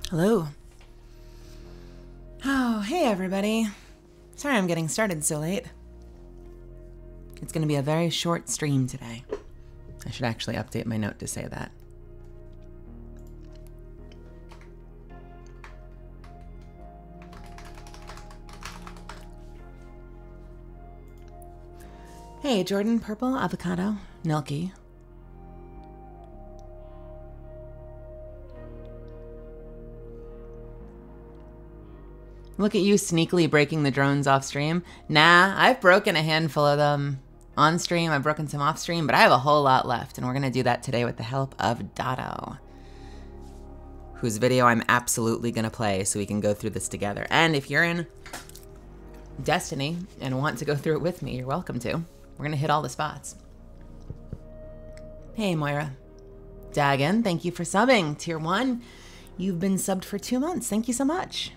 Hello. Oh, hey everybody. Sorry I'm getting started so late. It's going to be a very short stream today. I should actually update my note to say that. Hey, Jordan, purple, avocado, Nelky. Look at you sneakily breaking the drones off stream. Nah, I've broken a handful of them on stream. I've broken some off stream, but I have a whole lot left. And we're going to do that today with the help of Dotto, whose video I'm absolutely going to play so we can go through this together. And if you're in Destiny and want to go through it with me, you're welcome to. We're going to hit all the spots. Hey, Moira. Dagon, thank you for subbing. Tier 1, you've been subbed for 2 months. Thank you so much.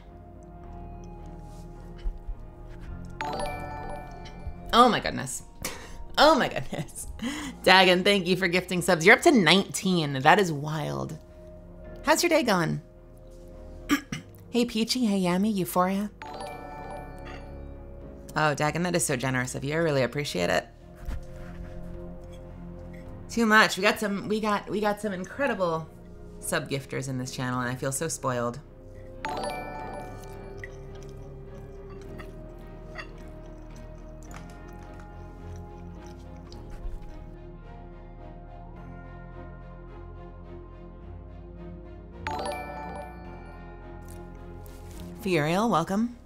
Oh my goodness. Oh my goodness. Dagon, thank you for gifting subs. You're up to 19. That is wild. How's your day going? Hey, Peachy. Hey, Yami. Euphoria. Oh, Dagon, that is so generous of you. I really appreciate it. Too much. We got some incredible sub gifters in this channel, and I feel so spoiled. Furiel, welcome.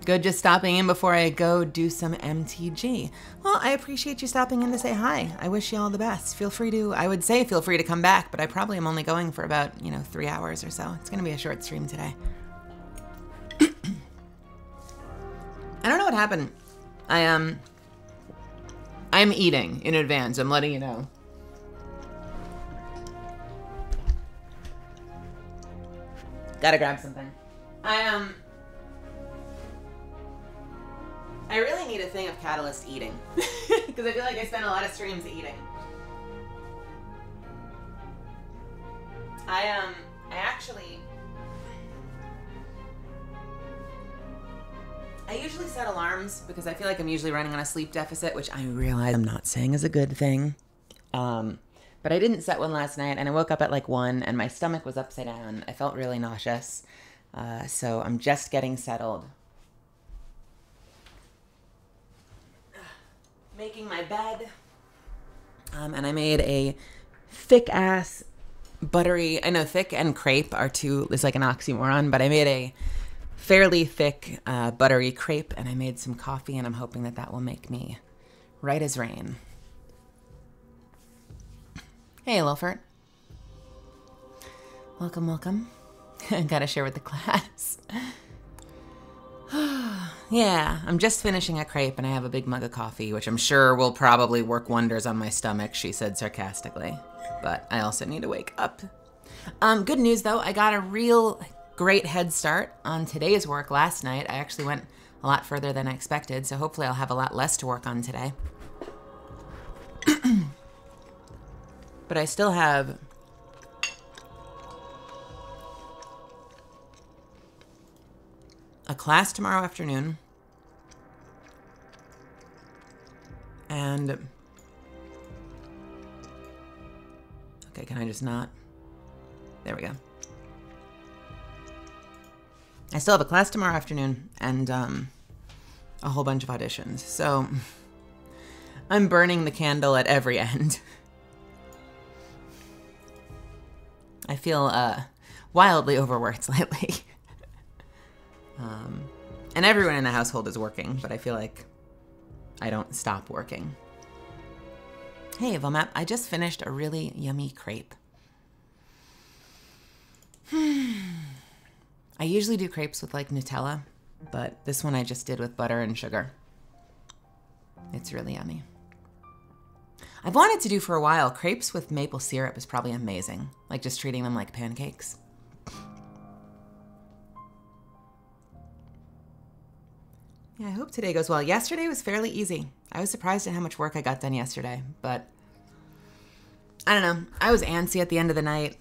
Good, just stopping in before I go do some MTG. Well, I appreciate you stopping in to say hi. I wish you all the best. Feel free to, I would say feel free to come back, but I probably am only going for about, 3 hours or so. It's gonna be a short stream today. I don't know what happened. I'm eating in advance, I'm letting you know. Gotta grab something. I really need a thing of Catalyst eating. Because I feel like I spend a lot of streams eating. I usually set alarms because I feel like I'm usually running on a sleep deficit, which I realize I'm not saying is a good thing. But I didn't set one last night, and I woke up at like 1, and my stomach was upside down. I felt really nauseous. So I'm just getting settled. Making my bed. And I made a thick-ass buttery... I know thick and crepe are two... It's like an oxymoron, but I made a fairly thick buttery crepe, and I made some coffee, and I'm hoping that that will make me right as rain. Hey, Lilfert. Welcome, welcome. Gotta share with the class. Yeah, I'm just finishing a crepe and I have a big mug of coffee, which I'm sure will probably work wonders on my stomach, she said sarcastically. But I also need to wake up. Good news, though. I got a real great head start on today's work last night. I actually went a lot further than I expected, so hopefully I'll have a lot less to work on today. But I still have a class tomorrow afternoon. And okay, can I just not? There we go. I still have a class tomorrow afternoon and a whole bunch of auditions. So I'm burning the candle at every end. I feel wildly overworked lately. And everyone in the household is working, but I feel like I don't stop working. Hey, Vomap, I just finished a really yummy crepe. I usually do crepes with like Nutella, but this one I just did with butter and sugar. It's really yummy. I've wanted to do for a while. Crepes with maple syrup is probably amazing. Like just treating them like pancakes. Yeah, I hope today goes well. Yesterday was fairly easy. I was surprised at how much work I got done yesterday, but I don't know. I was antsy at the end of the night.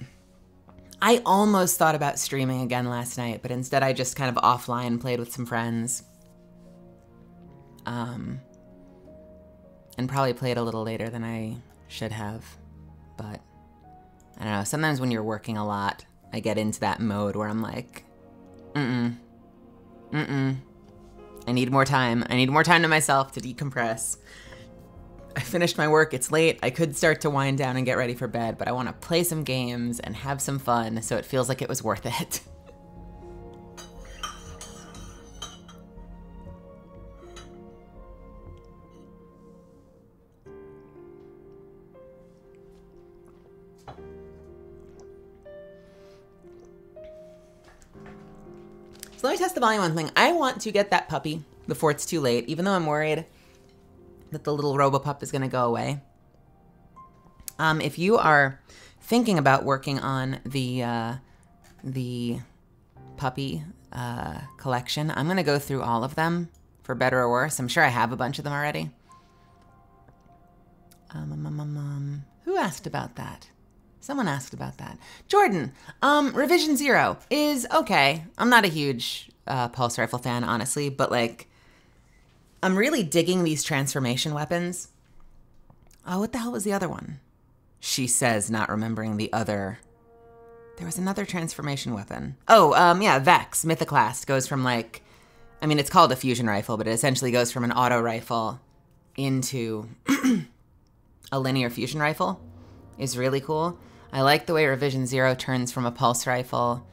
I almost thought about streaming again last night, but instead I just kind of offline played with some friends. And probably played a little later than I should have. But I don't know. Sometimes when you're working a lot, I get into that mode where I'm like, I need more time. I need more time to myself to decompress. I finished my work, it's late. I could start to wind down and get ready for bed, but I want to play some games and have some fun so it feels like it was worth it. So let me test the volume on thing. I want to get that puppy before it's too late, even though I'm worried that the little RoboPup is going to go away. If you are thinking about working on the puppy collection, I'm going to go through all of them for better or worse. I'm sure I have a bunch of them already. Who asked about that? Someone asked about that. Jordan, Revision 0 is okay. I'm not a huge pulse rifle fan, honestly, but like, I'm really digging these transformation weapons. Oh, what the hell was the other one? She says, not remembering the other. There was another transformation weapon. Oh, yeah, Vex, Mythoclast, goes from like, I mean, it's called a fusion rifle, but it essentially goes from an auto rifle into a linear fusion rifle. Is really cool. I like the way Revision 0 turns from a pulse rifle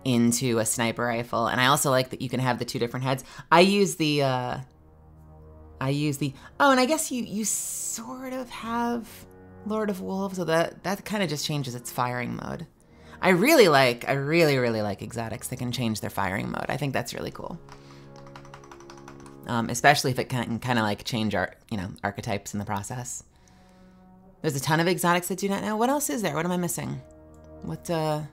into a sniper rifle. And I also like that you can have the two different heads. I use the, oh, and I guess you sort of have Lord of Wolves, so that kind of just changes its firing mode. I really like exotics that can change their firing mode. I think that's really cool. Especially if it can kind of like change archetypes in the process. There's a ton of exotics that do not know. What else is there? What am I missing? What, I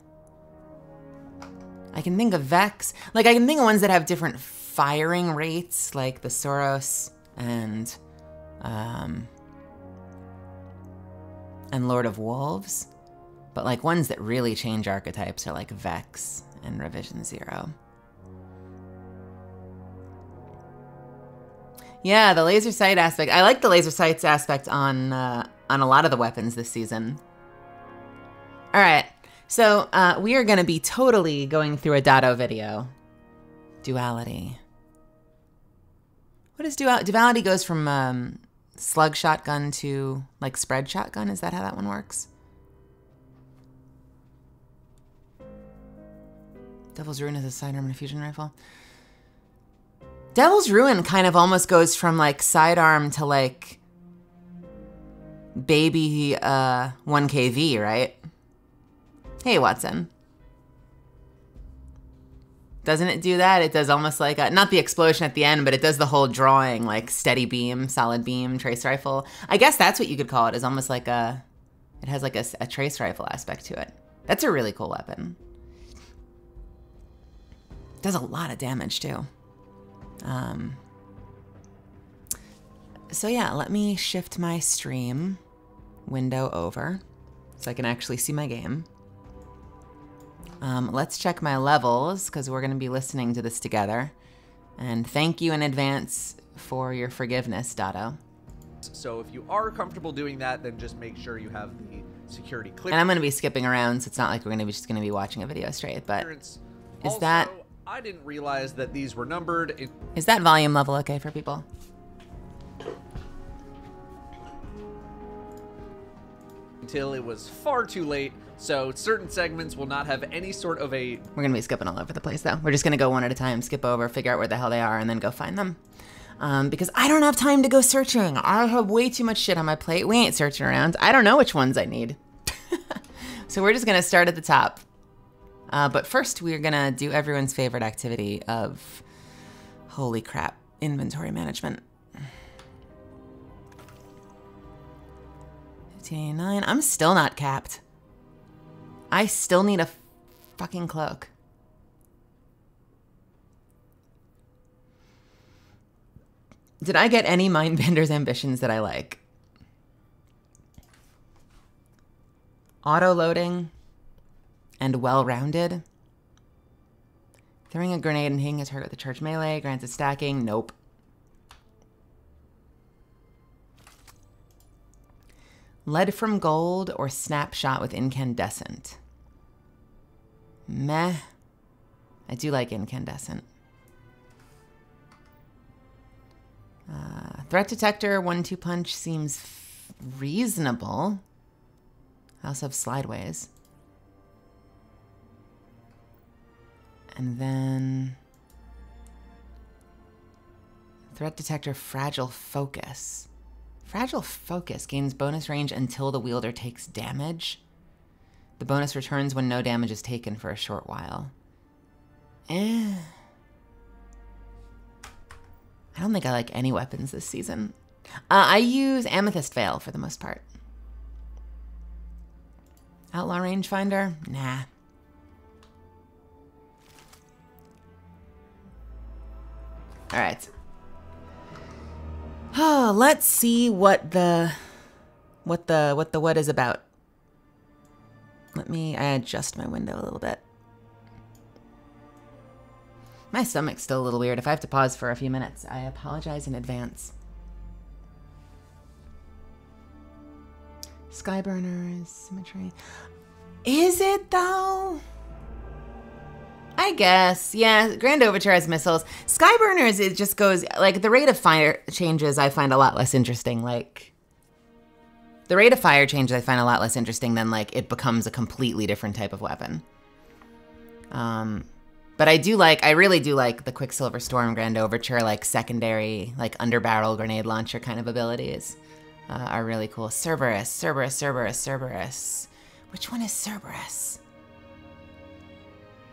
can think of Vex. Like, I can think of ones that have different firing rates, like the Soros and Lord of Wolves. But, like, ones that really change archetypes are, like, Vex and Revision 0. Yeah, the laser sight aspect. I like the laser sights aspect on a lot of the weapons this season. All right, so we are going to be totally going through a Dado video. Duality. What is duality? Duality goes from slug shotgun to like spread shotgun. Is that how that one works? Devil's Ruin is a sidearm and a fusion rifle. Devil's Ruin kind of almost goes from like sidearm to like baby 1KV, right? Hey, Watson. Doesn't it do that? It does almost like not the explosion at the end, but it does the whole drawing, like steady beam, solid beam, trace rifle. I guess that's what you could call it, is almost like it has like a trace rifle aspect to it. That's a really cool weapon. Does a lot of damage too. So yeah, let me shift my stream window over so I can actually see my game. Let's check my levels because we're going to be listening to this together. And thank you in advance for your forgiveness, Dado. So if you are comfortable doing that, then just make sure you have the security clearance. And I'm going to be skipping around, so it's not like we're just going to be watching a video straight. But also, that... I didn't realize that these were numbered. Is that volume level okay for people? Until it was far too late, so certain segments will not have any sort of a... We're gonna be skipping all over the place though. We're just gonna go one at a time, skip over, figure out where the hell they are, and then go find them. Because I don't have time to go searching. I have way too much shit on my plate. We ain't searching around. I don't know which ones I need. So we're just gonna start at the top. But first we're gonna do everyone's favorite activity of, holy crap, inventory management. 1589, I'm still not capped. I still need a fucking cloak. Did I get any Mindbender's ambitions that I like? Auto-loading and well-rounded. Throwing a grenade and hitting a target with a charge melee. Grants a stacking. Nope. Lead from gold or snapshot with incandescent. Meh. I do like incandescent. Threat detector, 1-2 punch seems reasonable. I also have slideways. And then threat detector, fragile focus. Fragile focus gains bonus range until the wielder takes damage. The bonus returns when no damage is taken for a short while. I don't think I like any weapons this season. I use Amethyst Veil for the most part. Outlaw rangefinder? Nah. All right. Oh, let's see what what is about. Let me adjust my window a little bit. My stomach's still a little weird. If I have to pause for a few minutes, I apologize in advance. Skyburners, symmetry. Is it though? I guess, yeah. Grand Overture has missiles. Skyburners, it just goes, like, the rate of fire changes I find a lot less interesting. Like, the rate of fire changes I find a lot less interesting than, like, it becomes a completely different type of weapon. But I really do like the Quicksilver Storm Grand Overture, like, secondary, like, underbarrel grenade launcher kind of abilities are really cool. Cerberus. Which one is Cerberus?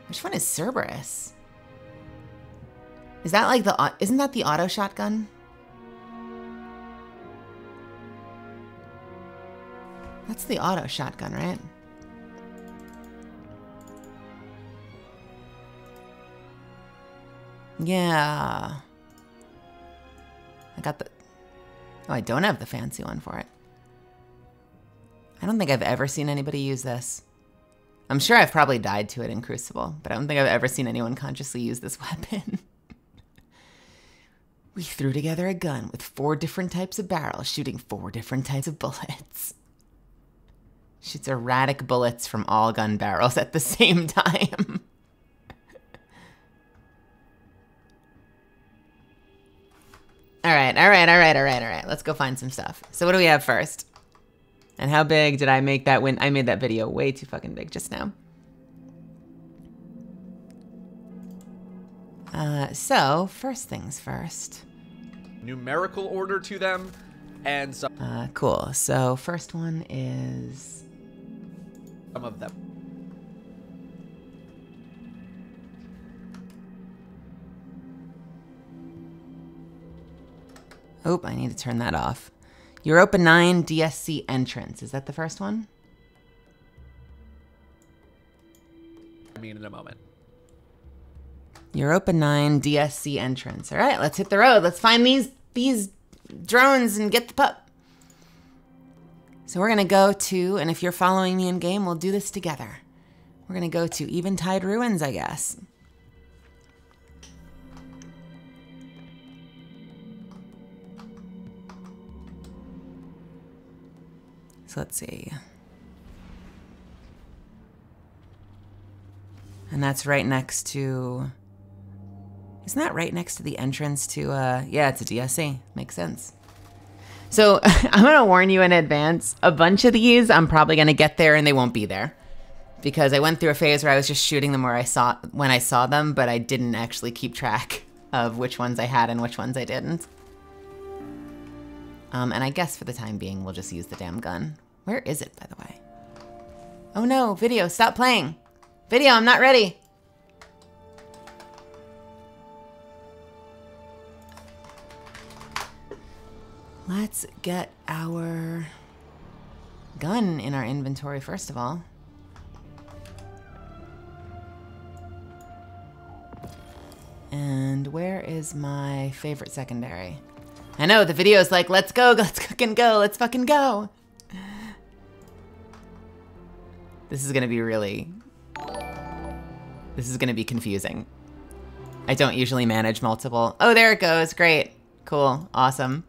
Which one is Cerberus? Is that like isn't that the auto shotgun? That's the auto shotgun, right? Yeah. I got the... Oh, I don't have the fancy one for it. I don't think I've ever seen anybody use this. I'm sure I've probably died to it in Crucible, but I don't think I've ever seen anyone consciously use this weapon. We threw together a gun with 4 different types of barrels, shooting 4 different types of bullets. Shoots erratic bullets from all gun barrels at the same time. All right. Let's go find some stuff. So what do we have first? And how big did I make that I made that video way too fucking big just now. So, first things first. Numerical order to them, and some cool. So, first one is... some of them. Oh, I need to turn that off. Europa 9 DSC entrance. Is that the first one? I mean, in a moment. Europa 9 DSC entrance. All right, let's hit the road. Let's find these drones and get the pup. So we're going to go to, and if you're following me in game, we'll do this together. We're going to go to Eventide Ruins, I guess. So let's see. And that's right next to... Isn't that right next to the entrance to... yeah, it's a DSC. Makes sense. So I'm going to warn you in advance. A bunch of these, I'm probably going to get there and they won't be there. Because I went through a phase where I was just shooting them when I saw them, but I didn't actually keep track of which ones I had and which ones I didn't. And I guess for the time being, we'll just use the damn gun. Where is it, by the way? Oh no, video, stop playing. Video, I'm not ready. Let's get our gun in our inventory first of all. And where is my favorite secondary? I know, the video is like, let's go, let's fucking go, let's fucking go. This is gonna be really... This is gonna be confusing. I don't usually manage multiple. Oh, there it goes. Great. Cool. Awesome.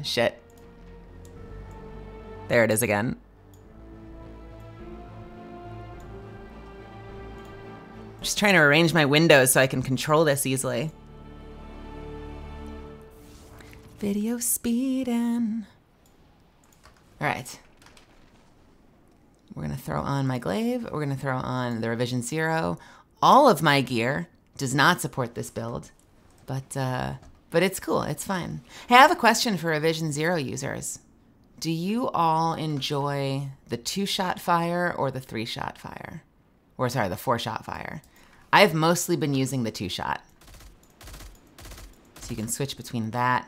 Shit. There it is again. Just trying to arrange my windows so I can control this easily. Video speeding. All right. We're gonna throw on my glaive. We're gonna throw on the Revision 0. All of my gear does not support this build, but it's cool. It's fine. Hey, I have a question for Revision 0 users. Do you all enjoy the 2-shot fire or the 3-shot fire? Or sorry, the 4-shot fire. I've mostly been using the 2-shot. So you can switch between that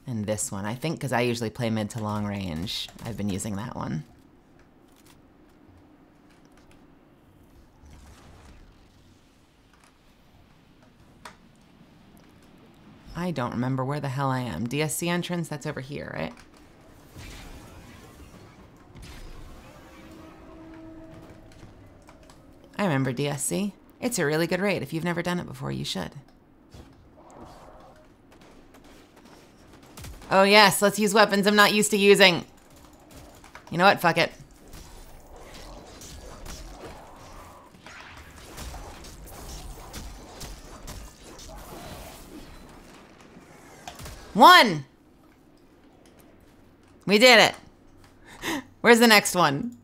and this one. I think because I usually play mid to long range, I've been using that one. I don't remember where the hell I am. DSC entrance, that's over here, right? I remember DSC. It's a really good raid. If you've never done it before, you should. Oh yes, let's use weapons I'm not used to using. You know what? Fuck it. One! We did it. Where's the next one?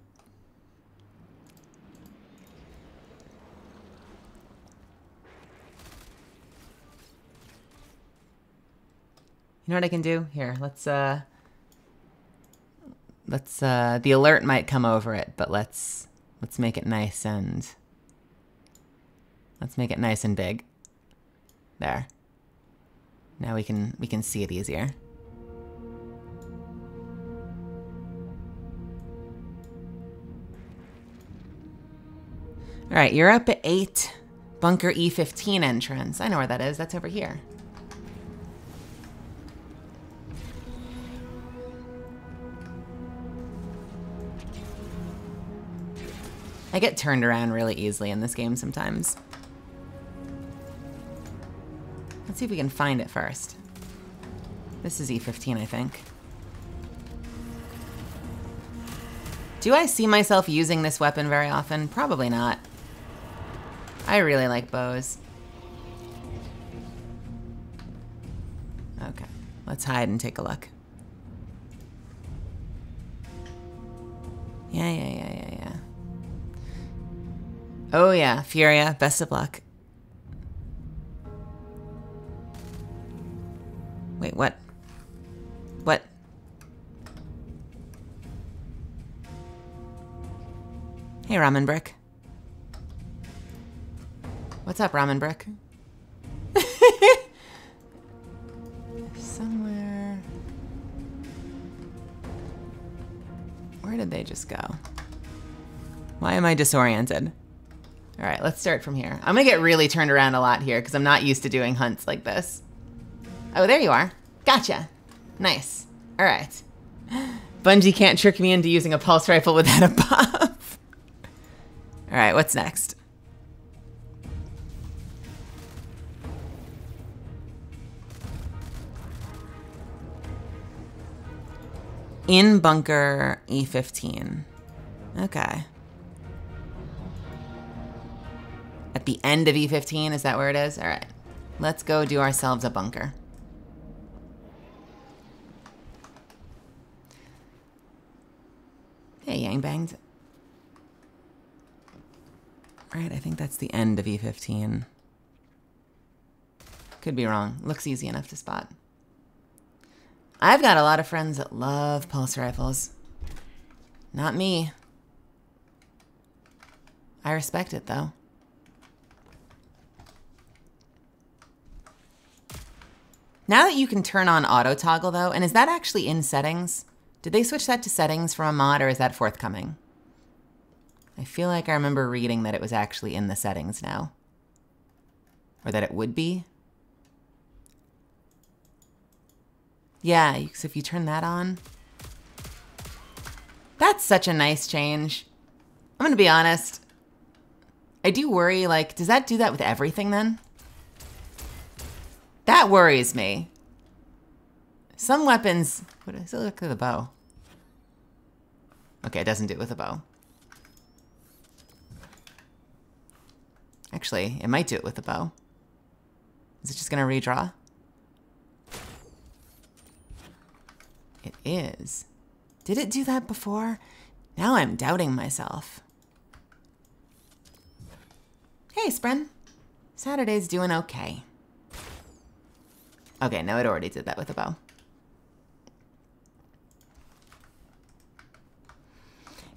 You know what I can do? Here, let's the alert might come over it, but let's make it nice and big. There. Now we can see it easier. All right, you're up at 8. Bunker E15 entrance. I know where that is. That's over here. I get turned around really easily in this game sometimes. Let's see if we can find it first. This is E15, I think. Do I see myself using this weapon very often? Probably not. I really like bows. Okay, let's hide and take a look. Yeah. Oh yeah, Furia, best of luck. Wait, what? What? Hey, Ramen Brick. What's up, Ramen Brick? Somewhere. Where did they just go? Why am I disoriented? All right, let's start from here. I'm gonna get really turned around a lot here because I'm not used to doing hunts like this. Oh, there you are. Gotcha. Nice. All right. Bungie can't trick me into using a pulse rifle without a buff. All right, what's next? In bunker E15. Okay. At the end of E15, is that where it is? All right. Let's go do ourselves a bunker. Hey, Yang Banged. All right, I think that's the end of E15. Could be wrong. Looks easy enough to spot. I've got a lot of friends that love pulse rifles. Not me. I respect it, though. Now that you can turn on auto toggle, though, and is that actually in settings? Did they switch that to settings from a mod, or is that forthcoming? I feel like I remember reading that it was actually in the settings now. Or that it would be. Yeah, so if you turn that on... That's such a nice change. I'm gonna be honest. I do worry, like, does that do that with everything then? That worries me. Some weapons, what does it look with a bow? Okay, it doesn't do it with a bow. Actually, it might do it with a bow. Is it just gonna redraw? It is. Did it do that before? Now I'm doubting myself. Hey, Spren. Saturday's doing okay. Okay, no, it already did that with a bow.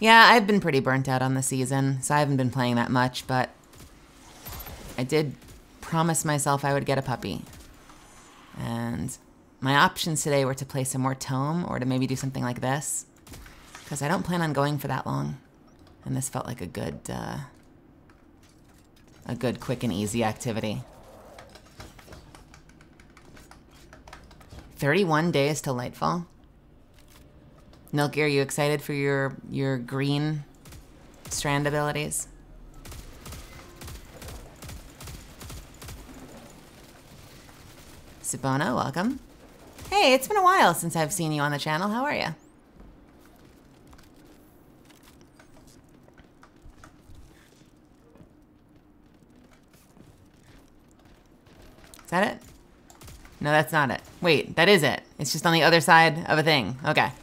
Yeah, I've been pretty burnt out on the season, so I haven't been playing that much, but I did promise myself I would get a puppy. And my options today were to play some more Tome or to maybe do something like this, because I don't plan on going for that long. And this felt like a good quick and easy activity. 31 days till Lightfall. Milky, are you excited for your green strand abilities? Sabona, welcome. Hey, it's been a while since I've seen you on the channel. How are you? Is that it? No, that's not it. Wait, that is it. It's just on the other side of a thing. Okay.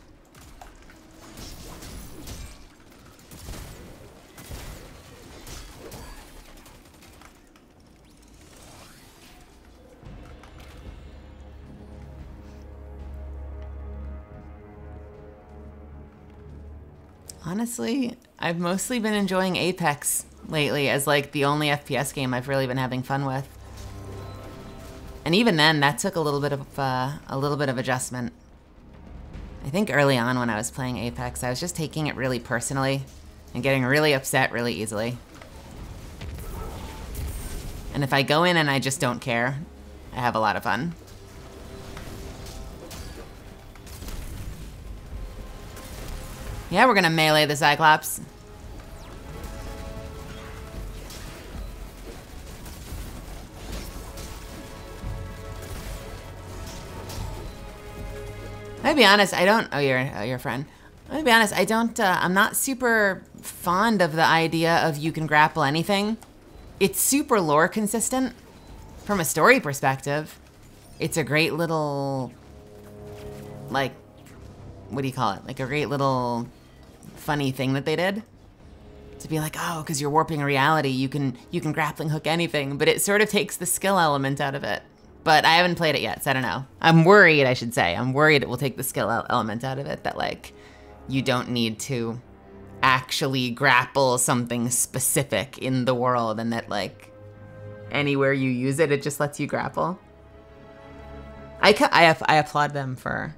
Honestly, I've mostly been enjoying Apex lately as like the only FPS game I've really been having fun with. And even then, that took a little bit of adjustment. I think early on when I was playing Apex, I was just taking it really personally and getting really upset really easily. And if I go in and I just don't care, I have a lot of fun. Yeah, we're gonna melee the Cyclops. I'll be honest, I don't, oh, you're a friend. I'll be honest, I don't, I'm not super fond of the idea of you can grapple anything. It's super lore consistent from a story perspective. It's a great little, like, what do you call it? Like a great little funny thing that they did. To be like, oh, because you're warping reality, you can grappling hook anything, but it sort of takes the skill element out of it. But I haven't played it yet, so I don't know. I'm worried, I should say. I'm worried it will take the skill element out of it, that like, you don't need to actually grapple something specific in the world, and that like, anywhere you use it, it just lets you grapple. I applaud them for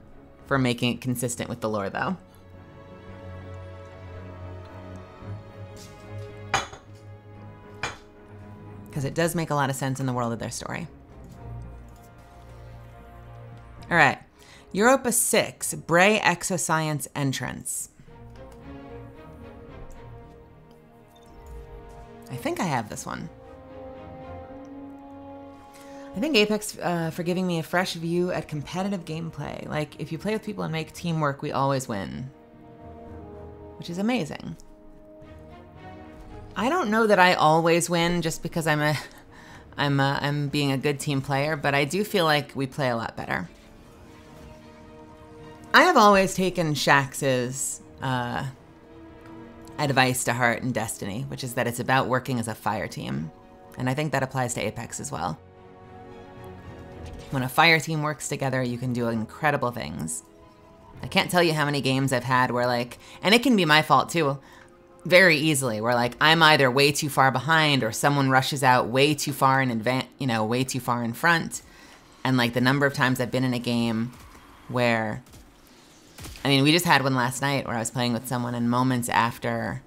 making it consistent with the lore, though. Because it does make a lot of sense in the world of their story. All right, Europa 6, Bray Exoscience Entrance. I think I have this one. I think Apex for giving me a fresh view at competitive gameplay. Like, if you play with people and make teamwork, we always win. Which is amazing. I don't know that I always win just because I'm being a good team player, but I do feel like we play a lot better. I have always taken Shax's advice to heart in Destiny, which is that it's about working as a fire team. And I think that applies to Apex as well. When a fire team works together, you can do incredible things. I can't tell you how many games I've had where like, and it can be my fault too, very easily, where like I'm either way too far behind or someone rushes out way too far in advance, you know, way too far in front. And like the number of times I've been in a game where, I mean, we just had one last night where I was playing with someone and moments after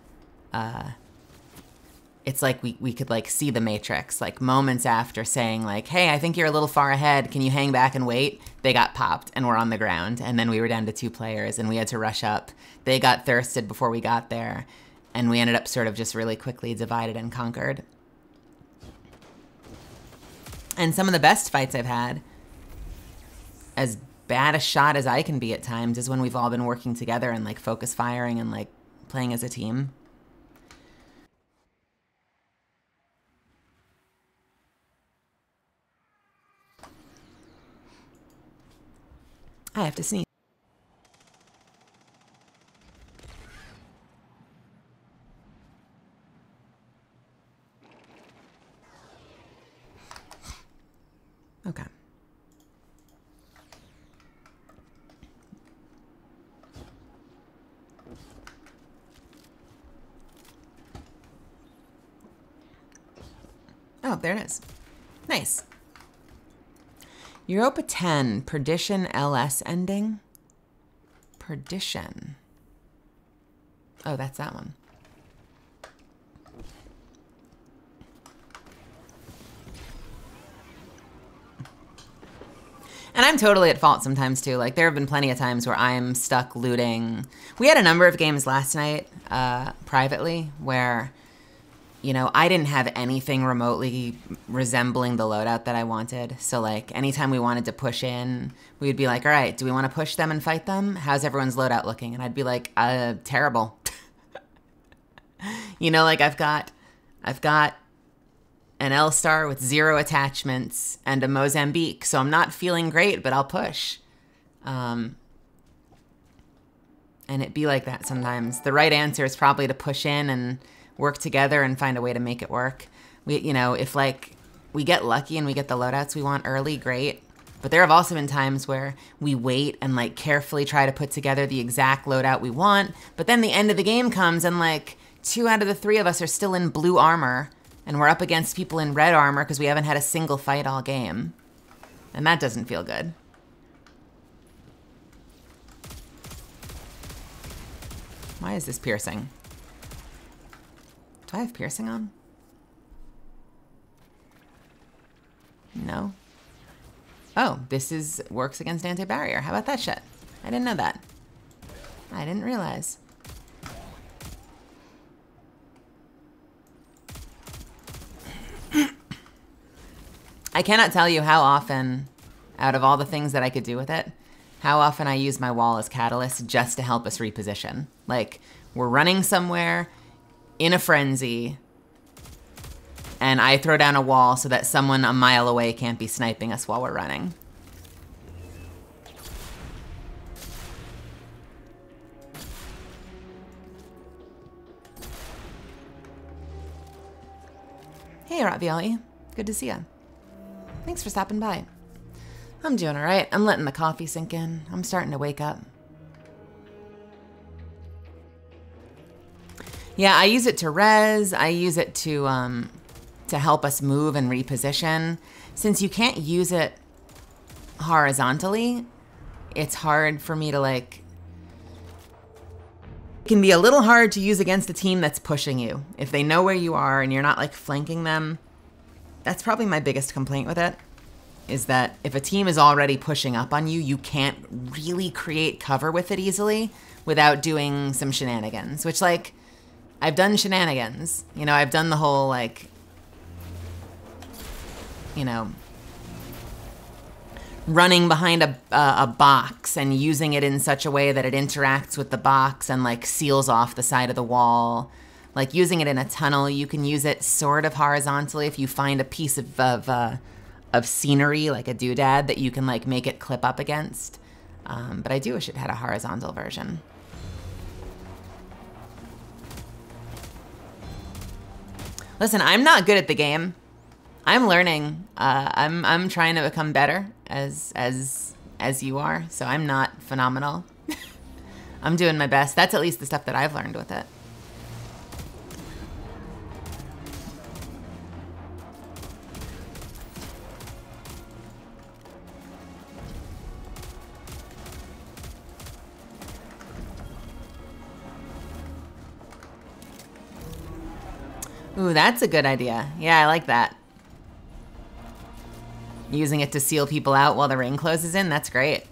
it it's like we could like see the Matrix, like moments after saying like, hey, I think you're a little far ahead. Can you hang back and wait? They got popped and we're on the ground. And then we were down to 2 players and we had to rush up. They got thirsted before we got there. And we ended up sort of just really quickly divided and conquered. And some of the best fights I've had, as bad a shot as I can be at times, is when we've all been working together and like focus firing and like playing as a team. I have to sneeze. Okay. Oh, there it is. Nice. Europa 10, Perdition LS ending. Perdition. Oh, that's that one. And I'm totally at fault sometimes too. Like there have been plenty of times where I'm stuck looting. We had a number of games last night, privately, where, you know, I didn't have anything remotely resembling the loadout that I wanted. So like anytime we wanted to push in, we'd be like, all right, do we want to push them and fight them? How's everyone's loadout looking? And I'd be like, terrible. You know, like I've got an L-Star with 0 attachments and a Mozambique. So I'm not feeling great, but I'll push. And it'd be like that sometimes. The right answer is probably to push in and work together and find a way to make it work. You know, if like we get lucky and we get the loadouts we want early, great. But there have also been times where we wait and like carefully try to put together the exact loadout we want. But then the end of the game comes and like 2 out of the 3 of us are still in blue armor. And we're up against people in red armor because we haven't had a single fight all game. And that doesn't feel good. Why is this piercing? Do I have piercing on? No. Oh, this works against anti-barrier. How about that shit? I didn't know that. I didn't realize. I cannot tell you how often, out of all the things that I could do with it, how often I use my wall as catalyst just to help us reposition. Like, we're running somewhere in a frenzy, and I throw down a wall so that someone a mile away can't be sniping us while we're running. Hey, Ravioli. Good to see ya. Thanks for stopping by. I'm doing all right. I'm letting the coffee sink in. I'm starting to wake up. Yeah, I use it to res. I use it to help us move and reposition. Since you can't use it horizontally, it's hard for me to like... It can be a little hard to use against a team that's pushing you. If they know where you are and you're not like flanking them, that's probably my biggest complaint with it, is that if a team is already pushing up on you, you can't really create cover with it easily without doing some shenanigans, which like, I've done shenanigans. You know, I've done the whole like, you know, running behind a box and using it in such a way that it interacts with the box and like seals off the side of the wall. Like using it in a tunnel, you can use it sort of horizontally if you find a piece of scenery, like a doodad, that you can like make it clip up against. But I do wish it had a horizontal version. Listen, I'm not good at the game. I'm learning. I'm trying to become better as you are. So I'm not phenomenal. I'm doing my best. That's at least the stuff that I've learned with it. Ooh, that's a good idea. Yeah, I like that. Using it to seal people out while the ring closes in, that's great.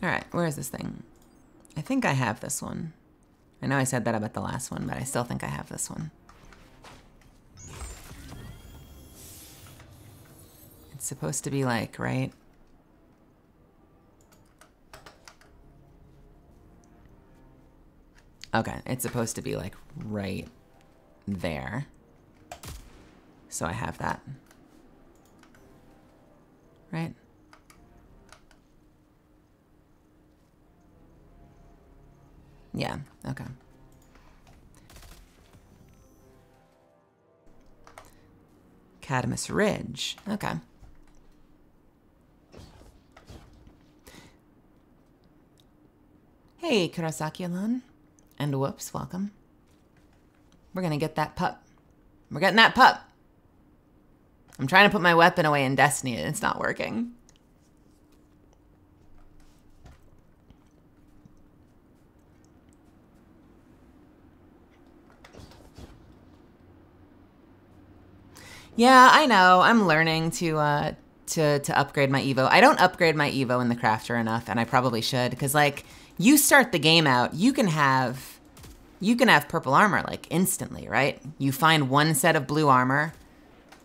All right, where is this thing? I think I have this one. I know I said that about the last one, but I still think I have this one. It's supposed to be like, right? Okay, it's supposed to be like right there. So I have that. Right? Yeah, okay. Cadamus Ridge, okay. Hey, Kurosaki-alon. And whoops, welcome. We're gonna get that pup. We're getting that pup. I'm trying to put my weapon away in Destiny and it's not working. Yeah, I know. I'm learning to upgrade my Evo. I don't upgrade my Evo in the crafter enough, and I probably should, because like you start the game out, you can have purple armor like instantly, right? You find one set of blue armor,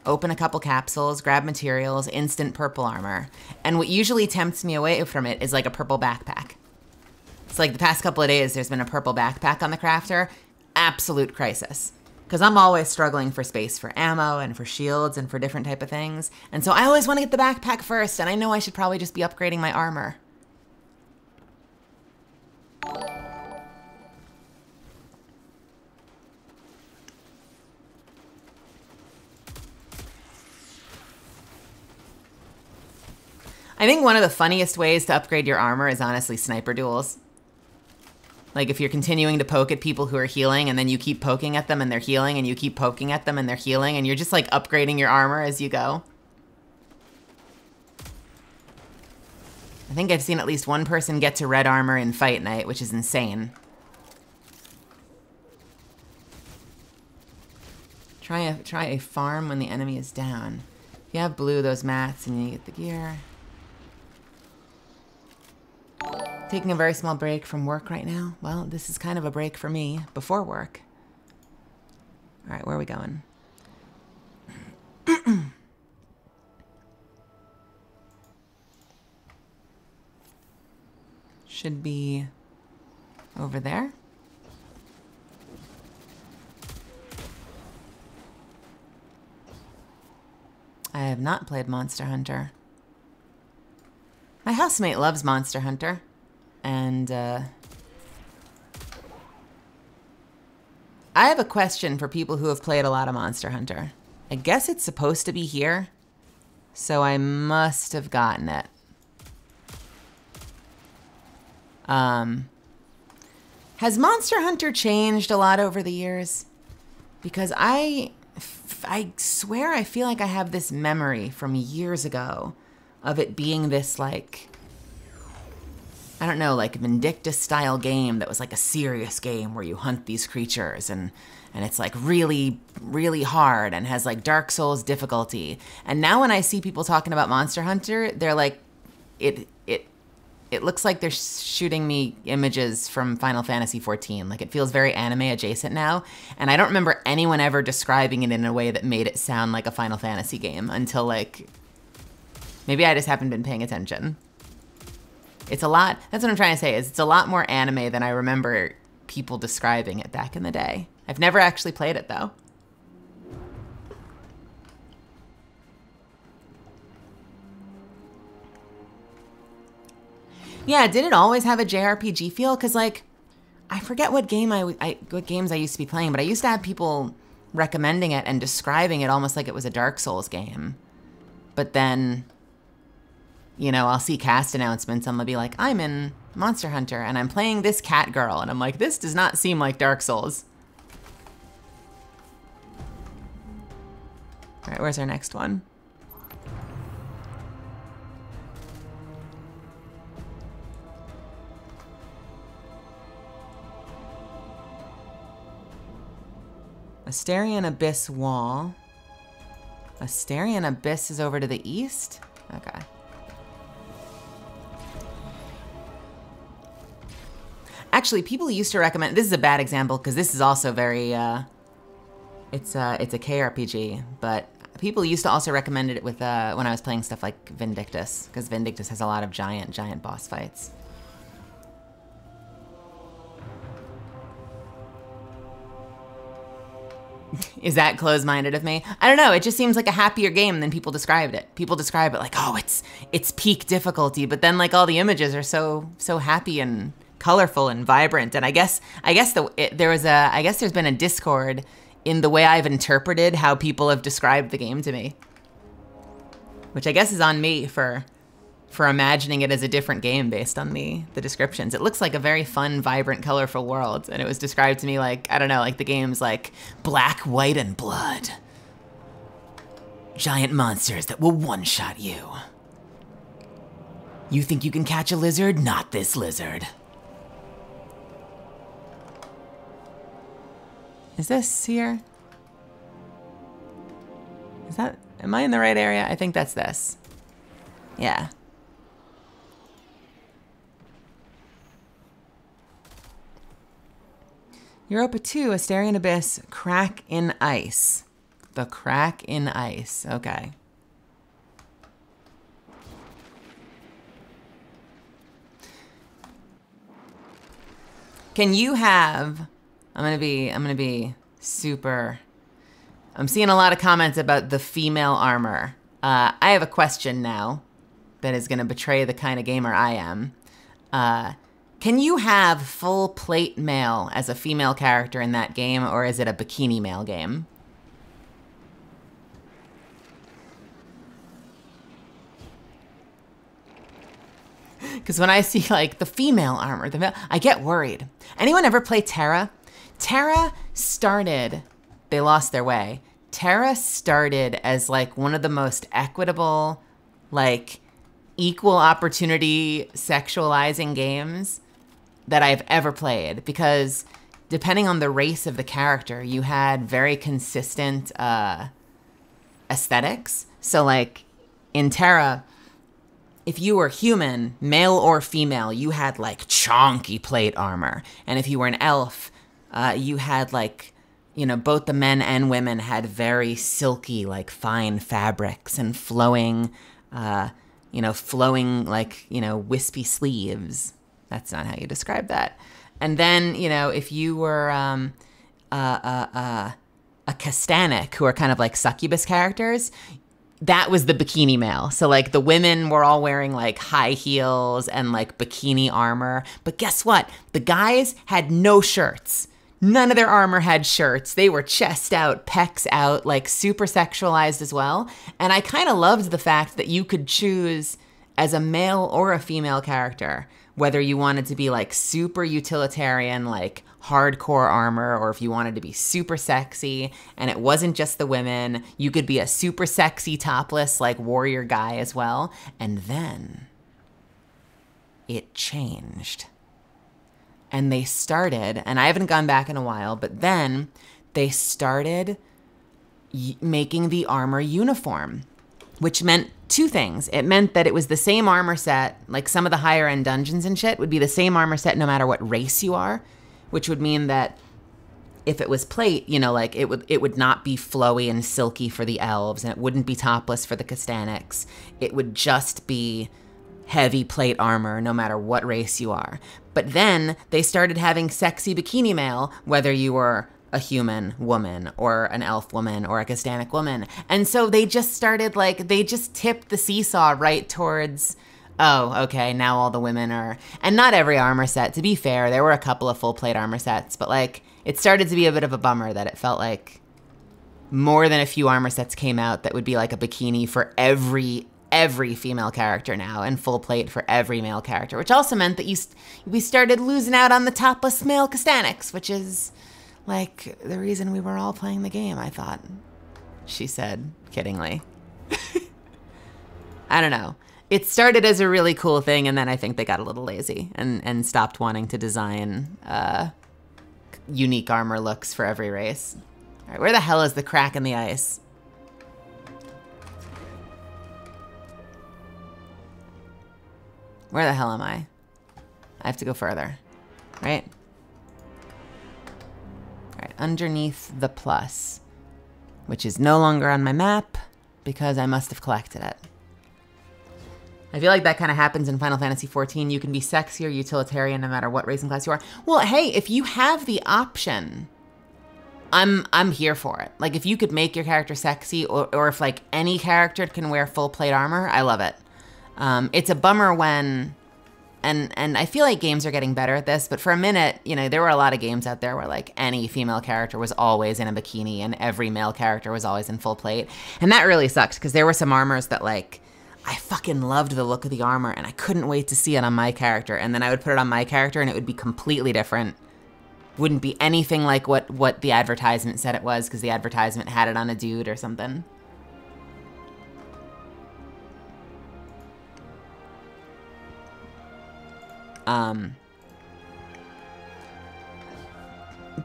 open a couple capsules, grab materials, instant purple armor. And what usually tempts me away from it is like a purple backpack. It's like the past couple of days there's been a purple backpack on the crafter. Absolute crisis. Because I'm always struggling for space for ammo and for shields and for different type of things. And so I always want to get the backpack first, and I know I should probably just be upgrading my armor. I think one of the funniest ways to upgrade your armor is honestly sniper duels. Like if you're continuing to poke at people who are healing and then you keep poking at them and they're healing and you keep poking at them and they're healing and you're just like upgrading your armor as you go. I think I've seen at least one person get to red armor in Fight Night, which is insane. Try a farm when the enemy is down. If you have blue, those mats, and you get the gear. Taking a very small break from work right now. Well, this is kind of a break for me before work. All right, where are we going? Should be over there. I have not played Monster Hunter. My housemate loves Monster Hunter. And I have a question for people who have played a lot of Monster Hunter. I guess it's supposed to be here, so I must have gotten it. Has Monster Hunter changed a lot over the years? Because I swear I feel like I have this memory from years ago of it being this like, I don't know, like Vindicta-style game that was like a serious game where you hunt these creatures and it's like really, really hard and has like Dark Souls difficulty. And now when I see people talking about Monster Hunter, they're like, it looks like they're shooting me images from Final Fantasy XIV. Like it feels very anime adjacent now. And I don't remember anyone ever describing it in a way that made it sound like a Final Fantasy game until like, maybe I just haven't been paying attention. It's a lot, that's what I'm trying to say, is it's a lot more anime than I remember people describing it back in the day. I've never actually played it though. Yeah, did it always have a JRPG feel? Because like, I forget what game what games I used to be playing, but I used to have people recommending it and describing it almost like it was a Dark Souls game. But then you know, I'll see cast announcements and they'll be like, I'm in Monster Hunter and I'm playing this cat girl. And I'm like, this does not seem like Dark Souls. All right, where's our next one? Asterian Abyss Wall. Asterian Abyss is over to the east? Okay. Actually, people used to recommend, this is a bad example because this is also very, it's a KRPG, but people used to also recommend it with, when I was playing stuff like Vindictus, because Vindictus has a lot of giant boss fights. Is that closed-minded of me? I don't know. It just seems like a happier game than people described it. People describe it like, oh, it's peak difficulty, but then like all the images are so happy and colorful and vibrant. And I guess there's been a discord in the way I've interpreted how people have described the game to me, which I guess is on me for imagining it as a different game based on the descriptions. It looks like a very fun, vibrant, colorful world, and it was described to me like, I don't know, like the game's like black, white, and blood. Giant monsters that will one-shot you. You think you can catch a lizard? Not this lizard. Is this here? Is that, am I in the right area? I think that's this. Yeah. Europa 2, Asterian Abyss, Crack in Ice. The Crack in Ice, okay. Can you have, I'm gonna be super, I'm seeing a lot of comments about the female armor. I have a question now that is gonna betray the kind of gamer I am. Can you have full plate mail as a female character in that game, or is it a bikini mail game? Because when I see like the female armor, I get worried. Anyone ever play Terra? Terra started, they lost their way. Terra started as like one of the most equitable, like equal opportunity sexualizing games that I've ever played, because depending on the race of the character, you had very consistent aesthetics. So like in Terra, if you were human, male or female, you had like chonky plate armor. And if you were an elf, you had like, you know, both the men and women had very silky, like fine fabrics and flowing, flowing like, wispy sleeves. That's not how you describe that. And then, if you were a Castanic, who are kind of like succubus characters, that was the bikini male. So like the women were all wearing like high heels and like bikini armor. But guess what? The guys had no shirts. None of their armor had shirts. They were chest out, pecs out, like super sexualized as well. And I kind of loved the fact that you could choose as a male or a female character whether you wanted to be like super utilitarian, like hardcore armor, or if you wanted to be super sexy. And it wasn't just the women. You could be a super sexy topless like warrior guy as well. And then it changed. And they started, and I haven't gone back in a while, but then they started making the armor uniform, which meant two things. It meant that it was the same armor set, like some of the higher end dungeons and shit would be the same armor set no matter what race you are, which would mean that if it was plate, like it would not be flowy and silky for the elves, and it wouldn't be topless for the Castanics. It would just be heavy plate armor no matter what race you are. But then they started having sexy bikini mail, whether you were a human woman or an elf woman or a Castanic woman. And so they just started they just tipped the seesaw right towards, oh, okay, now all the women are, and not every armor set, to be fair, there were a couple of full plate armor sets, but it started to be a bit of a bummer that it felt like more than a few armor sets came out that would be like a bikini for every every female character now and full plate for every male character, which also meant that we started losing out on the topless male Castanics, which is like the reason we were all playing the game, I thought, she said kiddingly. I don't know. It started as a really cool thing, and then I think they got a little lazy and stopped wanting to design unique armor looks for every race. All right, where the hell is the crack in the ice? Where the hell am I? I have to go further, right? All right, underneath the plus, which is no longer on my map because I must have collected it. I feel like that kind of happens in Final Fantasy XIV. You can be sexy or utilitarian no matter what race and class you are. Well, hey, if you have the option, I'm here for it. Like, if you could make your character sexy, or if like any character can wear full plate armor, I love it. It's a bummer when, and I feel like games are getting better at this, but for a minute, you know, there were a lot of games out there where like any female character was always in a bikini and every male character was always in full plate. And that really sucked because there were some armors that like, I fucking loved the look of the armor and I couldn't wait to see it on my character. And then I would put it on my character and it would be completely different. Wouldn't be anything like what the advertisement said it was because the advertisement had it on a dude or something.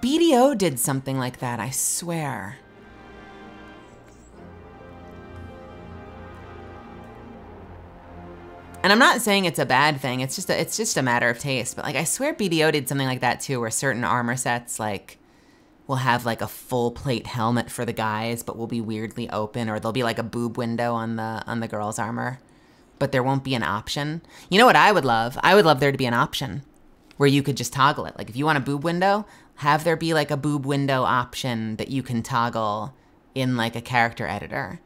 BDO did something like that, I swear. And I'm not saying it's a bad thing. It's just a matter of taste. But like, I swear BDO did something like that too, where certain armor sets like will have like a full plate helmet for the guys, but will be weirdly open, or there'll be like a boob window on the girls' armor, but there won't be an option. You know what I would love? I would love there to be an option where you could just toggle it. Like if you want a boob window, have there be like a boob window option that you can toggle in like a character editor.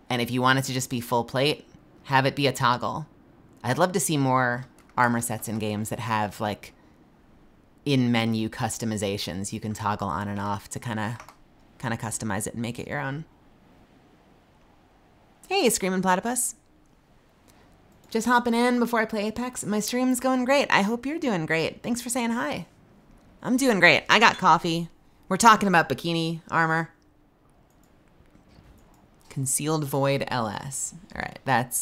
And if you want it to just be full plate, have it be a toggle. I'd love to see more armor sets in games that have like in-menu customizations you can toggle on and off to kind of customize it and make it your own. Hey, Screamin' Platypus. Just hopping in before I play Apex. My stream's going great. I hope you're doing great. Thanks for saying hi. I'm doing great. I got coffee. We're talking about bikini armor. Concealed Void LS. All right, that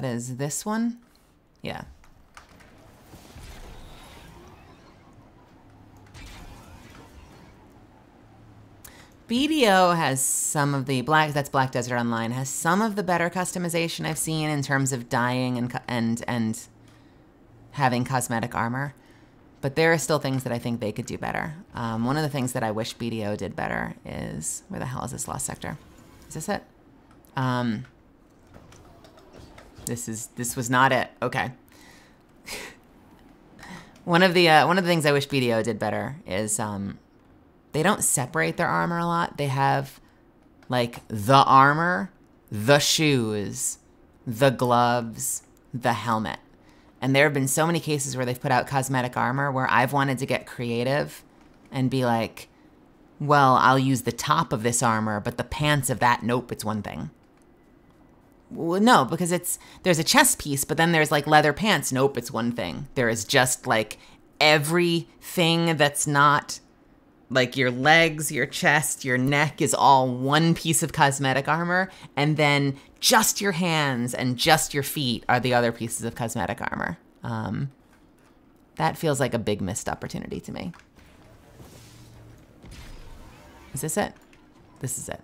is this one? Yeah. BDO has some of the that's Black Desert Online, has some of the better customization I've seen in terms of dyeing and having cosmetic armor. But there are still things that I think they could do better. One of the things that I wish BDO did better is, where the hell is this Lost Sector? Is this it? This was not it. Okay. One of the things I wish BDO did better is they don't separate their armor a lot. They have like the armor, the shoes, the gloves, the helmet. And there have been so many cases where they've put out cosmetic armor where I've wanted to get creative and be like, well, I'll use the top of this armor, but the pants of that, nope, it's one thing. Well, no, because there's a chest piece, but then there's like leather pants. Nope, it's one thing. There is just like everything that's not like your legs, your chest, your neck is all one piece of cosmetic armor. And then just your hands and just your feet are the other pieces of cosmetic armor. That feels like a big missed opportunity to me. Is this it? This is it.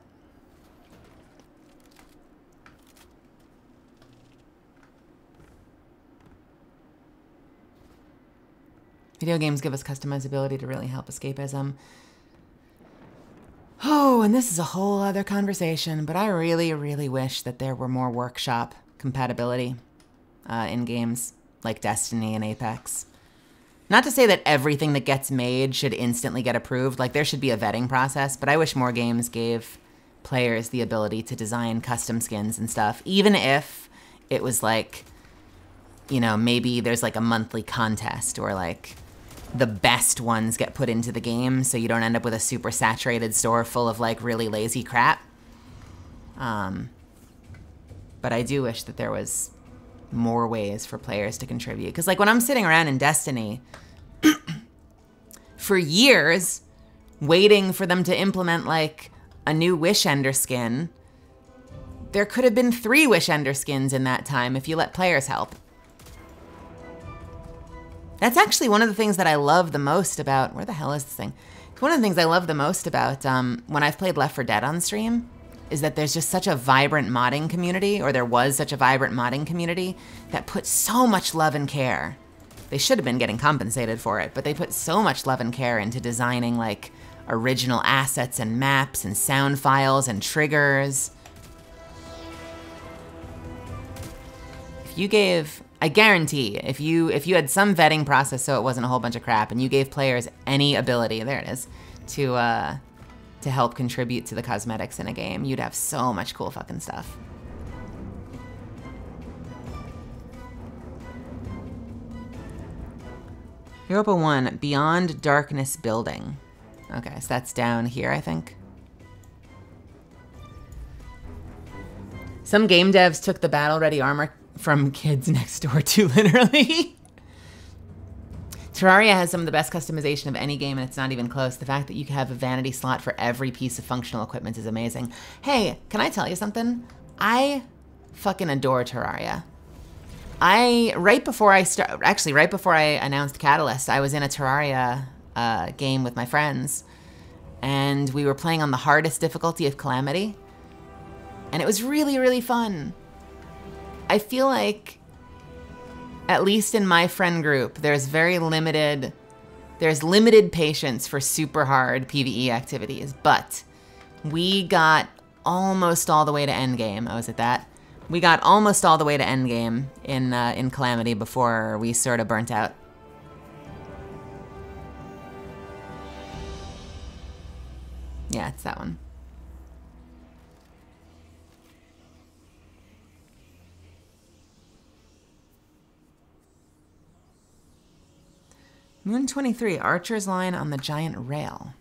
Video games give us customizability to really help escapism. Oh, and this is a whole other conversation, but I really, really wish that there were more workshop compatibility in games like Destiny and Apex. Not to say that everything that gets made should instantly get approved, like there should be a vetting process, but I wish more games gave players the ability to design custom skins and stuff, even if it was like, you know, maybe there's like a monthly contest or like, the best ones get put into the game so you don't end up with a super saturated store full of like really lazy crap. But I do wish that there was more ways for players to contribute. Because like when I'm sitting around in Destiny for years waiting for them to implement like a new Wish Ender skin, there could have been 3 Wish Ender skins in that time if you let players help. That's actually one of the things that I love the most about, where the hell is this thing? It's one of the things I love the most about when I've played Left 4 Dead on stream, is that there's just such a vibrant modding community, or there was such a vibrant modding community that put so much love and care. They should have been getting compensated for it, but they put so much love and care into designing like original assets and maps and sound files and triggers. If you gave, I guarantee, if you had some vetting process so it wasn't a whole bunch of crap, and you gave players any ability, there it is, to help contribute to the cosmetics in a game, you'd have so much cool fucking stuff. Europa 1, Beyond Darkness Building. Okay, so that's down here, I think. Some game devs took the battle-ready armor from kids next door too, literally. Terraria has some of the best customization of any game, and it's not even close. The fact that you can have a vanity slot for every piece of functional equipment is amazing. Hey, can I tell you something? I fucking adore Terraria. Right before I announced Catalyst, I was in a Terraria game with my friends, and we were playing on the hardest difficulty of Calamity, and it was really, really fun. I feel like, at least in my friend group, there's limited patience for super hard PvE activities, but we got almost all the way to endgame. I was at that. We got almost all the way to endgame in Calamity before we sort of burnt out. Yeah, it's that one. Moon 23, Archer's Line on the Giant Rail.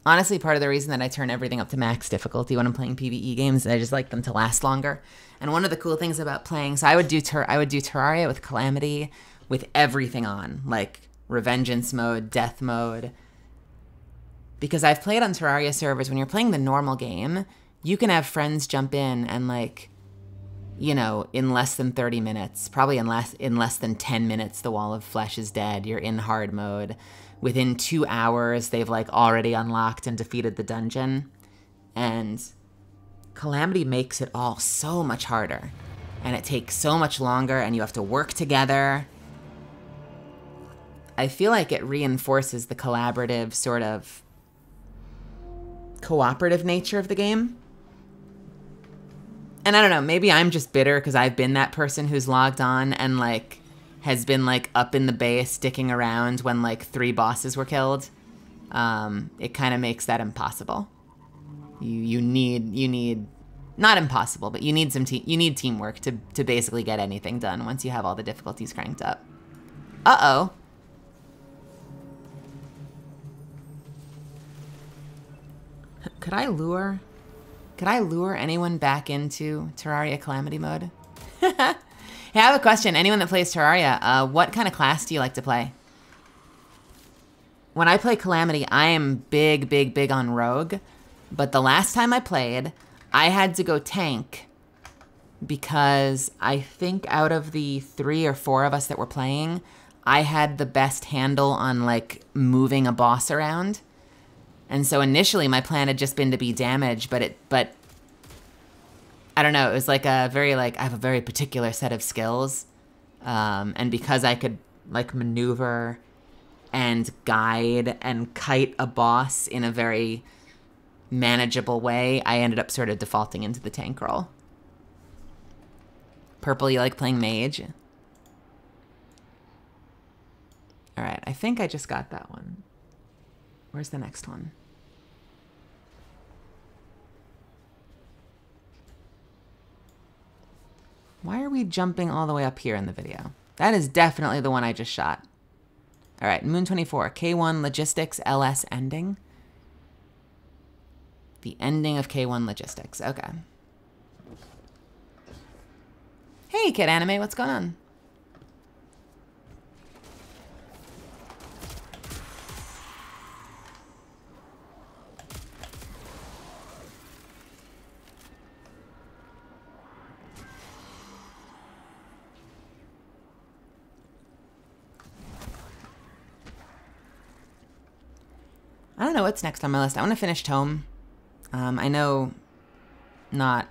Honestly, part of the reason that I turn everything up to max difficulty when I'm playing PvE games is I just like them to last longer. And one of the cool things about playing, so I would do Terraria with Calamity with everything on, like Revengeance mode, Death mode. Because I've played on Terraria servers, when you're playing the normal game, you can have friends jump in and like, you know, in less than 30 minutes, probably in less than 10 minutes, the Wall of Flesh is dead. You're in hard mode. Within 2 hours, they've like already unlocked and defeated the dungeon. And Calamity makes it all so much harder. And it takes so much longer, and you have to work together. I feel like it reinforces the collaborative, sort of cooperative nature of the game. And I don't know, maybe I'm just bitter because I've been that person who's logged on and like has been like up in the base sticking around when like 3 bosses were killed. It kind of makes that impossible. You need not impossible, but you need teamwork to basically get anything done once you have all the difficulties cranked up. Uh-oh. Could I lure anyone back into Terraria Calamity mode? Hey, I have a question. Anyone that plays Terraria, what kind of class do you like to play? When I play Calamity, I am big on Rogue. But the last time I played, I had to go tank because I think out of the 3 or 4 of us that were playing, I had the best handle on like moving a boss around. And so initially my plan had just been to be damage, but I don't know, it was like I have a very particular set of skills. And because I could like maneuver and guide and kite a boss in a very manageable way, I ended up sort of defaulting into the tank role. Purple, you like playing mage? All right, I think I just got that one. Where's the next one? Why are we jumping all the way up here in the video? That is definitely the one I just shot. All right, Moon 24, K1 Logistics LS ending. The ending of K1 Logistics. Okay. Hey, Kid Anime, what's going on? I don't know what's next on my list. I want to finish Tome. I know not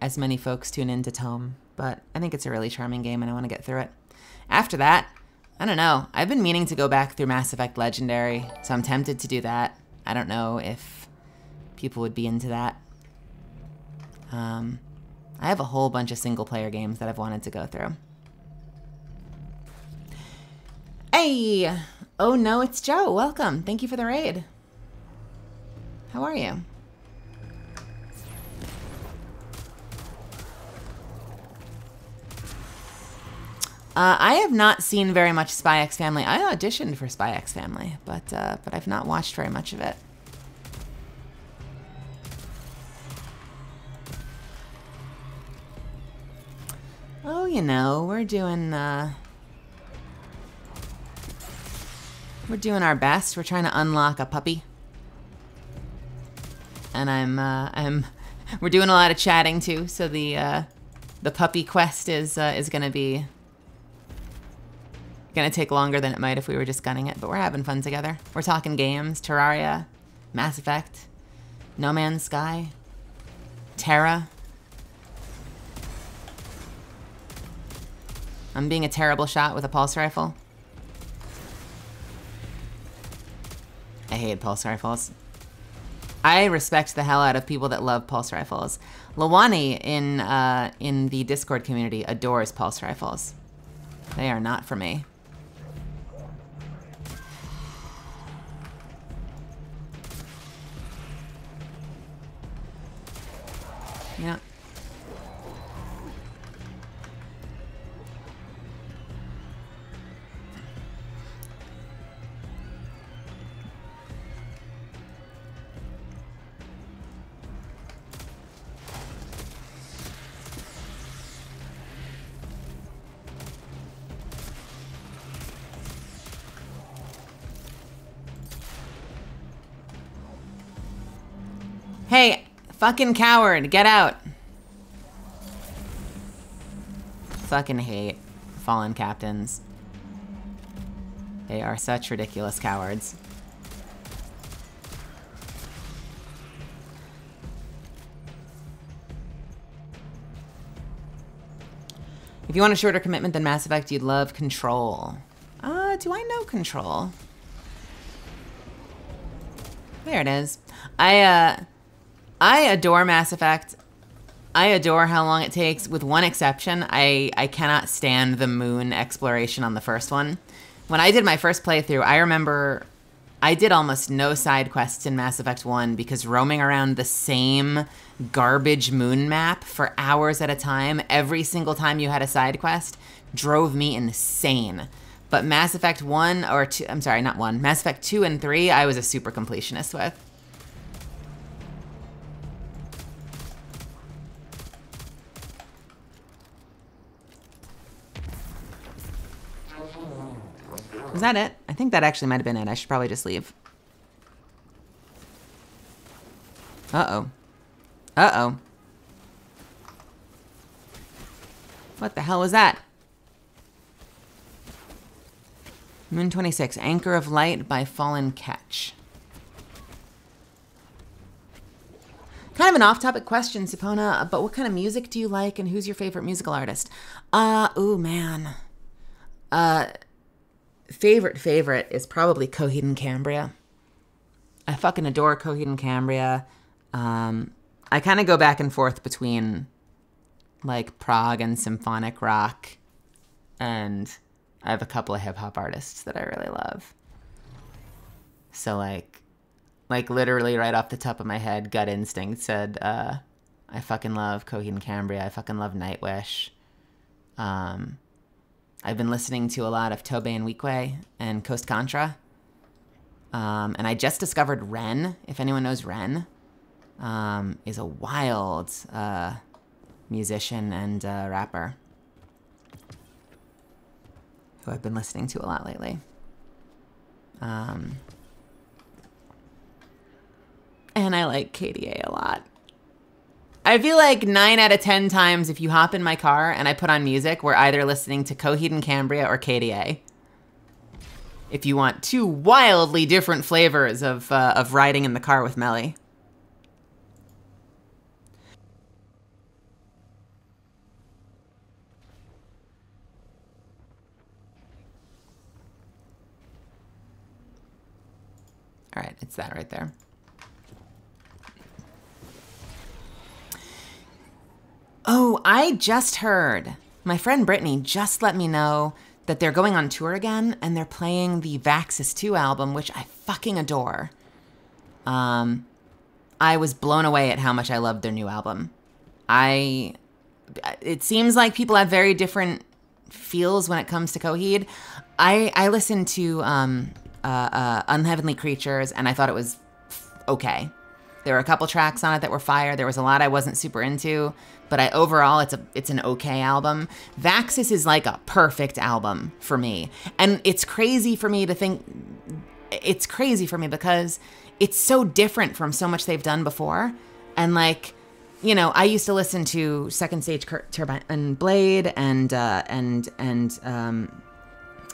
as many folks tune into Tome, but I think it's a really charming game and I want to get through it. After that, I don't know. I've been meaning to go back through Mass Effect Legendary, so I'm tempted to do that. I don't know if people would be into that. I have a whole bunch of single-player games that I've wanted to go through. Hey! Oh no, it's Joe. Welcome. Thank you for the raid. How are you? I have not seen very much Spy X Family. I auditioned for Spy X Family, but I've not watched very much of it. Oh, you know, we're doing our best. We're trying to unlock a puppy. And we're doing a lot of chatting too, so the puppy quest is gonna take longer than it might if we were just gunning it, but we're having fun together. We're talking games, Terraria, Mass Effect, No Man's Sky, Terra. I'm being a terrible shot with a pulse rifle. I hate pulse rifles. I respect the hell out of people that love pulse rifles. Lawani in the Discord community adores pulse rifles. They are not for me. Yeah. Hey, fucking coward, get out. Fucking hate fallen captains. They are such ridiculous cowards. If you want a shorter commitment than Mass Effect, you'd love Control. Do I know Control? There it is. I adore Mass Effect. I adore how long it takes, with one exception. I cannot stand the moon exploration on the first one. When I did my first playthrough, I remember I did almost no side quests in Mass Effect 1 because roaming around the same garbage moon map for hours at a time, every single time you had a side quest, drove me insane. But Mass Effect 1, or 2, I'm sorry, not 1, Mass Effect 2 and 3, I was a super completionist with. Was that it? I think that actually might have been it. I should probably just leave. Uh-oh. Uh-oh. What the hell was that? Moon 26, Anchor of Light by Fallen Ketch. Kind of an off-topic question, Sipona, but what kind of music do you like and who's your favorite musical artist? Ooh, man. Favorite is probably Coheed and Cambria. I fucking adore Coheed and Cambria. I kind of go back and forth between like prog and symphonic rock, and I have a couple of hip-hop artists that I really love. So like literally right off the top of my head, gut instinct said, I fucking love Coheed and Cambria. I fucking love Nightwish. I've been listening to a lot of Tobe and Weequay and Coast Contra. And I just discovered Ren, if anyone knows Ren, is a wild musician and rapper who I've been listening to a lot lately. And I like KDA a lot. I feel like 9 out of 10 times if you hop in my car and I put on music, we're either listening to Coheed and Cambria or KDA. If you want two wildly different flavors of riding in the car with Melly. All right, it's that right there. Oh, I just heard. My friend Brittany just let me know that they're going on tour again and they're playing the Vaxis 2 album, which I fucking adore. I was blown away at how much I loved their new album. It seems like people have very different feels when it comes to Coheed. I listened to Unheavenly Creatures and I thought it was okay. There were a couple tracks on it that were fire. There was a lot I wasn't super into, but overall it's an okay album. Vaxis is like a perfect album for me. And it's crazy for me because it's so different from so much they've done before. And like, you know, I used to listen to Second Stage Turbine and Blade and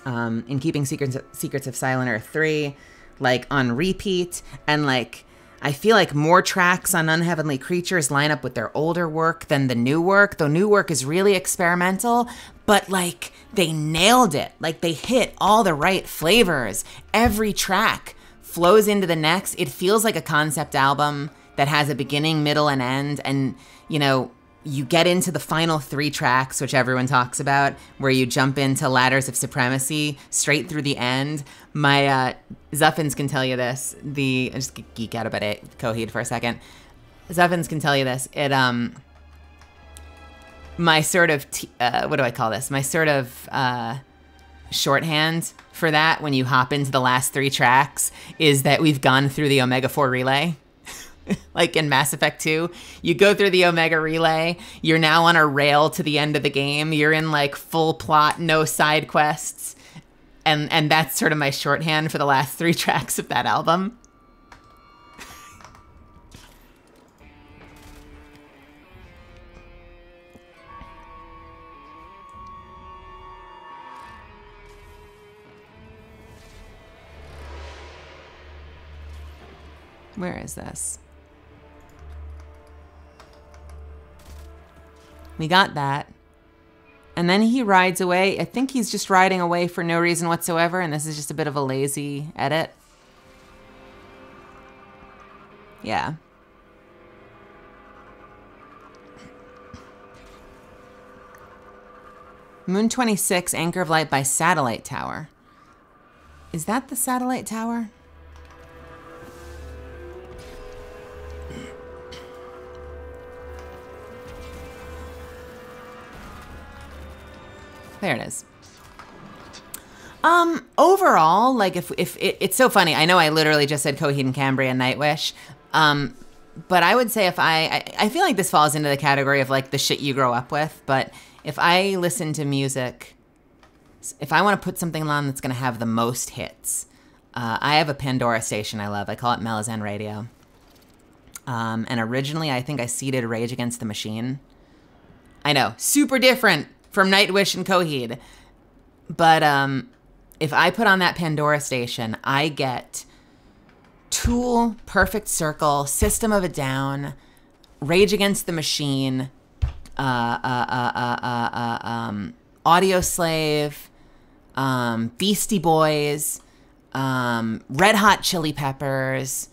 In Keeping Secrets of Silent Earth 3, like on repeat, and like I feel like more tracks on Unheavenly Creatures line up with their older work than the new work. The new work is really experimental, but like they nailed it. Like they hit all the right flavors. Every track flows into the next. It feels like a concept album that has a beginning, middle, and end. And, you know, you get into the final 3 tracks, which everyone talks about, where you jump into Ladders of Supremacy straight through the end. My Zuffins can tell you this. I just geek out about it, Coheed for a second. Zuffins can tell you this. It my sort of what do I call this? My sort of shorthand for that when you hop into the last 3 tracks is that we've gone through the Omega 4 relay. Like in Mass Effect 2, you go through the Omega Relay, you're now on a rail to the end of the game, you're in like full plot, no side quests, and that's sort of my shorthand for the last 3 tracks of that album. Where is this? We got that. And then he rides away. I think he's just riding away for no reason whatsoever, and this is just a bit of a lazy edit. Yeah. Moon 26, Anchor of Light by Satellite Tower. Is that the Satellite Tower? There it is. Overall, like if it's so funny. I know I literally just said Coheed and Cambria and Nightwish. But I would say if I feel like this falls into the category of like the shit you grow up with. But if I listen to music, if I want to put something on that's going to have the most hits, I have a Pandora station I love. I call it Malazan Radio. And originally I think I seeded Rage Against the Machine. I know, super different from Nightwish and Coheed. But if I put on that Pandora station, I get Tool, Perfect Circle, System of a Down, Rage Against the Machine, Audioslave, Beastie Boys, Red Hot Chili Peppers,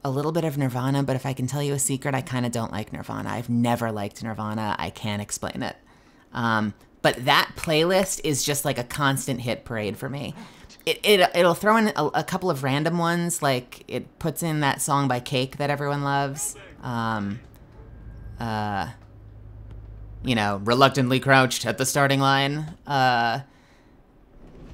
a little bit of Nirvana, but if I can tell you a secret, I kind of don't like Nirvana. I've never liked Nirvana. I can't explain it. But that playlist is just like a constant hit parade for me. It'll throw in a couple of random ones, like it puts in that song by Cake that everyone loves. You know, Reluctantly Crouched at the Starting Line.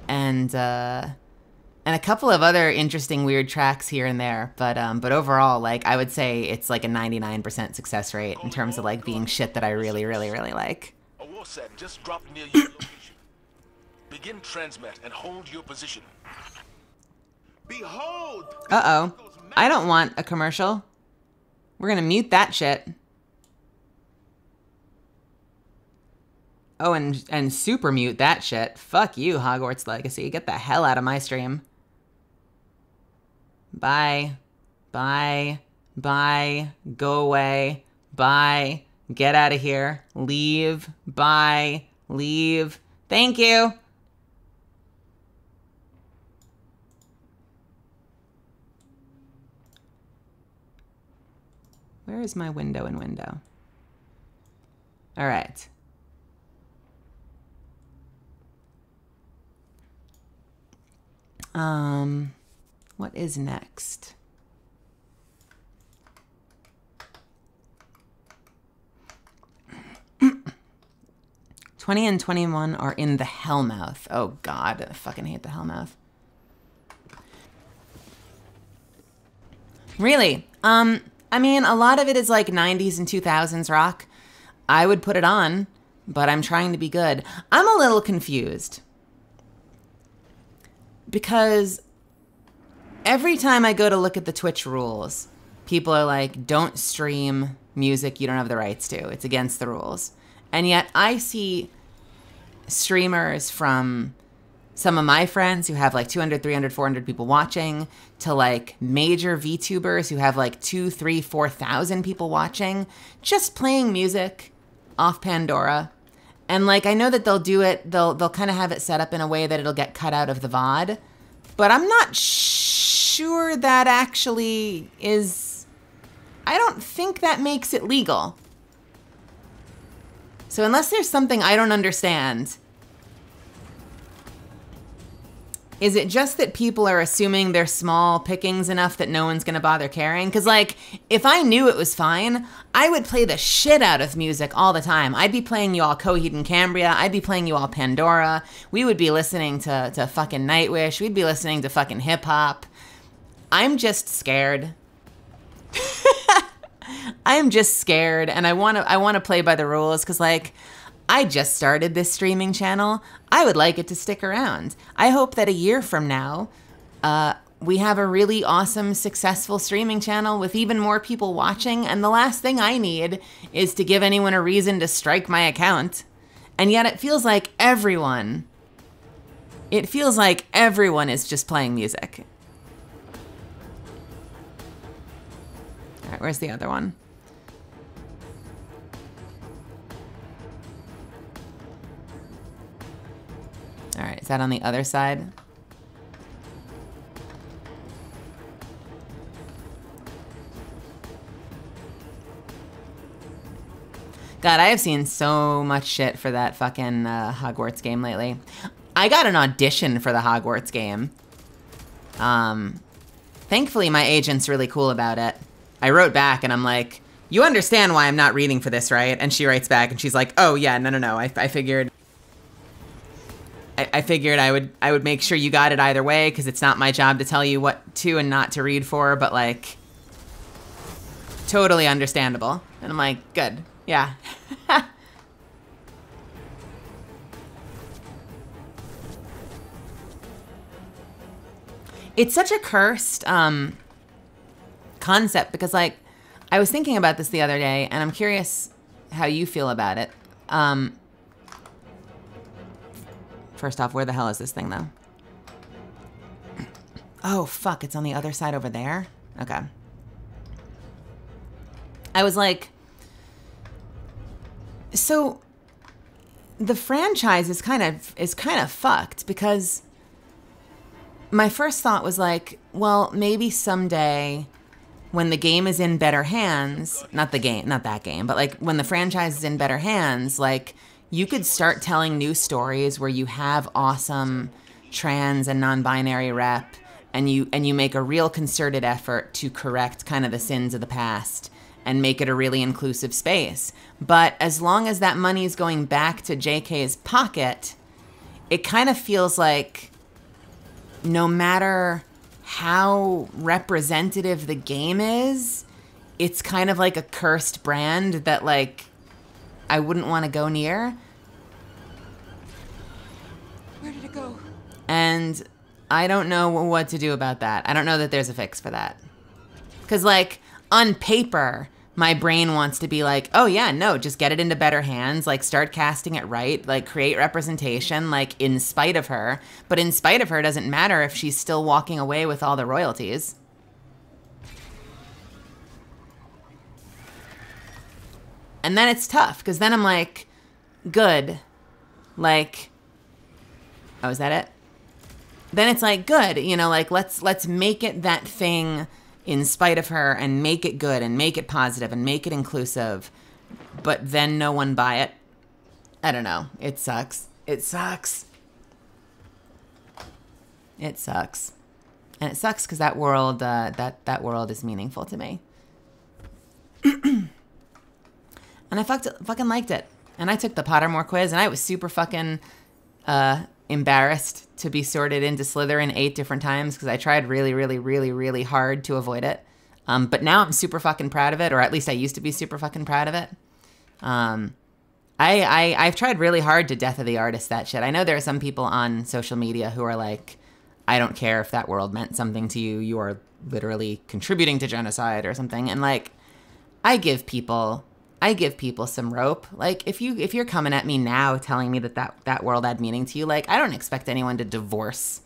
and a couple of other interesting weird tracks here and there. But overall, like, I would say it's like a 99% success rate in terms of like being shit that I really, really, really like. A war set just dropped near your location. Begin transmit and hold your position. Behold! Uh-oh. I don't want a commercial. We're gonna mute that shit. Oh, and super mute that shit. Fuck you, Hogwarts Legacy. Get the hell out of my stream. Bye. Bye. Bye. Go away. Bye. Get out of here. Leave. Bye. Leave. Thank you. Where is my window and window? All right. What is next? $20 and $21 are in the Hellmouth. Oh God, I fucking hate the Hellmouth. Really? I mean, a lot of it is like 90s and 2000s rock. I would put it on, but I'm trying to be good. I'm a little confused. Because every time I go to look at the Twitch rules, people are like, don't stream music you don't have the rights to. It's against the rules. And yet I see streamers from some of my friends who have like 200, 300, 400 people watching to like major VTubers who have like 2, 3, 4,000 people watching, just playing music off Pandora. And like, I know that they'll do it, they'll kind of have it set up in a way that it'll get cut out of the VOD, but I'm not sure that actually is, I don't think that makes it legal. So unless there's something I don't understand, is it just that people are assuming they're small pickings enough that no one's gonna bother caring? Because like, if I knew it was fine, I would play the shit out of music all the time. I'd be playing you all Coheed and Cambria. I'd be playing you all Pandora. We would be listening to fucking Nightwish. We'd be listening to fucking hip hop. I'm just scared. I am just scared, and I wanna play by the rules, because like, I just started this streaming channel. I would like it to stick around. I hope that a year from now, we have a really awesome, successful streaming channel with even more people watching, and the last thing I need is to give anyone a reason to strike my account. And yet it feels like everyone is just playing music. All right, where's the other one? All right, is that on the other side? God, I have seen so much shit for that fucking Hogwarts game lately. I got an audition for the Hogwarts game. Thankfully, my agent's really cool about it. I wrote back and I'm like, you understand why I'm not reading for this, right? And she writes back and she's like, oh yeah, no. I figured I would make sure you got it either way, because it's not my job to tell you what to and not to read for, but like, totally understandable. And I'm like, good, yeah. It's such a cursed concept, because like, I was thinking about this the other day, and I'm curious how you feel about it. First off, where the hell is this thing, though? Oh, fuck, it's on the other side over there? Okay. I was like, so the franchise is kind of fucked, because my first thought was like, well, maybe someday when the game is in better hands, not that game, but like when the franchise is in better hands, like, you could start telling new stories where you have awesome trans and non-binary rep, and you make a real concerted effort to correct kind of the sins of the past and make it a really inclusive space. But as long as that money is going back to JK's pocket, it kind of feels like no matter how representative the game is, it's kind of like a cursed brand that, like, I wouldn't want to go near. Where did it go? And I don't know what to do about that. I don't know that there's a fix for that. Because, like, on paper, my brain wants to be like, oh, yeah, no, just get it into better hands. Like, start casting it right. Like, create representation, like, in spite of her. But in spite of her doesn't matter if she's still walking away with all the royalties. And then it's tough, because then I'm like, good. Like, oh, is that it? Then it's like, good, you know, like, let's make it that thing in spite of her and make it good and make it positive and make it inclusive. But then no one buy it. I don't know. It sucks. It sucks. It sucks. And it sucks because that world, that world is meaningful to me. And I fucking liked it. And I took the Pottermore quiz, and I was super fucking embarrassed to be sorted into Slytherin 8 different times because I tried really, really, really, really hard to avoid it. But now I'm super fucking proud of it, or at least I used to be super fucking proud of it. I've tried really hard to Death of the Artist that shit. I know there are some people on social media who are like, I don't care if that world meant something to you. You are literally contributing to genocide or something. And like, I give people some rope. Like, if you're coming at me now telling me that world had meaning to you, like, I don't expect anyone to divorce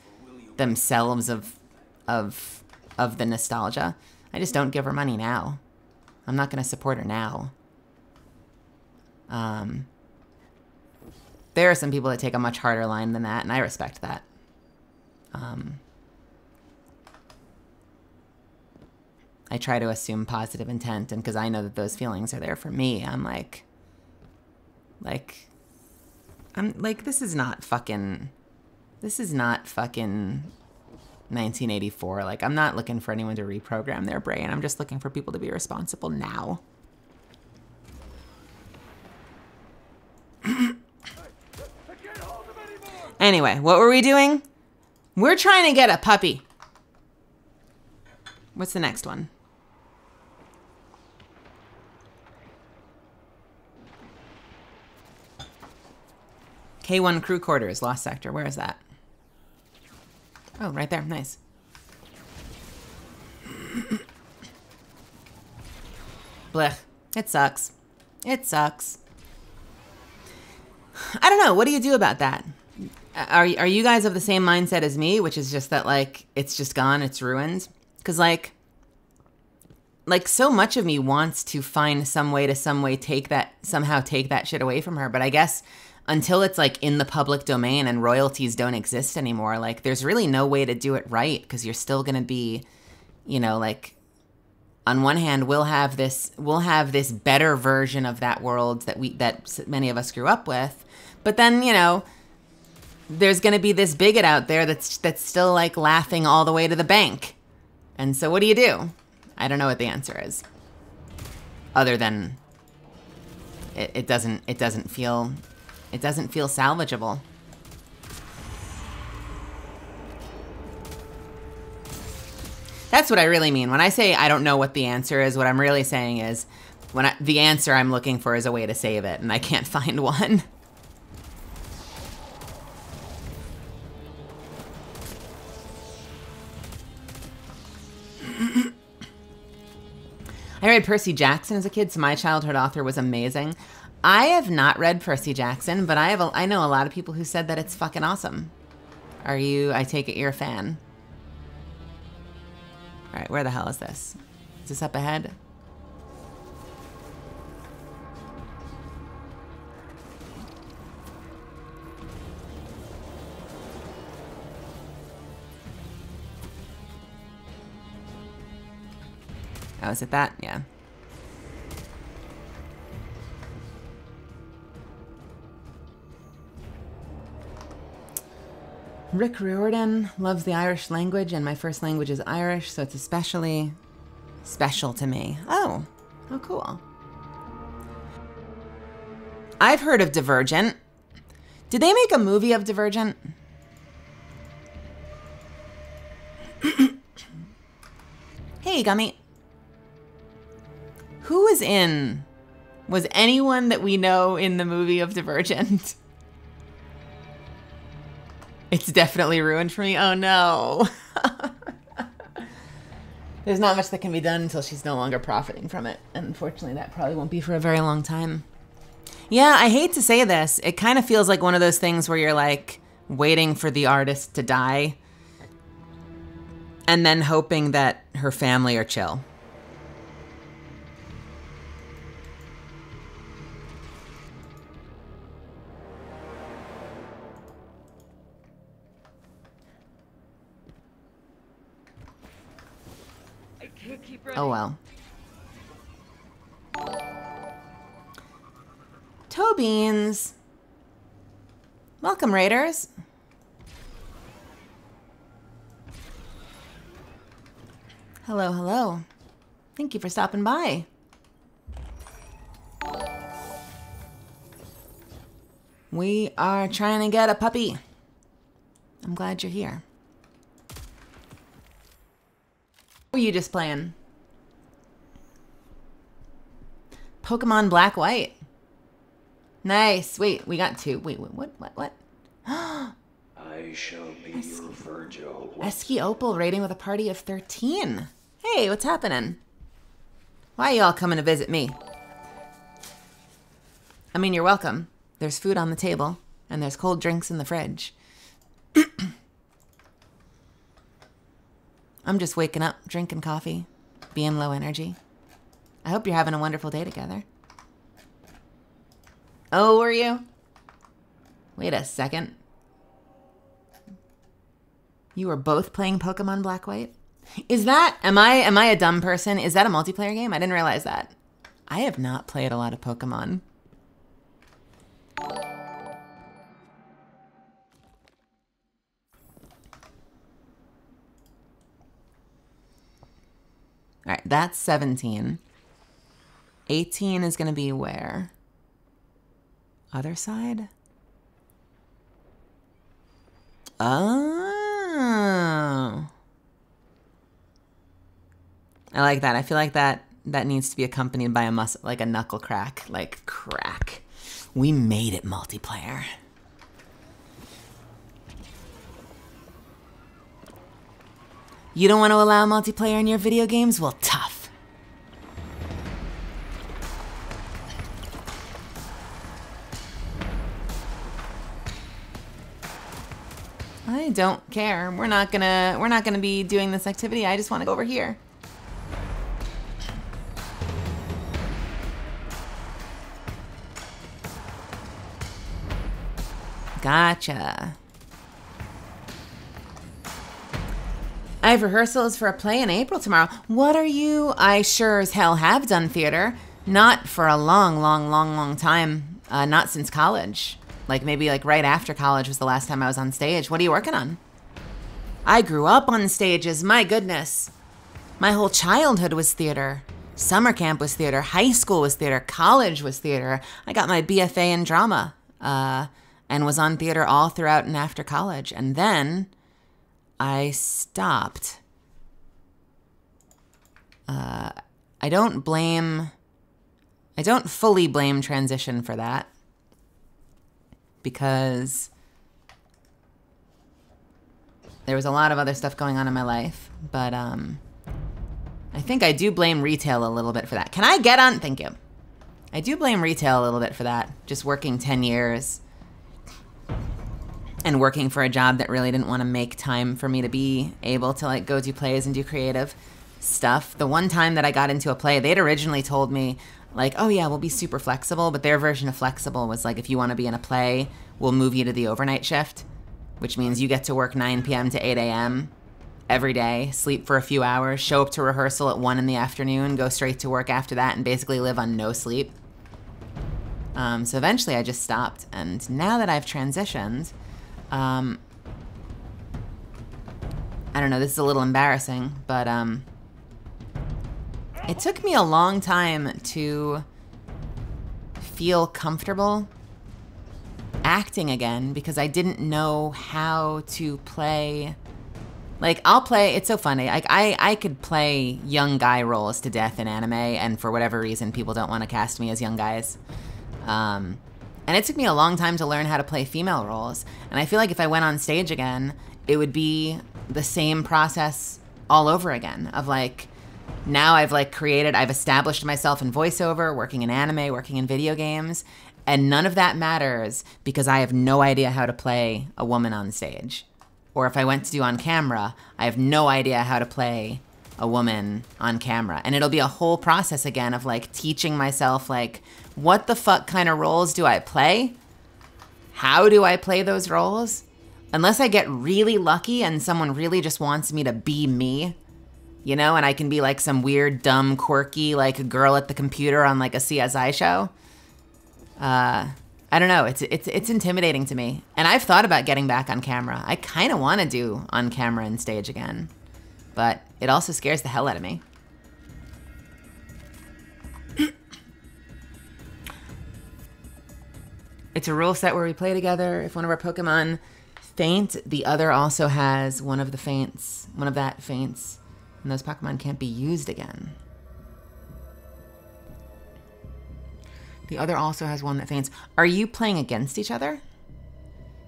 themselves of the nostalgia. I just don't give her money now. I'm not going to support her now. There are some people that take a much harder line than that, and I respect that. I try to assume positive intent, and because I know that those feelings are there for me, I'm like, this is not fucking 1984. Like, I'm not looking for anyone to reprogram their brain. I'm just looking for people to be responsible now. Anyway, what were we doing? We're trying to get a puppy. What's the next one? K1 crew quarters, Lost Sector. Where is that? Oh, right there. Nice. Blech. It sucks. It sucks. I don't know. What do you do about that? Are you guys of the same mindset as me, which is just that, like, it's just gone, it's ruined? Because, like so much of me wants to find some way to somehow take that shit away from her. But I guess until it's, like, in the public domain and royalties don't exist anymore, like, there's really no way to do it right, because you're still going to be, you know, like, on one hand, we'll have this better version of that world that many of us grew up with. But then, you know, there's going to be this bigot out there that's still, like, laughing all the way to the bank. And so what do you do? I don't know what the answer is. Other than it doesn't feel salvageable. That's what I really mean. When I say I don't know what the answer is, what I'm really saying is the answer I'm looking for is a way to save it, and I can't find one. I read Percy Jackson as a kid, so my childhood author was amazing. I have not read Percy Jackson, but I know a lot of people who said that it's fucking awesome. I take it you're a fan. All right, where the hell is this? Is this up ahead? Oh, is it that? Yeah. Rick Riordan loves the Irish language, and my first language is Irish, so it's especially special to me. Oh, cool. I've heard of Divergent. Did they make a movie of Divergent? Hey, Gummy. Who was in? Was anyone that we know in the movie of Divergent? It's definitely ruined for me. Oh no. There's not much that can be done until she's no longer profiting from it. And unfortunately, that probably won't be for a very long time. Yeah, I hate to say this. It kind of feels like one of those things where you're like waiting for the artist to die and then hoping that her family are chill. Oh well. Toe Beans. Welcome, Raiders. Hello, hello. Thank you for stopping by. We are trying to get a puppy. I'm glad you're here. What were you just playing? Pokemon Black White. Nice. Wait, we got two. Wait, what? I shall be your Virgil. Esky Opal raiding with a party of 13. Hey, what's happening? Why are you all coming to visit me? I mean, you're welcome. There's food on the table, and there's cold drinks in the fridge. I'm just waking up, drinking coffee, being low energy. I hope you're having a wonderful day together. Oh, were you? Wait a second. You were both playing Pokemon Black White? Is that, am I a dumb person? Is that a multiplayer game? I didn't realize that. I have not played a lot of Pokemon. All right, that's 17. 18 is going to be where? Other side? Oh. I like that. I feel like that needs to be accompanied by a like a knuckle crack. Like, crack. We made it multiplayer. You don't want to allow multiplayer in your video games? Well, tough. I don't care. We're not gonna be doing this activity. I just want to go over here. Gotcha. I have rehearsals for a play in April tomorrow. What are you? I sure as hell have done theater. Not for a long time. Not since college. Like maybe like right after college was the last time I was on stage. What are you working on? I grew up on stages, my goodness. My whole childhood was theater. Summer camp was theater. High school was theater. College was theater. I got my BFA in drama and was on theater all throughout and after college. And then I stopped. I don't fully blame transition for that. Because there was a lot of other stuff going on in my life. But I think I do blame retail a little bit for that. Can I get on? Thank you. I do blame retail a little bit for that. Just working 10 years and working for a job that really didn't want to make time for me to be able to like go do plays and do creative stuff. The one time that I got into a play, they'd originally told me like, oh yeah, we'll be super flexible, but their version of flexible was like, if you want to be in a play, we'll move you to the overnight shift, which means you get to work 9 p.m. to 8 a.m. every day, sleep for a few hours, show up to rehearsal at 1 in the afternoon, go straight to work after that, and basically live on no sleep. So eventually I just stopped, and now that I've transitioned, I don't know, this is a little embarrassing, but it took me a long time to feel comfortable acting again because I didn't know how to play Like, I'll play, it's so funny. Like, I could play young guy roles to death in anime, and for whatever reason, people don't want to cast me as young guys. And it took me a long time to learn how to play female roles. And I feel like if I went on stage again, it would be the same process all over again of like, now I've like I've established myself in voiceover, working in anime, working in video games, and none of that matters because I have no idea how to play a woman on stage. Or if I went to do on camera, I have no idea how to play a woman on camera. And it'll be a whole process again of like teaching myself like, what the fuck kind of roles do I play? How do I play those roles? Unless I get really lucky and someone really just wants me to be me, you know, and I can be like some weird, dumb, quirky, like girl at the computer on like a CSI show. I don't know. It's intimidating to me. And I've thought about getting back on camera. I kind of want to do on camera and stage again. But it also scares the hell out of me. It's a rule set where we play together. If one of our Pokemon faint, the other also has one of that faints. And those Pokemon can't be used again. The other also has one that faints. Are you playing against each other?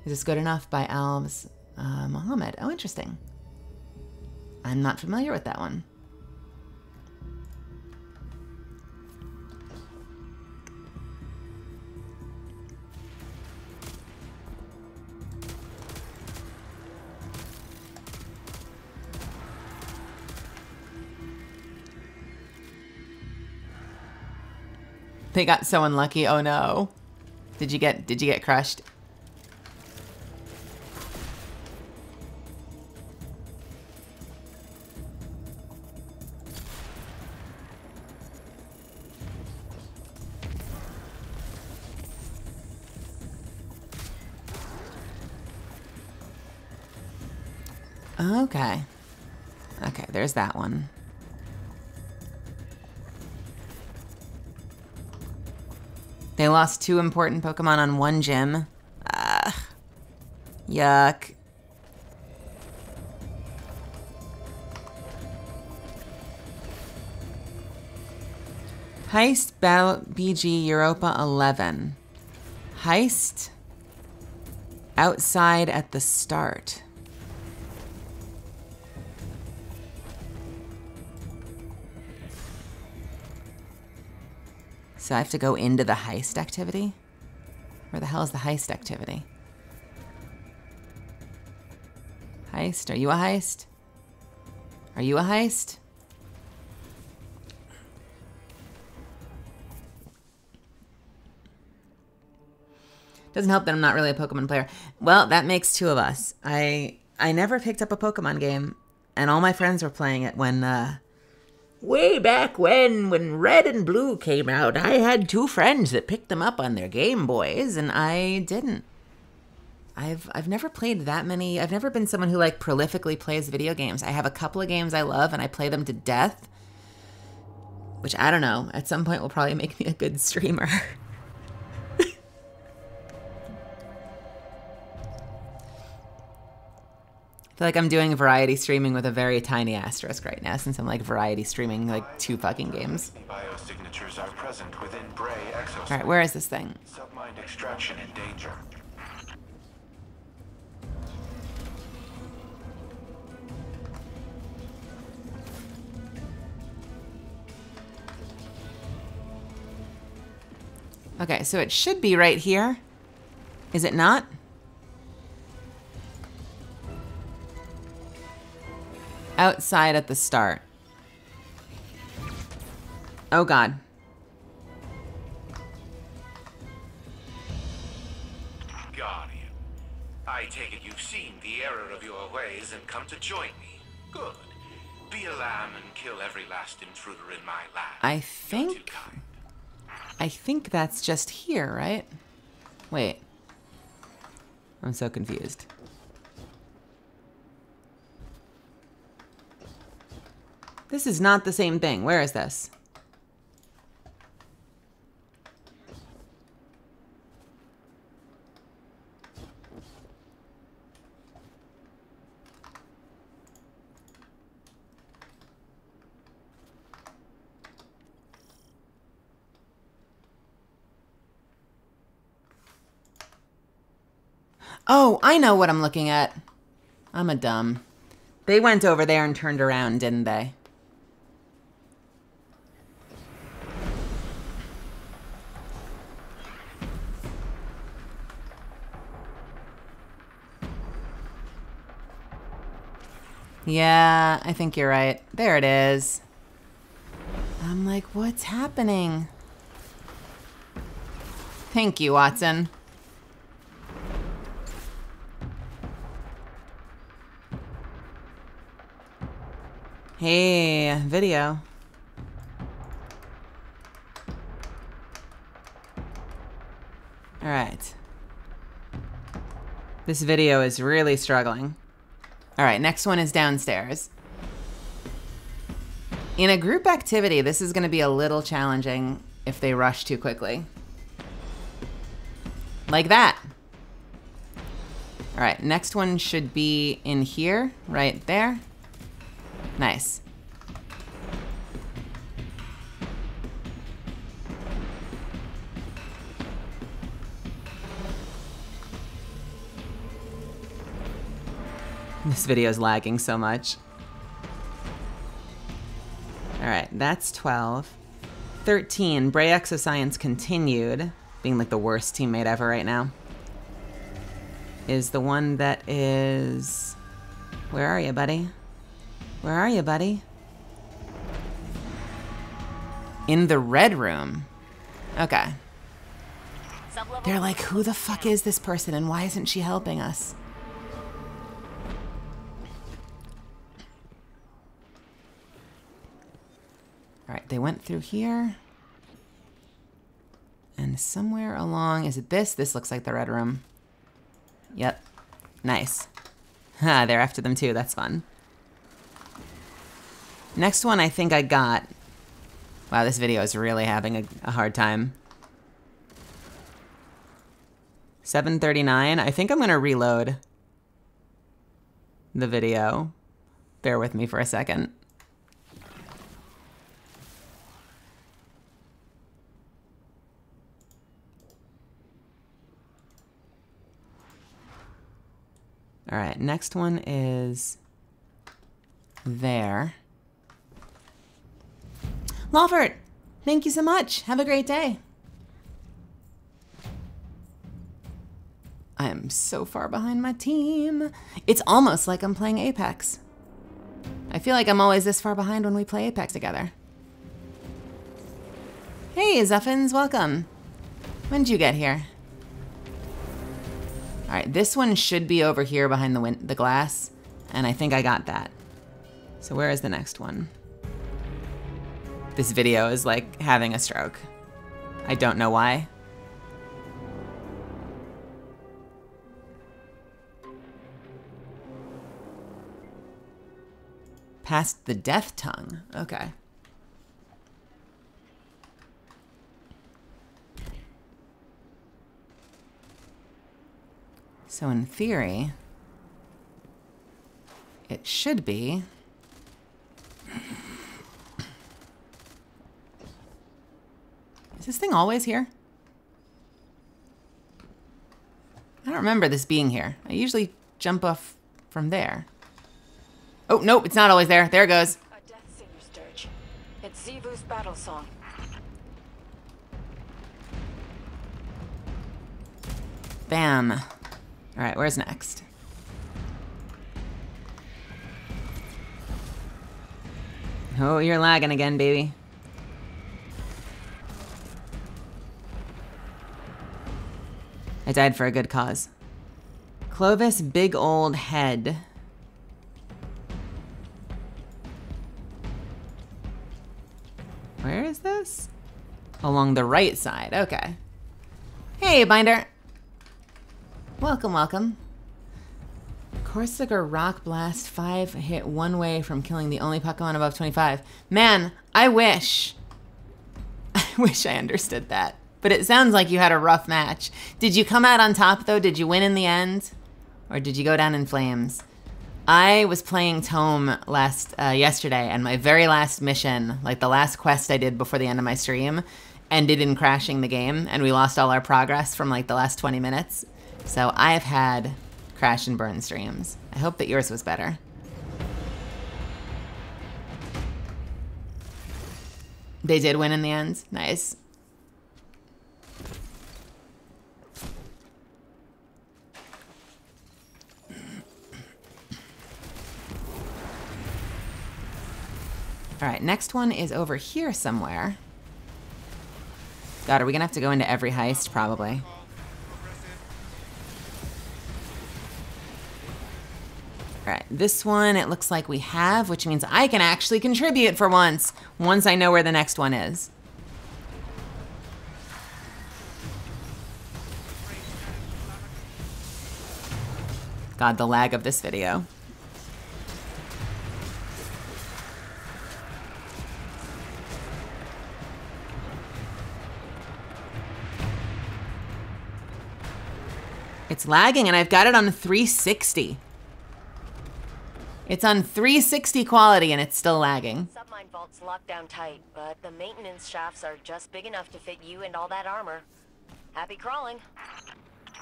Is this good enough by Alves Muhammad? Oh, interesting. I'm not familiar with that one. They got so unlucky. Oh no. Did you get crushed? Okay. Okay, there's that one. They lost 2 important Pokemon on 1 gym. Ugh. Yuck. Heist Battle BG Europa 11. Heist outside at the start. So I have to go into the heist activity? Where the hell is the heist activity? Heist? Are you a heist? Are you a heist? Doesn't help that I'm not really a Pokemon player. Well, that makes 2 of us. I never picked up a Pokemon game, and all my friends were playing it when, way back when Red and Blue came out. I had 2 friends that picked them up on their Game Boys, and I didn't. I've never played that many. I've never been someone who, like, prolifically plays video games. I have a couple of games I love, and I play them to death, which, I don't know, at some point will probably make me a good streamer. I feel like I'm doing variety streaming with a very tiny asterisk right now, since I'm like variety streaming like 2 fucking games. Biosignatures are present within Bray exoskeleton. All right, where is this thing? Submind extraction in danger. Okay, so it should be right here. Is it not? Outside at the start. Oh God. Guardian, I take it you've seen the error of your ways and come to join me. Good. Be a lamb and kill every last intruder in my lab. I think that's just here, right? Wait. I'm so confused. This is not the same thing. Where is this? Oh, I know what I'm looking at. I'm a dumb. They went over there and turned around, didn't they? Yeah, I think you're right. There it is. I'm like, what's happening? Thank you, Watson. Hey, video. All right. This video is really struggling. All right, next one is downstairs. In a group activity, this is going to be a little challenging if they rush too quickly. Like that. All right, next one should be in here, right there. Nice. This video is lagging so much. All right, that's 12. 13, Bray Exoscience Continued, being like the worst teammate ever right now, is the one that is... Where are you, buddy? Where are you, buddy? In the red room. Okay. They're like, who the fuck is this person and why isn't she helping us? All right, they went through here. And somewhere along, is it this? This looks like the red room. Yep, nice. Ha, they're after them too, that's fun. Next one I think I got. Wow, this video is really having a hard time. 7:39, I think I'm gonna reload the video. Bear with me for a second. All right, next one is there. Lawford, thank you so much. Have a great day. I am so far behind my team. It's almost like I'm playing Apex. I feel like I'm always this far behind when we play Apex together. Hey, Zuffins, welcome. When did you get here? All right, this one should be over here behind the glass, and I think I got that. So where is the next one? This video is like having a stroke. I don't know why. Past the death tongue, okay. So in theory, it should be... Is this thing always here? I don't remember this being here. I usually jump off from there. Oh, nope, it's not always there. There it goes. A death singer's dirge. It's Zivu's battle song. Bam. All right, where's next? Oh, you're lagging again, baby. I died for a good cause. Clovis Big Old Head. Where is this? Along the right side, okay. Hey, Binder. Welcome, welcome. Corsica Rock Blast 5 hit one way from killing the only Pokemon above 25. Man, I wish. I wish I understood that. But it sounds like you had a rough match. Did you come out on top, though? Did you win in the end? Or did you go down in flames? I was playing Tome yesterday, and my very last mission, like the last quest I did before the end of my stream, ended in crashing the game, and we lost all our progress from like the last 20 minutes. So I've had crash and burn streams. I hope that yours was better. They did win in the end. Nice. All right, next one is over here somewhere. God, are we gonna have to go into every heist? Probably. All right, this one it looks like we have, which means I can actually contribute for once I know where the next one is. God, the lag of this video. It's lagging and I've got it on 360. It's on 360 quality and it's still lagging. Submine vault's locked down tight, but the maintenance shafts are just big enough to fit you and all that armor. Happy crawling.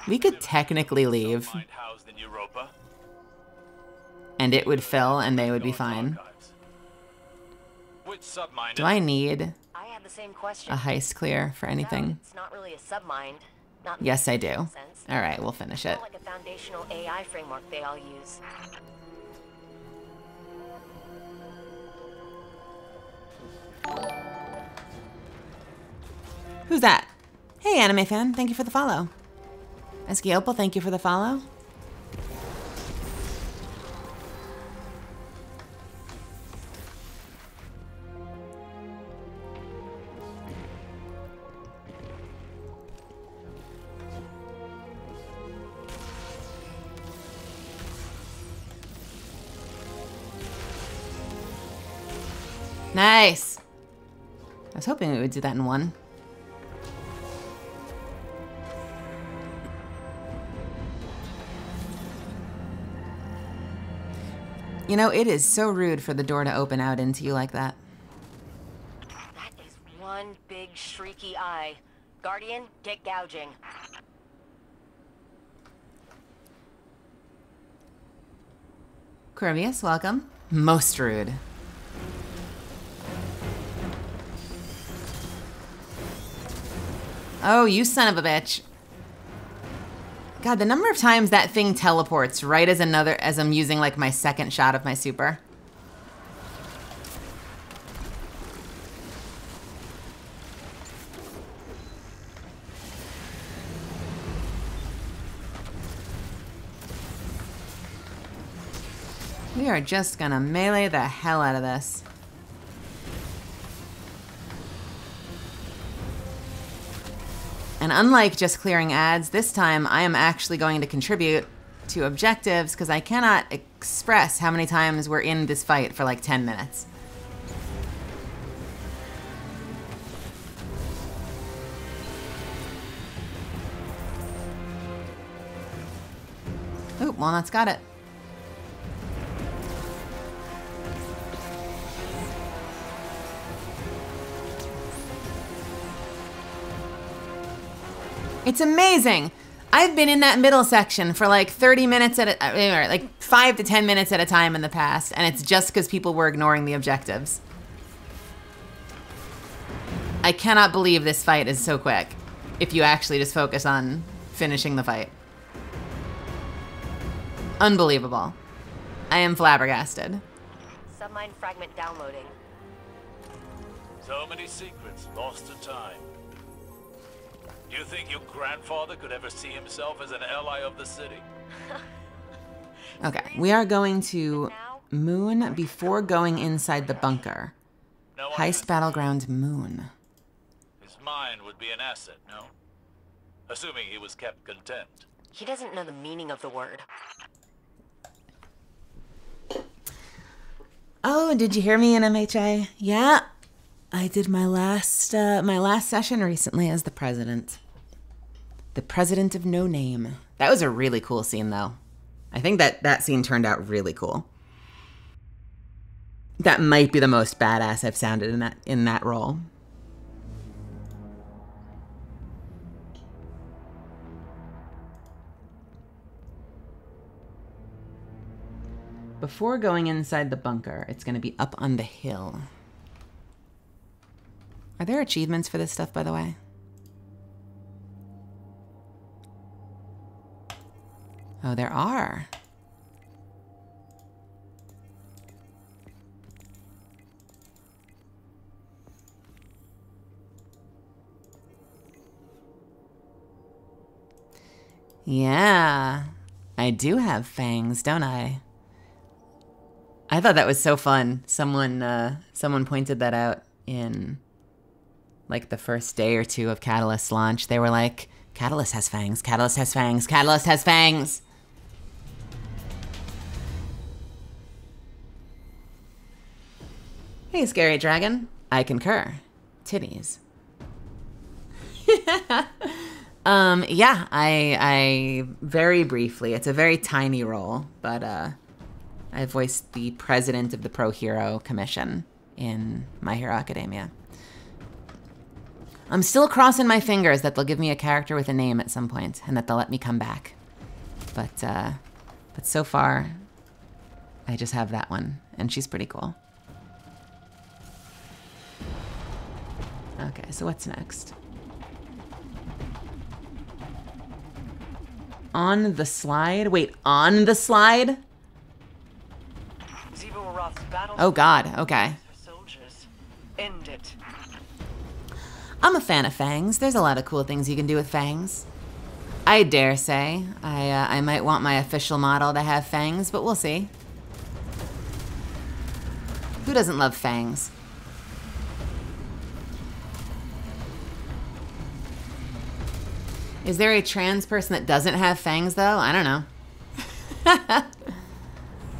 We could technically leave. And it would fill and they would be fine. Do I need I had the same question. a heist clear for anything? It's not really a submind. Not Yes, I do. sense. All right, we'll finish it. More like a foundational AI framework they all use. Who's that? Hey, anime fan, thank you for the follow. Esquiopal, thank you for the follow. Nice. I was hoping we would do that in one. You know, it is so rude for the door to open out into you like that. That is one big shrieky eye. Guardian, get gouging. Corvius, welcome. Most rude. Oh, you son of a bitch. God, the number of times that thing teleports right as I'm using like my second shot of my super. We are just gonna melee the hell out of this. And unlike just clearing ads, this time I am actually going to contribute to objectives because I cannot express how many times we're in this fight for like 10 minutes. Oop, Walnut's got it. It's amazing. I've been in that middle section for like 30 minutes like 5 to 10 minutes at a time in the past, and it's just because people were ignoring the objectives. I cannot believe this fight is so quick if you actually just focus on finishing the fight. Unbelievable. I am flabbergasted. Submine fragment downloading. So many secrets lost to time. Do you think your grandfather could ever see himself as an ally of the city? Okay, we are going to Moon before going inside the bunker. No, Heist Battleground Moon. his mind would be an asset, no? Assuming he was kept content. He doesn't know the meaning of the word. Oh, did you hear me in MHA? Yeah, I did my last session recently as the president. The president of No Name. That was a really cool scene, though. I think that scene turned out really cool. That might be the most badass I've sounded in that role. Before going inside the bunker, it's going to be up on the hill. Are there achievements for this stuff, by the way? Oh, there are. Yeah, I do have fangs, don't I? I thought that was so fun. Someone pointed that out in like the first day or two of Catalyst's launch. They were like, Catalyst has fangs, Catalyst has fangs, Catalyst has fangs. Hey, scary dragon. I concur. Titties. Yeah, I very briefly, it's a very tiny role, but I voiced the president of the Pro Hero Commission in My Hero Academia. I'm still crossing my fingers that they'll give me a character with a name at some point and that they'll let me come back. But so far, I just have that one, and she's pretty cool. Okay, so what's next? On the slide? Wait, on the slide? Oh god, okay. End it. I'm a fan of fangs. There's a lot of cool things you can do with fangs. I dare say I might want my official model to have fangs, but we'll see. Who doesn't love fangs? Is there a trans person that doesn't have fangs, though? I don't know.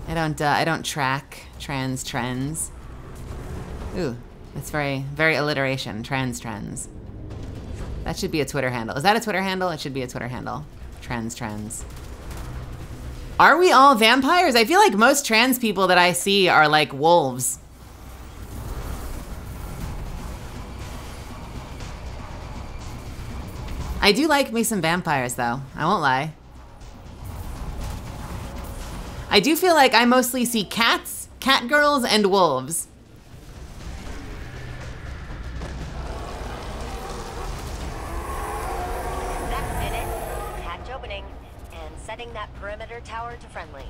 I don't track trans trends. Ooh, that's very alliteration. Trans trends. That should be a Twitter handle. Is that a Twitter handle? It should be a Twitter handle. Trans trends. Are we all vampires? I feel like most trans people that I see are like wolves. I do like me some vampires, though. I won't lie. I do feel like I mostly see cats, cat girls, and wolves. That did it. Hatch opening and setting that perimeter tower to friendly.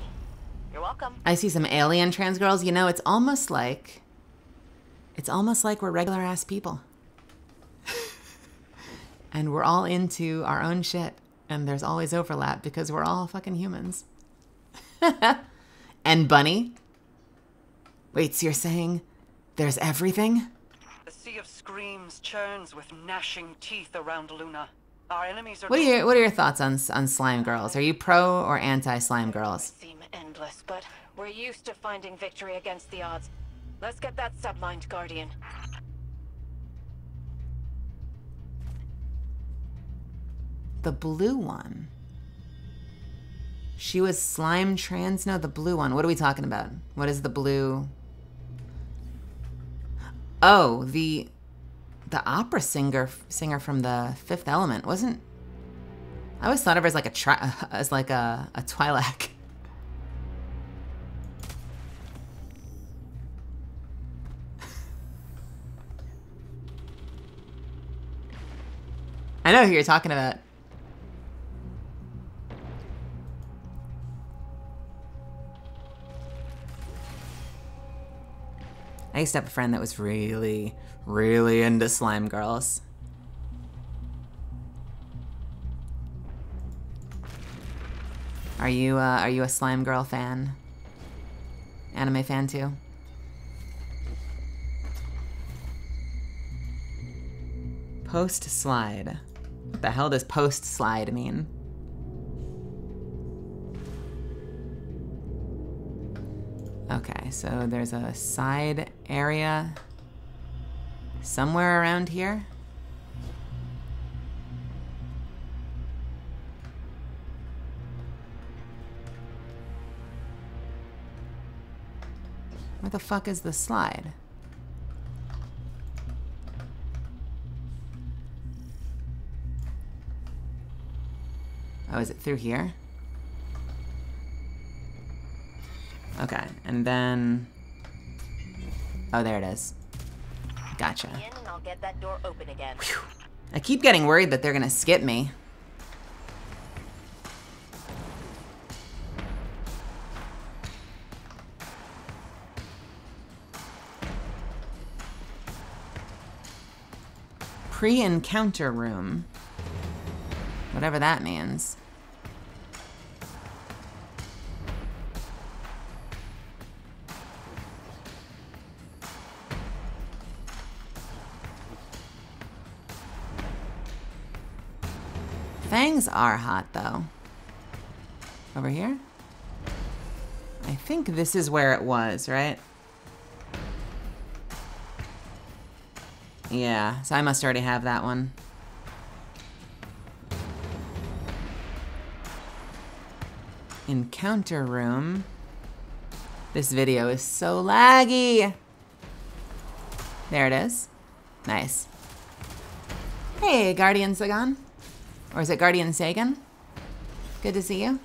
You're welcome. I see some alien trans girls. You know, it's almost like we're regular ass people. And we're all into our own shit. And there's always overlap because we're all fucking humans. And Bunny? Wait, so you're saying there's everything? The sea of screams churns with gnashing teeth around Luna. Our enemies are... What are your thoughts on slime girls? Are you pro or anti slime girls? Seem endless, but we're used to finding victory against the odds. Let's get that submind guardian. The blue one. She was slime trans? No, the blue one. What are we talking about? What is the blue? Oh, the opera singer from the Fifth Element. Wasn't... I always thought of her as like a Twi'lek. I know who you're talking about. I used to have a friend that was really, really into slime girls. Are you a slime girl fan? Anime fan too? Post slide. What the hell does post slide mean? Okay, so there's a side area somewhere around here. Where the fuck is the slide? Oh, is it through here? Okay. And then... Oh, there it is. Gotcha. In and I'll get that door open again. Whew. I keep getting worried that they're gonna skip me. Pre-encounter room. Whatever that means. Fangs are hot, though. Over here? I think this is where it was, right? Yeah, so I must already have that one. Encounter room. This video is so laggy. There it is. Nice. Hey, Guardian Sagan. Or is it Guardian Sagan? Good to see you.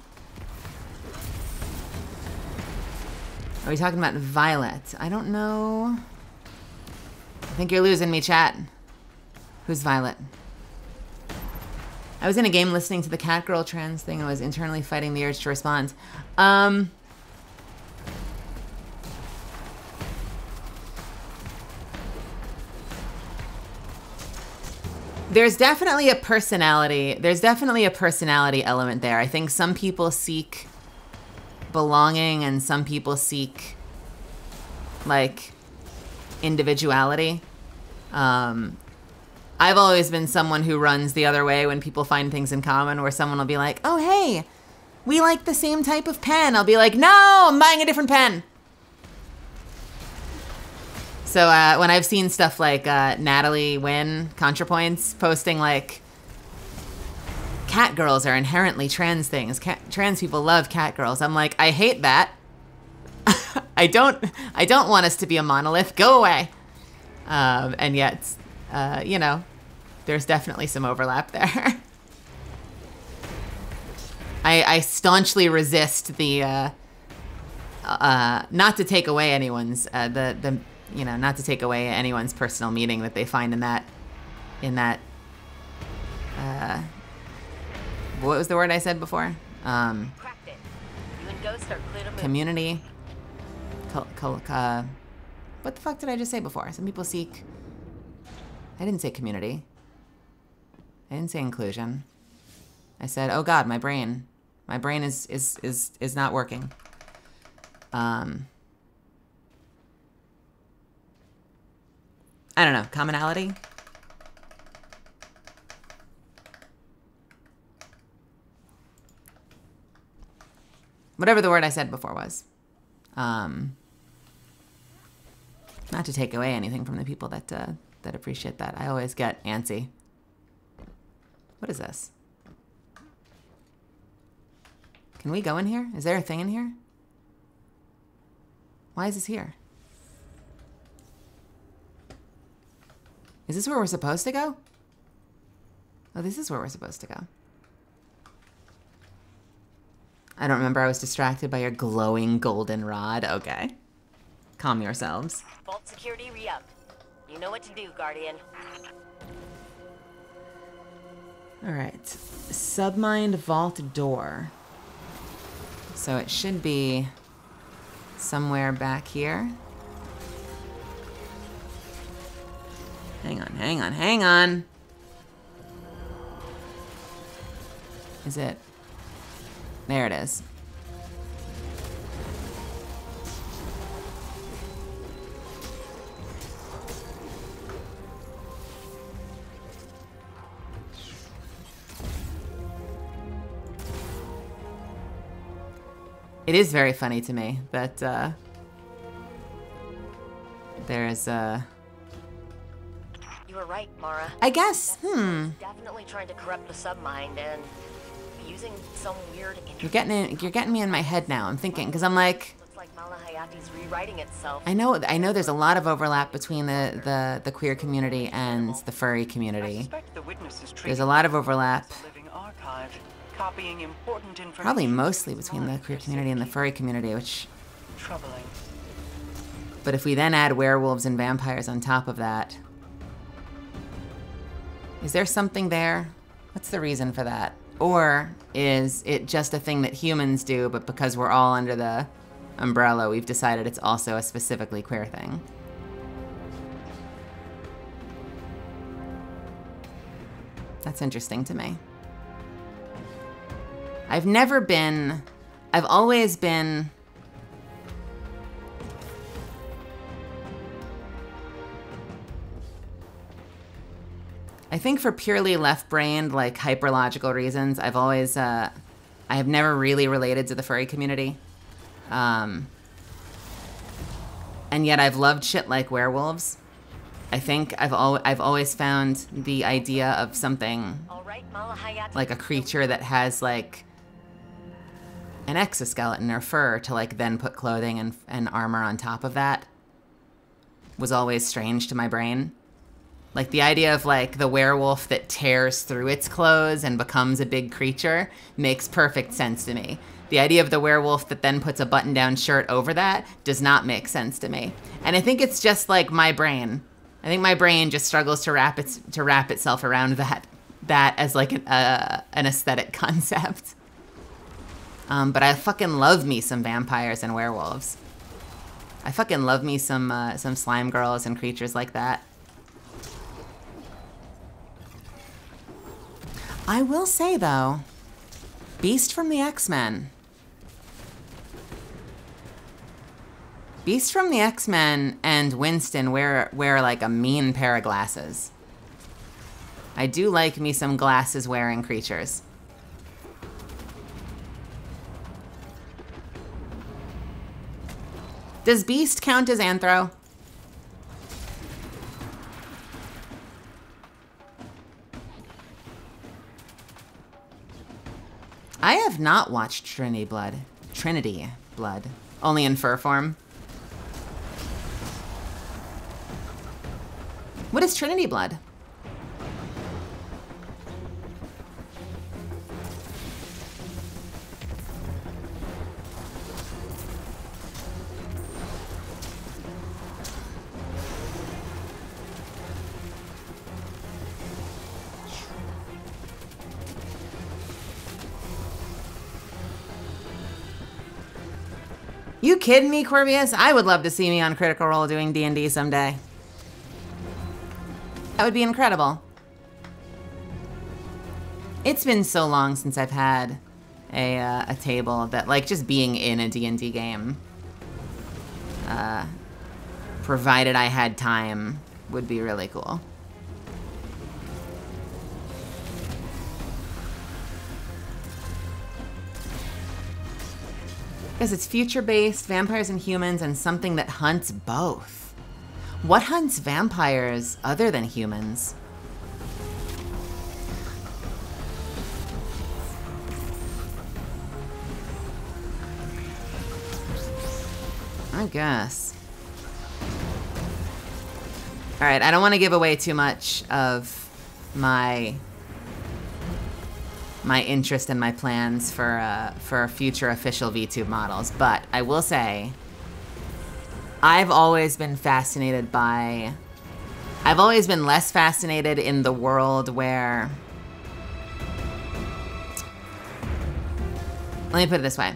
Are we talking about Violet? I don't know. I think you're losing me, chat. Who's Violet? I was in a game listening to the cat girl trans thing and was internally fighting the urge to respond. There's definitely a personality. There's definitely a personality element there. I think some people seek belonging and some people seek like individuality. I've always been someone who runs the other way when people find things in common, where someone will be like, oh, hey, we like the same type of pen. I'll be like, no, I'm buying a different pen. So when I've seen stuff like Natalie Wynn, ContraPoints, posting like, cat girls are inherently trans things. Trans people love cat girls. I'm like, I hate that. I don't want us to be a monolith. Go away. And yet, you know, there's definitely some overlap there. I staunchly resist the, not to take away anyone's, you know, not to take away anyone's personal meaning that they find in that, what was the word I said before? Cracked it. You and Ghost are clear to move. Community. What the fuck did I just say before? Some people seek... I didn't say community. I didn't say inclusion. I said, oh God, my brain. My brain is not working. I don't know, commonality? Whatever the word I said before was. Not to take away anything from the people that that appreciate that. I always get antsy. What is this? Can we go in here? Is there a thing in here? Why is this here? Is this where we're supposed to go? Oh, this is where we're supposed to go. I don't remember. I was distracted by your glowing golden rod. Okay. Calm yourselves. Vault security re-upped. You know what to do, Guardian. All right. Submined vault door. So it should be somewhere back here. Hang on, hang on, hang on. Is it? There it is. It is very funny to me that there's You were right, Mara. I guess, Definitely trying to corrupt the submind and using some weird. You're getting me in my head now. I'm thinking because I'm like. Looks like Malahayati's rewriting itself. I know. There's a lot of overlap between the queer community and the furry community. There's a lot of overlap. Copying important information. Probably mostly between the queer community and the furry community, which troubling. But if we then add werewolves and vampires on top of that, is there something there? What's the reason for that? Or is it just a thing that humans do, but because we're all under the umbrella, we've decided it's also a specifically queer thing? That's interesting to me. I've always been I think for purely left-brained, like hyperlogical reasons, I have never really related to the furry community. And yet I've loved shit like werewolves. I think I've always found the idea of something like a creature that has like an exoskeleton or fur to like then put clothing and armor on top of that was always strange to my brain. Like the idea of like the werewolf that tears through its clothes and becomes a big creature makes perfect sense to me. The idea of the werewolf that then puts a button-down shirt over that does not make sense to me. And I think it's just like my brain. I think my brain just struggles to wrap itself around that as like an aesthetic concept. But I fucking love me some vampires and werewolves. I fucking love me some slime girls and creatures like that. I will say though, Beast from the X-Men. Beast from the X-Men and Winston wear like a mean pair of glasses. I do like me some glasses wearing creatures. Does Beast count as anthro? I have not watched Trinity Blood, only in fur form. What is Trinity Blood? You kidding me, Corbius? I would love to see me on Critical Role doing D&D someday. That would be incredible. It's been so long since I've had a table that, like, just being in a D&D game, provided I had time, would be really cool. Because it's future-based, vampires and humans, and something that hunts both. What hunts vampires other than humans? I guess. All right, I don't want to give away too much of my interest and my plans for future official VTube models, but I will say I've always been fascinated by... I've always been less fascinated in the world where... Let me put it this way.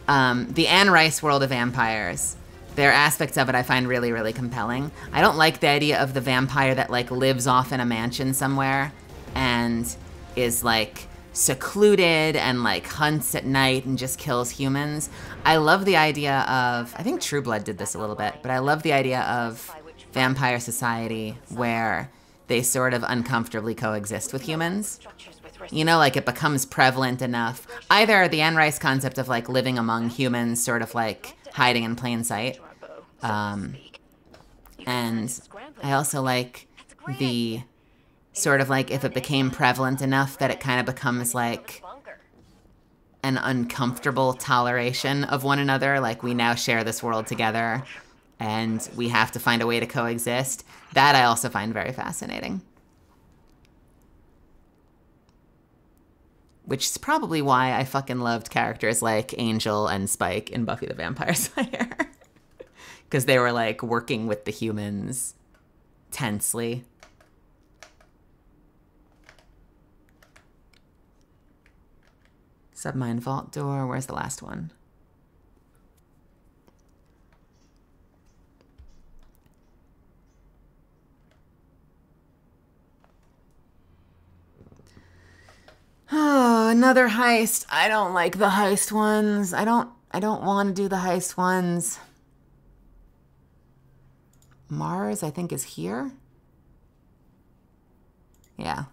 The Anne Rice world of vampires, there are aspects of it I find really, really compelling. I don't like the idea of the vampire that, like, lives off in a mansion somewhere and is, like, secluded and, like, hunts at night and just kills humans. I love the idea of... I think True Blood did this a little bit, but I love the idea of vampire society where they sort of uncomfortably coexist with humans. You know, like, it becomes prevalent enough. Either the Anne Rice concept of, like, living among humans, sort of, like, hiding in plain sight. And I also like the sort of, like, if it became prevalent enough that it kind of becomes, like, an uncomfortable toleration of one another. Like, we now share this world together, and we have to find a way to coexist. That I also find very fascinating. which is probably why I fucking loved characters like Angel and Spike in Buffy the Vampire Slayer. Because they were like working with the humans tensely. Submine vault door. Where's the last one? Oh, another heist. I don't like the heist ones. I don't want to do the heist ones. Mars, I think, is here. Yeah.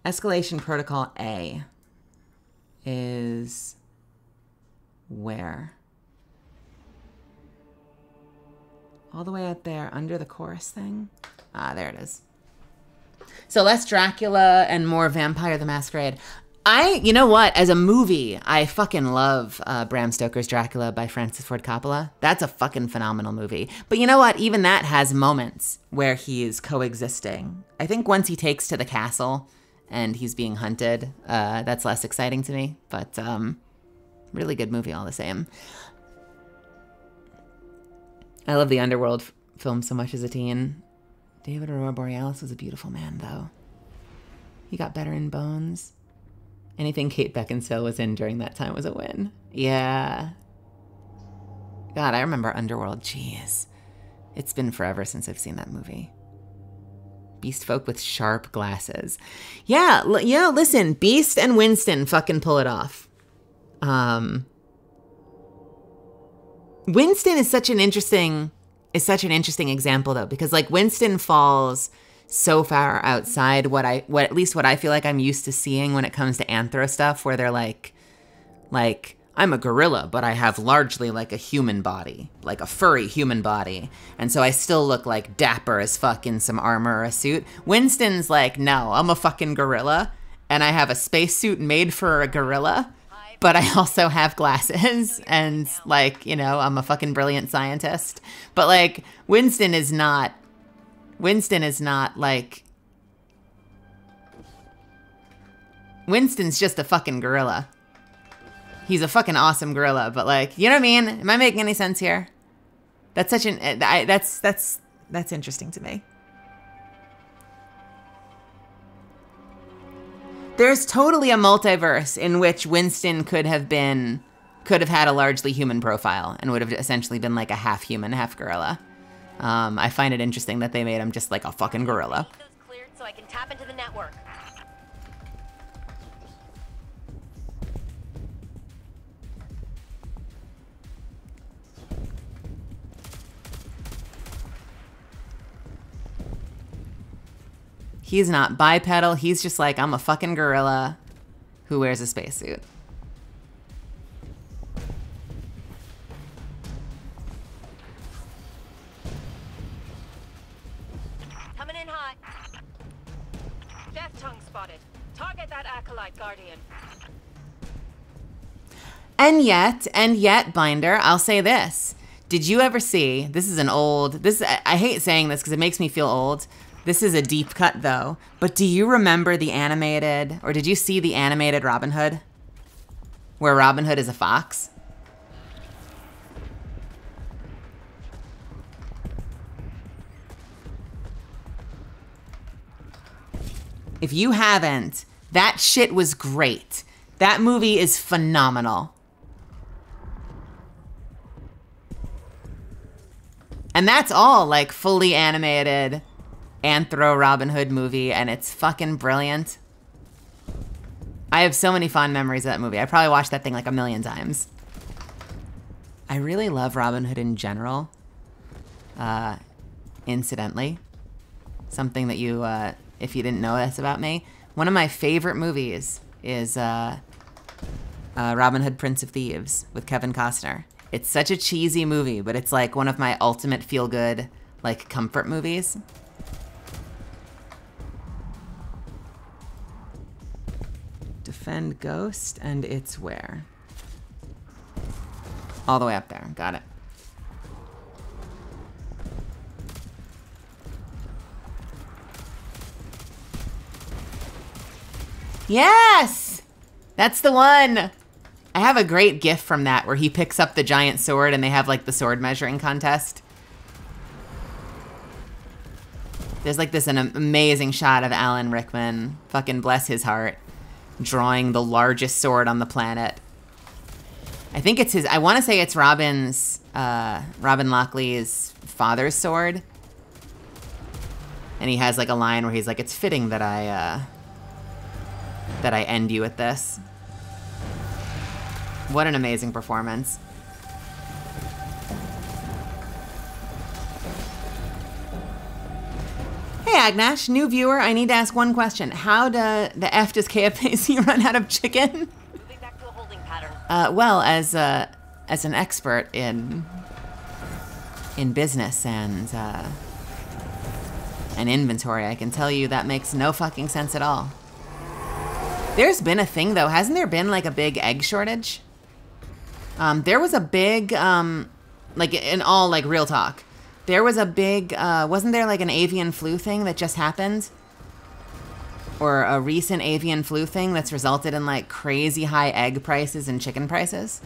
Escalation Protocol A is where? All the way out there under the chorus thing? Ah, there it is. So less Dracula and more Vampire the Masquerade. You know what? As a movie, I fucking love Bram Stoker's Dracula by Francis Ford Coppola. That's a fucking phenomenal movie. But you know what? Even that has moments where he is coexisting. I think once he takes to the castle and he's being hunted, that's less exciting to me. But really good movie all the same. I love the Underworld film so much as a teen. David Aurora Borealis was a beautiful man, though. He got better in Bones. Anything Kate Beckinsale was in during that time was a win. Yeah. God, I remember Underworld. Jeez. It's been forever since I've seen that movie. Beast folk with sharp glasses. Yeah, listen. Beast and Winston fucking pull it off. Winston is such an interesting example, though, because like Winston falls so far outside what at least what I feel like I'm used to seeing when it comes to anthro stuff, where they're like I'm a gorilla, but I have largely like a human body, like a furry human body, and so I still look like dapper as fuck in some armor or a suit. Winston's like, no, I'm a fucking gorilla, and I have a spacesuit made for a gorilla, but I also have glasses, and like, you know, I'm a fucking brilliant scientist. But like, Winston's just a fucking gorilla. He's a fucking awesome gorilla, but like, you know what I mean? Am I making any sense here? That's such an, that's interesting to me. There's totally a multiverse in which Winston could have had a largely human profile and would have essentially been like a half human, half gorilla. I find it interesting that they made him just like a fucking gorilla. Keep those cleared so I can tap into the network. He's not bipedal. He's just like, I'm a fucking gorilla who wears a spacesuit. Coming in hot. Death tongue spotted. Target that acolyte guardian. And yet, Binder, I'll say this. Did you ever see, I hate saying this because it makes me feel old. This is a deep cut, though. But do you remember did you see the animated Robin Hood? Where Robin Hood is a fox? If you haven't, that shit was great. That movie is phenomenal. And that's all like fully animated anthro Robin Hood movie, and it's fucking brilliant. I have so many fond memories of that movie. I probably watched that thing like a million times. I really love Robin Hood in general. Incidentally, something that you, if you didn't know this about me, one of my favorite movies is Robin Hood, Prince of Thieves with Kevin Costner. It's such a cheesy movie, but it's like one of my ultimate feel-good, like, comfort movies. Defend Ghost, and it's where? All the way up there. Got it. Yes! That's the one! I have a great gif from that where he picks up the giant sword and they have like the sword measuring contest. There's like an amazing shot of Alan Rickman, fucking bless his heart, drawing the largest sword on the planet. I think it's his, I want to say it's Robin Lockley's father's sword. And he has like a line where he's like, it's fitting that I end you with this. What an amazing performance. Hey Agnash, new viewer, I need to ask one question. How the F does KFC run out of chicken? Moving back to a holding pattern. Well, as an expert in business and inventory, I can tell you that makes no fucking sense at all. There's been a thing though, hasn't there been like a big egg shortage? There was a big, like in all like real talk, there was a big, wasn't there like an avian flu thing that just happened? Or a recent avian flu thing that's resulted in like crazy high egg prices and chicken prices?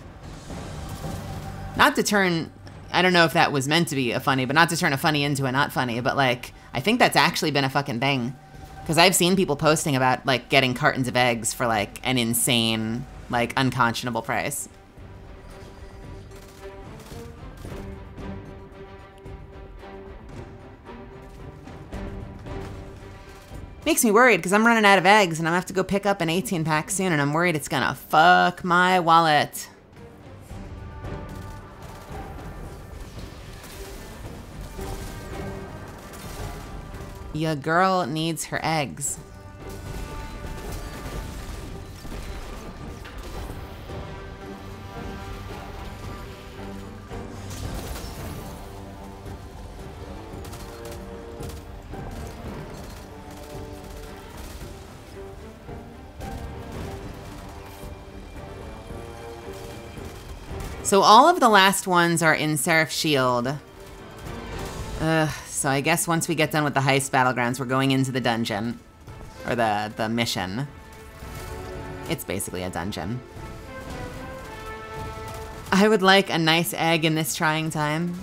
Not to turn, I don't know if that was meant to be a funny, but not to turn a funny into a not funny, but like, I think that's actually been a fucking thing. Because I've seen people posting about like getting cartons of eggs for like an insane, like unconscionable price. Makes me worried because I'm running out of eggs and I'm gonna have to go pick up an 18-pack soon and I'm worried it's gonna fuck my wallet. Your girl needs her eggs. So all of the last ones are in Seraph Shield. So I guess once we get done with the heist battlegrounds, we're going into the dungeon. Or the mission. It's basically a dungeon. I would like a nice egg in this trying time.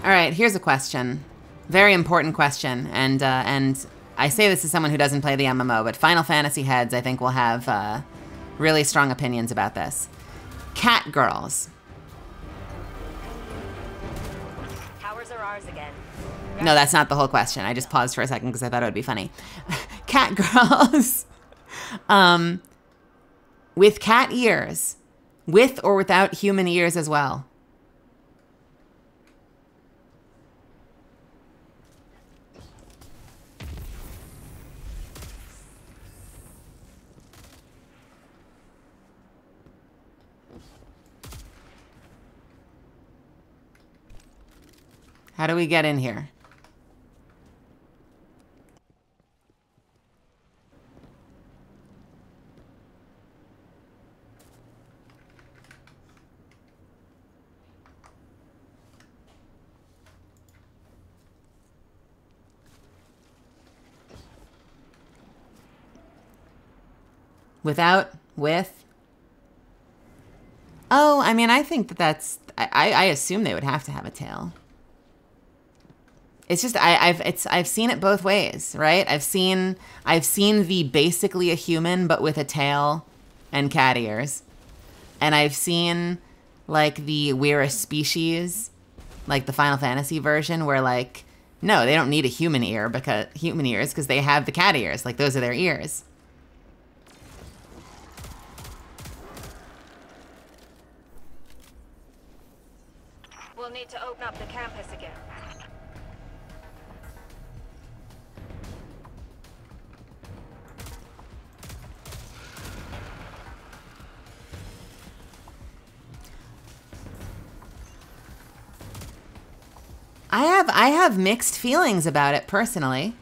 All right, here's a question. Very important question. And I say this as someone who doesn't play the MMO, but Final Fantasy heads, I think, will have really strong opinions about this. Cat girls. Towers are ours again. No, that's not the whole question. I just paused for a second because I thought it would be funny. Cat girls. With cat ears. With or without human ears as well. How do we get in here? Without, with? Oh, I mean, I think that's, I assume they would have to have a tail. It's just I've seen it both ways, right? I've seen the basically a human but with a tail and cat ears. And I've seen like the we're a species, like the Final Fantasy version where like no, they don't need a human ears because they have the cat ears. Like those are their ears. We'll need to open up the campus again. I have mixed feelings about it personally.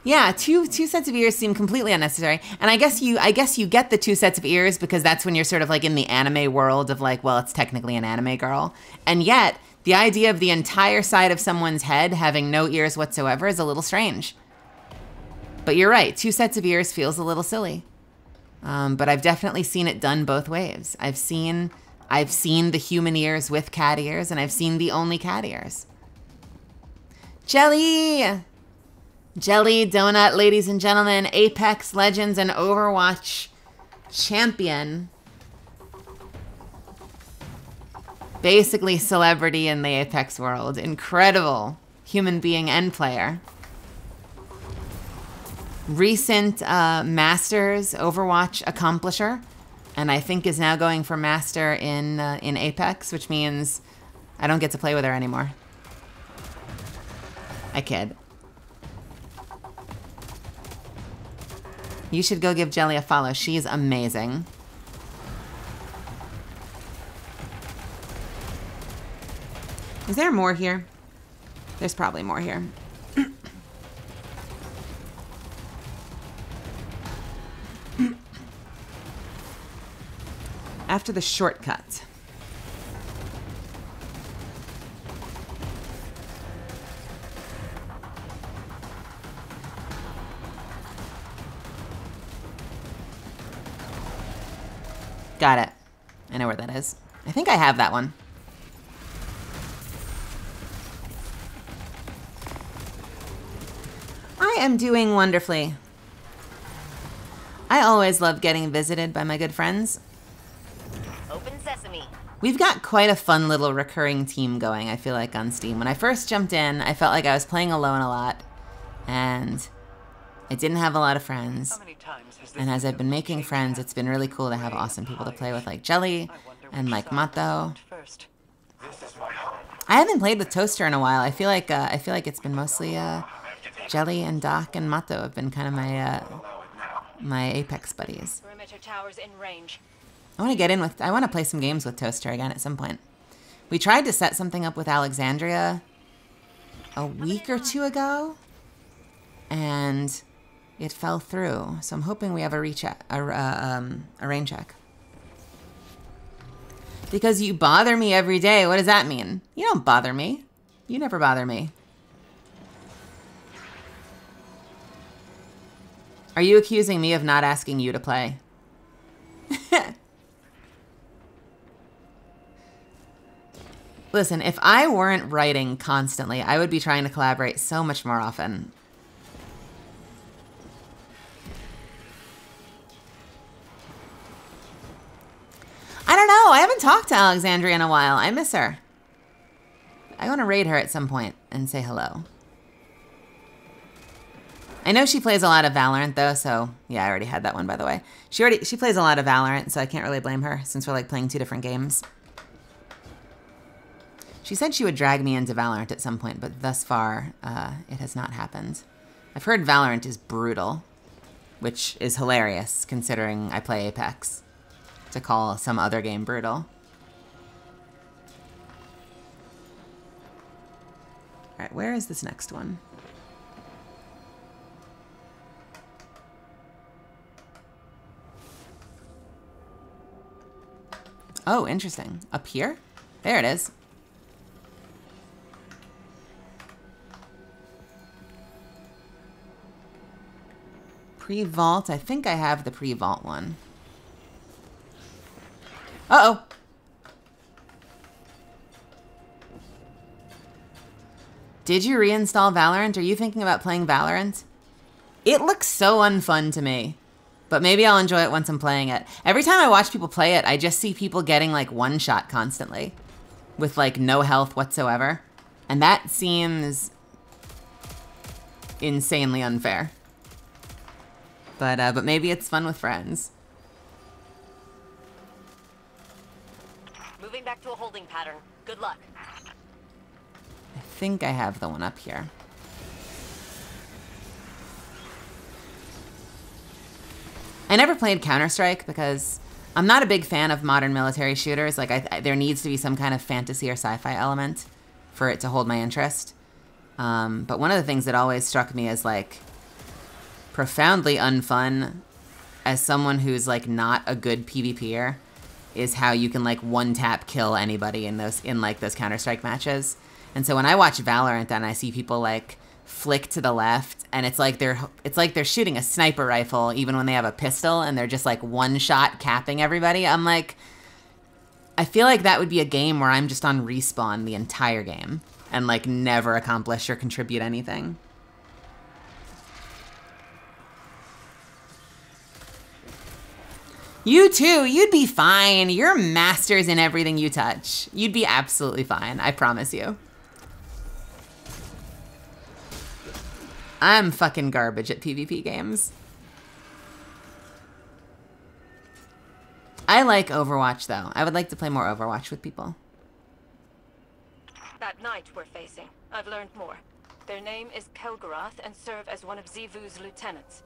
Yeah, two sets of ears seem completely unnecessary. And I guess you get the 2 sets of ears because that's when you're sort of like in the anime world of like, well, it's technically an anime girl. And yet, the idea of the entire side of someone's head having no ears whatsoever is a little strange. But you're right, 2 sets of ears feels a little silly. But I've definitely seen it done both ways. I've seen the human ears with cat ears, and I've seen the only cat ears. Jelly! Jelly Donut, ladies and gentlemen, Apex Legends and Overwatch champion. Basically celebrity in the Apex world. Incredible human being and player. Recent Masters Overwatch accomplisher. And I think is now going for Master in Apex, which means I don't get to play with her anymore. I kid. You should go give Jelly a follow. She's amazing. Is there more here? There's probably more here. After the shortcut. Got it. I know where that is. I think I have that one. I am doing wonderfully. I always love getting visited by my good friends. Open sesame. We've got quite a fun little recurring team going, I feel like, on Steam. When I first jumped in, I felt like I was playing alone a lot, and I didn't have a lot of friends. And as I've been making friends, it's been really cool to have awesome people to play with, like Jelly and like Mato. I haven't played with Toaster in a while. I feel like it's been mostly Jelly and Doc and Mato have been kind of my Apex buddies. Perimeter towers in range. I want to play some games with Toaster again at some point. We tried to set something up with Alexandria a week or 2 ago, and it fell through. So I'm hoping we have a rain check. Because you bother me every day. What does that mean? You don't bother me. You never bother me. Are you accusing me of not asking you to play? Listen, if I weren't writing constantly, I would be trying to collaborate so much more often. I don't know. I haven't talked to Alexandria in a while. I miss her. I want to raid her at some point and say hello. I know she plays a lot of Valorant though, so yeah, I already had that one, by the way. She plays a lot of Valorant, so I can't really blame her since we're like playing 2 different games. She said she would drag me into Valorant at some point, but thus far, it has not happened. I've heard Valorant is brutal, which is hilarious considering I play Apex, to call some other game brutal. All right, where is this next one? Oh, interesting. Up here? There it is. Pre-vault. I think I have the pre-vault one. Uh-oh. Did you reinstall Valorant? Are you thinking about playing Valorant? It looks so unfun to me. But maybe I'll enjoy it once I'm playing it. Every time I watch people play it, I just see people getting like one shot constantly with like no health whatsoever. And that seems insanely unfair. But maybe it's fun with friends. Moving back to a holding pattern. Good luck. I think I have the one up here. I never played Counter-Strike because I'm not a big fan of modern military shooters. Like, there needs to be some kind of fantasy or sci-fi element for it to hold my interest. But one of the things that always struck me as like profoundly unfun as someone who's like not a good PvPer is how you can like one tap kill anybody in those Counter-Strike matches. And so when I watch Valorant and I see people like flick to the left and it's like they're shooting a sniper rifle even when they have a pistol and they're just like one shot capping everybody, I'm like, I feel like that would be a game where I'm just on respawn the entire game and like never accomplish or contribute anything. You too, you'd be fine. You're masters in everything you touch. You'd be absolutely fine, I promise you. I'm fucking garbage at PvP games. I like Overwatch though. I would like to play more Overwatch with people. That knight we're facing, I've learned more. Their name is Kelgarath and serve as one of Zivu's lieutenants.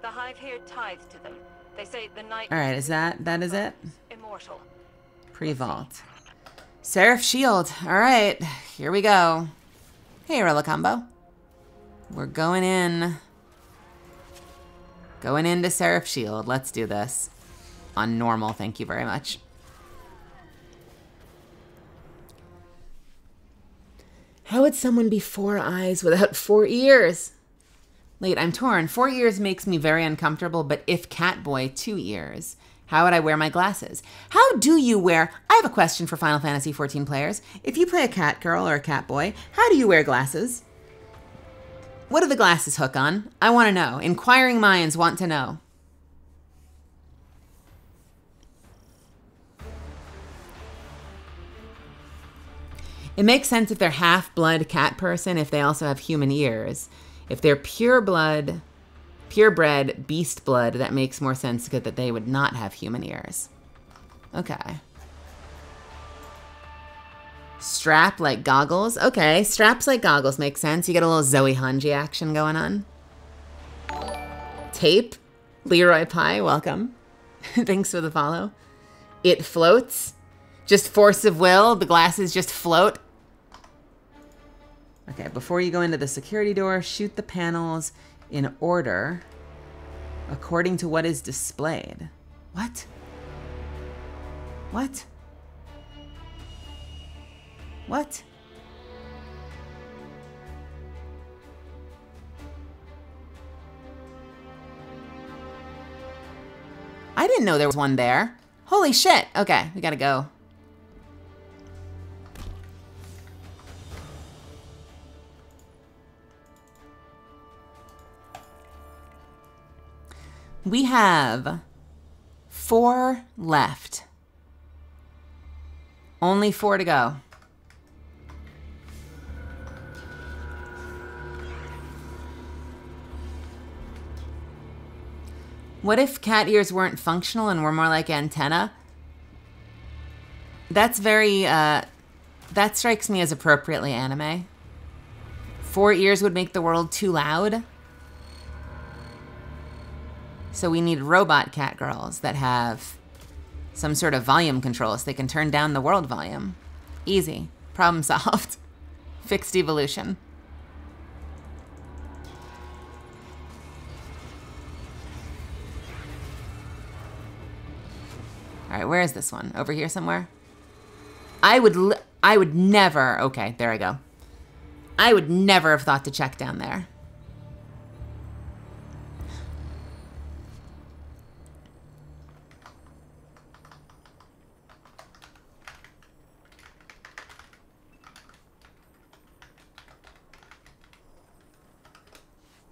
The Hive here tithe to them. They say the knight... Alright, is that is it? Immortal. Pre-vault. Seraph Shield. Alright, here we go. Hey, Rilla Combo. We're going in. Going into Seraph Shield. Let's do this. On normal, thank you very much. How would someone be 4 eyes without 4 ears? Wait, I'm torn. 4 ears makes me very uncomfortable, but if Catboy, 2 ears, how would I wear my glasses? How do you wear... I have a question for Final Fantasy XIV players. If you play a cat girl or a cat boy, how do you wear glasses? What do the glasses hook on? I want to know. Inquiring minds want to know. It makes sense if they're half-blood cat person if they also have human ears. If they're purebred beast blood, that makes more sense that they would not have human ears. Okay. Strap like goggles. Okay, straps like goggles make sense. You get a little Zoe Hanji action going on. Tape. Leroy Pie, welcome. Thanks for the follow. It floats. Just force of will. The glasses just float. Okay, before you go into the security door, shoot the panels in order according to what is displayed. What? What? What? I didn't know there was one there. Holy shit. Okay, we gotta go. We have 4 left. Only 4 to go. What if cat ears weren't functional and were more like antenna? That's very, that strikes me as appropriately anime. 4 ears would make the world too loud. So we need robot cat girls that have some sort of volume control so they can turn down the world volume. Easy. Problem solved. Fixed evolution. All right, where is this one? Over here somewhere? I would never, okay, there I go. I would never have thought to check down there.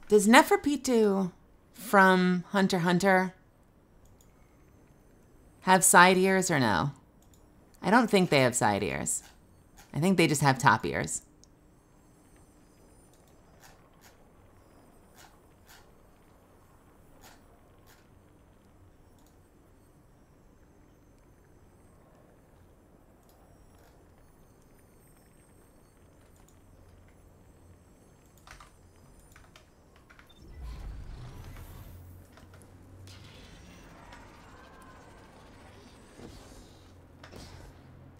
Does Neferpitou from Hunter x Hunter have side ears or no? I don't think they have side ears. I think they just have top ears.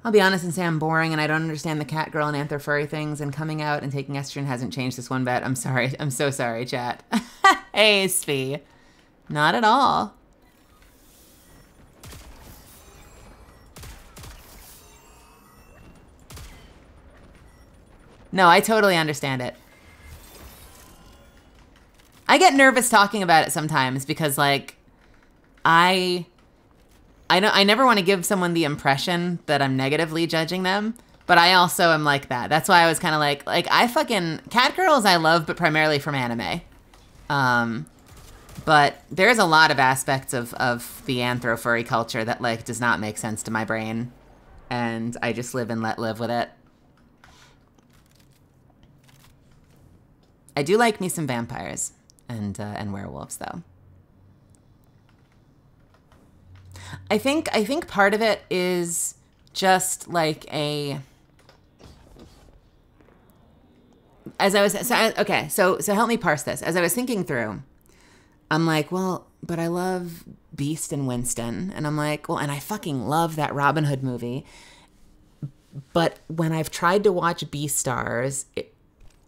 I'll be honest and say I'm boring and I don't understand the cat girl and anther furry things, and coming out and taking estrogen hasn't changed this one bit. I'm sorry. I'm so sorry, chat. Hey, Spee. Not at all. No, I totally understand it. I get nervous talking about it sometimes because, like, I never want to give someone the impression that I'm negatively judging them, but I also am like that. That's why I was kind of like I fucking cat girls I love, but primarily from anime. But there's a lot of aspects of the anthro furry culture that, like, does not make sense to my brain, and I just live and let live with it. I do like me some vampires and werewolves, though. I think part of it is just like a. As I was so help me parse this. As I was thinking through, I'm like, well, but I love Beast and Winston, and I'm like, well, and I fucking love that Robin Hood movie. But when I've tried to watch Beastars,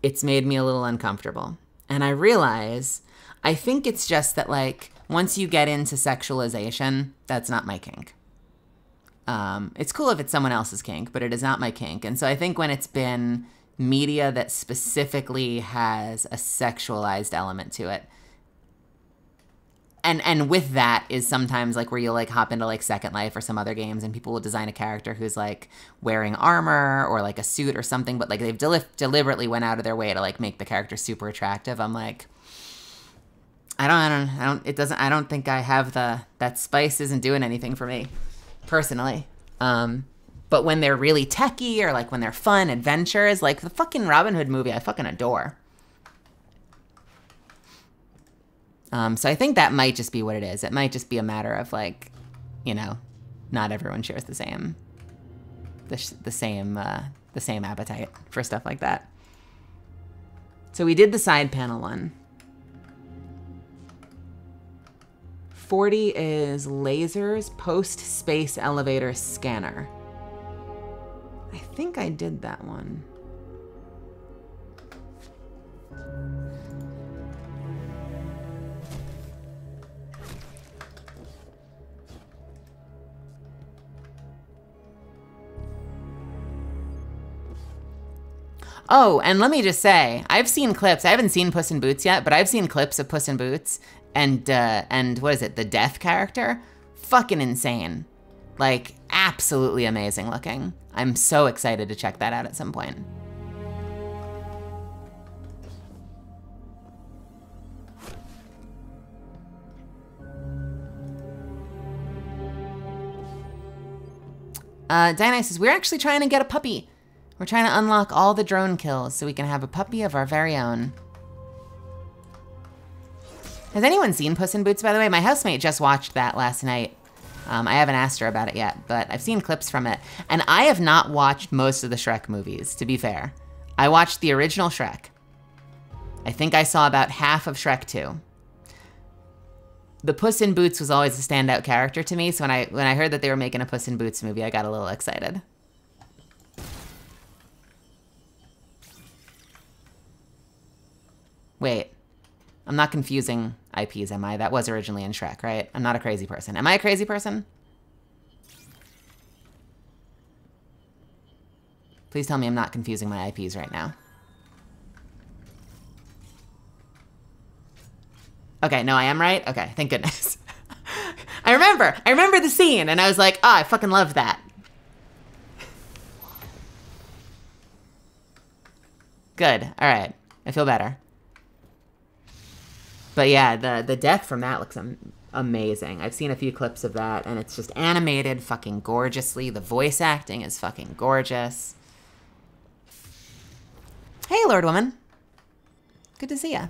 it's made me a little uncomfortable. And I realize, I think it's just that, like, once you get into sexualization, that's not my kink. It's cool if it's someone else's kink, but it is not my kink. And so I think when it's been media that specifically has a sexualized element to it, and with that is sometimes like where you'll like hop into like Second Life or some other games and people will design a character who's like wearing armor or like a suit or something, but like they've deliberately went out of their way to like make the character super attractive. I'm like, I don't think I have that spice isn't doing anything for me personally. But when they're really techy or like when they're fun adventures, like the fucking Robin Hood movie, I fucking adore. So I think that might just be what it is. It might just be a matter of like, you know, not everyone shares the same appetite for stuff like that. So we did the side panel one. 40 is lasers, post-space elevator scanner. I think I did that one. Oh, and let me just say, I've seen clips. I haven't seen Puss in Boots yet, but I've seen clips of Puss in Boots, and what is it, the Death character? Fucking insane. Like, absolutely amazing looking. I'm so excited to check that out at some point. Dionysus says, we're actually trying to get a puppy. We're trying to unlock all the drone kills so we can have a puppy of our very own. Has anyone seen Puss in Boots, by the way? My housemate just watched that last night. I haven't asked her about it yet, but I've seen clips from it. And I have not watched most of the Shrek movies, to be fair. I watched the original Shrek. I think I saw about half of Shrek 2. The Puss in Boots was always a standout character to me, so when I heard that they were making a Puss in Boots movie, I got a little excited. Wait, I'm not confusing IPs, am I? That was originally in Shrek, right? I'm not a crazy person. Am I a crazy person? Please tell me I'm not confusing my IPs right now. Okay, no, I am right? Okay, thank goodness. I remember the scene, and I was like, oh, I fucking love that. Good, all right, I feel better. But yeah, the death from that looks amazing. I've seen a few clips of that, and it's just animated fucking gorgeously. The voice acting is fucking gorgeous. Hey, Lord Woman. Good to see ya.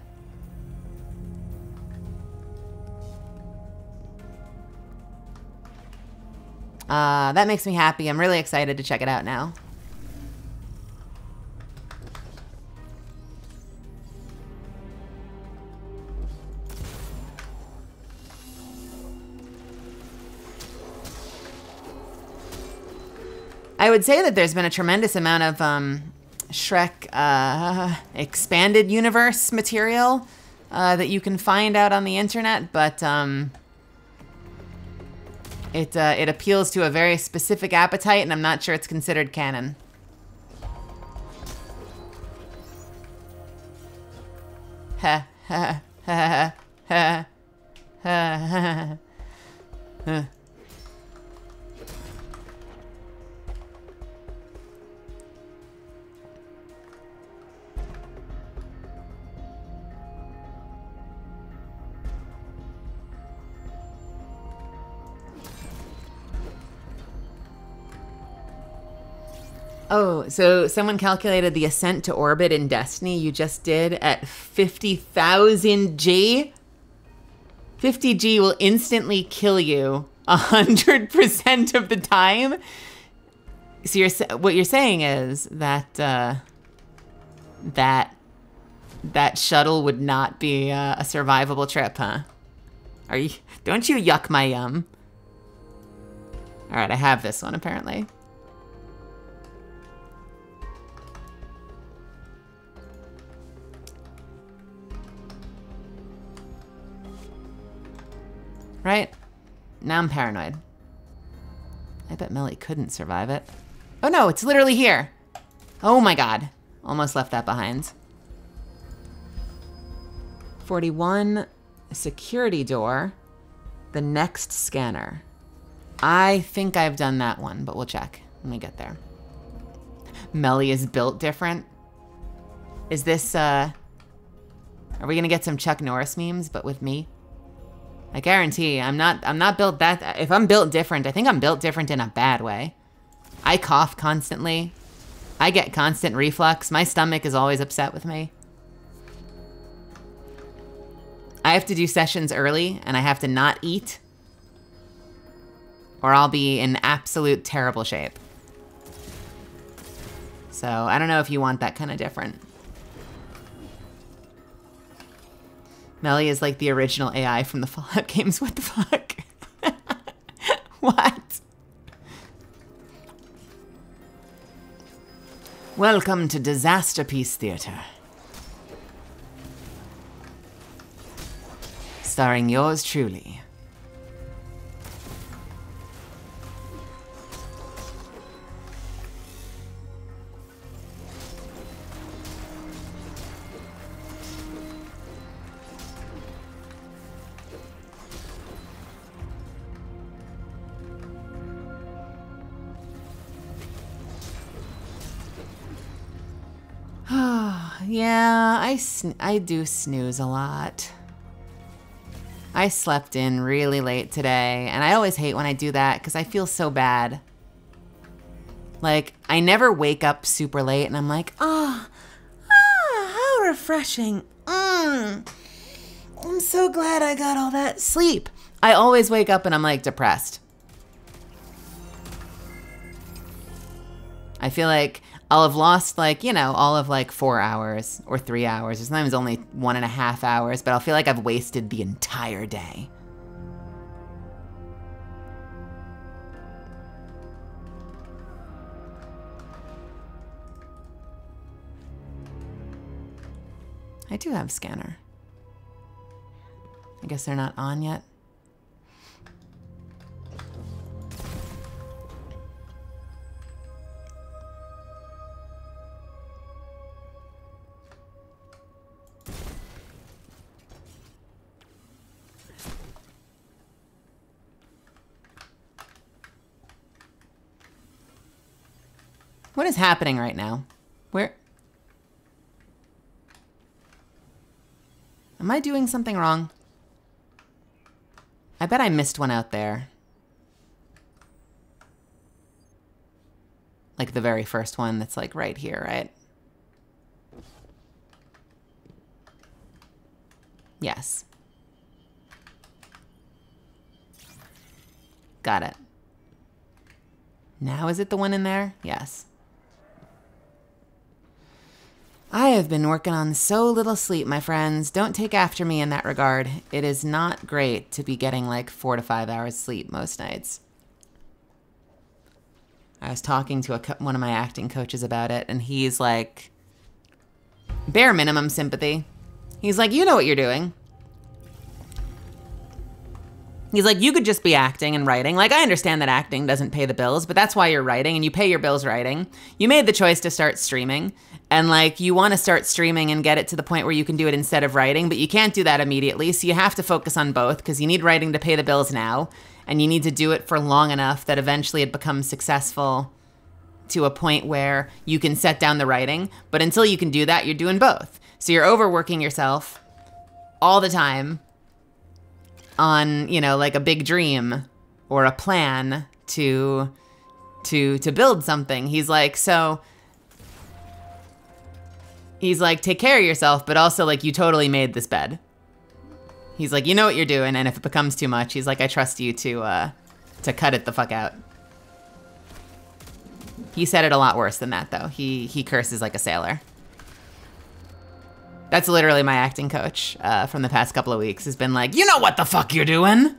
That makes me happy. I'm really excited to check it out now. I would say that there's been a tremendous amount of Shrek expanded universe material that you can find out on the internet, but it appeals to a very specific appetite, and I'm not sure it's considered canon. Ha ha ha ha ha ha. Oh, so someone calculated the ascent to orbit in Destiny you just did at 50,000 G? 50 G will instantly kill you 100% of the time. So what you're saying is that that shuttle would not be a survivable trip, huh? Don't you yuck my yum. All right, I have this one apparently. Right? Now I'm paranoid. I bet Melly couldn't survive it. Oh no, it's literally here. Oh my god. Almost left that behind. 41, security door. The next scanner. I think I've done that one, but we'll check when we get there. Melly is built different. Is this, are we gonna get some Chuck Norris memes, but with me? I guarantee I'm not built that. If I'm built different, I think I'm built different in a bad way. I cough constantly. I get constant reflux. My stomach is always upset with me. I have to do sessions early and I have to not eat or I'll be in absolute terrible shape. So I don't know if you want that kind of different. Melly is like the original AI from the Fallout games. What the fuck? What? Welcome to Disaster Piece Theater. Starring yours truly. Yeah, I do snooze a lot. I slept in really late today, and I always hate when I do that because I feel so bad. Like, I never wake up super late, and I'm like, how refreshing. I'm so glad I got all that sleep. I always wake up and I'm like depressed. I feel like I'll have lost like, you know, all of like 4 hours or 3 hours. Or sometimes only 1.5 hours, but I'll feel like I've wasted the entire day. I do have scanner. I guess they're not on yet. What is happening right now? Where? Am I doing something wrong? I bet I missed one out there. Like the very first one that's like right here, right? Yes. Got it. Now is it the one in there? Yes. I have been working on so little sleep, my friends. Don't take after me in that regard. It is not great to be getting like 4 to 5 hours sleep most nights. I was talking to one of my acting coaches about it, and he's like, bare minimum sympathy. He's like, you know what you're doing. He's like, you could just be acting and writing. Like, I understand that acting doesn't pay the bills, but that's why you're writing, and you pay your bills writing. You made the choice to start streaming, and like, you want to start streaming and get it to the point where you can do it instead of writing, but you can't do that immediately, so you have to focus on both, because you need writing to pay the bills now, and you need to do it for long enough that eventually it becomes successful to a point where you can set down the writing, but until you can do that, you're doing both. So you're overworking yourself all the time on, you know, like a big dream or a plan to build something. He's like, take care of yourself, but also like, you totally made this bed. He's like, you know what you're doing, and if it becomes too much, he's like, I trust you to cut it the fuck out. He said it a lot worse than that, though. He curses like a sailor. That's literally my acting coach from the past couple of weeks, has been like, you know what the fuck you're doing?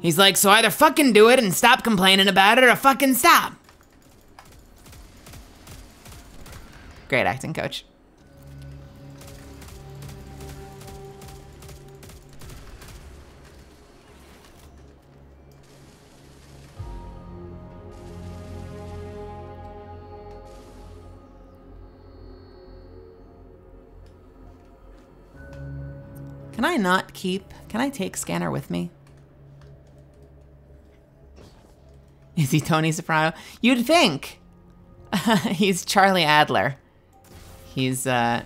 He's like, so either fucking do it and stop complaining about it, or fucking stop. Great acting coach. Can I take Scanner with me? Is he Tony Soprano? You'd think. He's Charlie Adler. He's a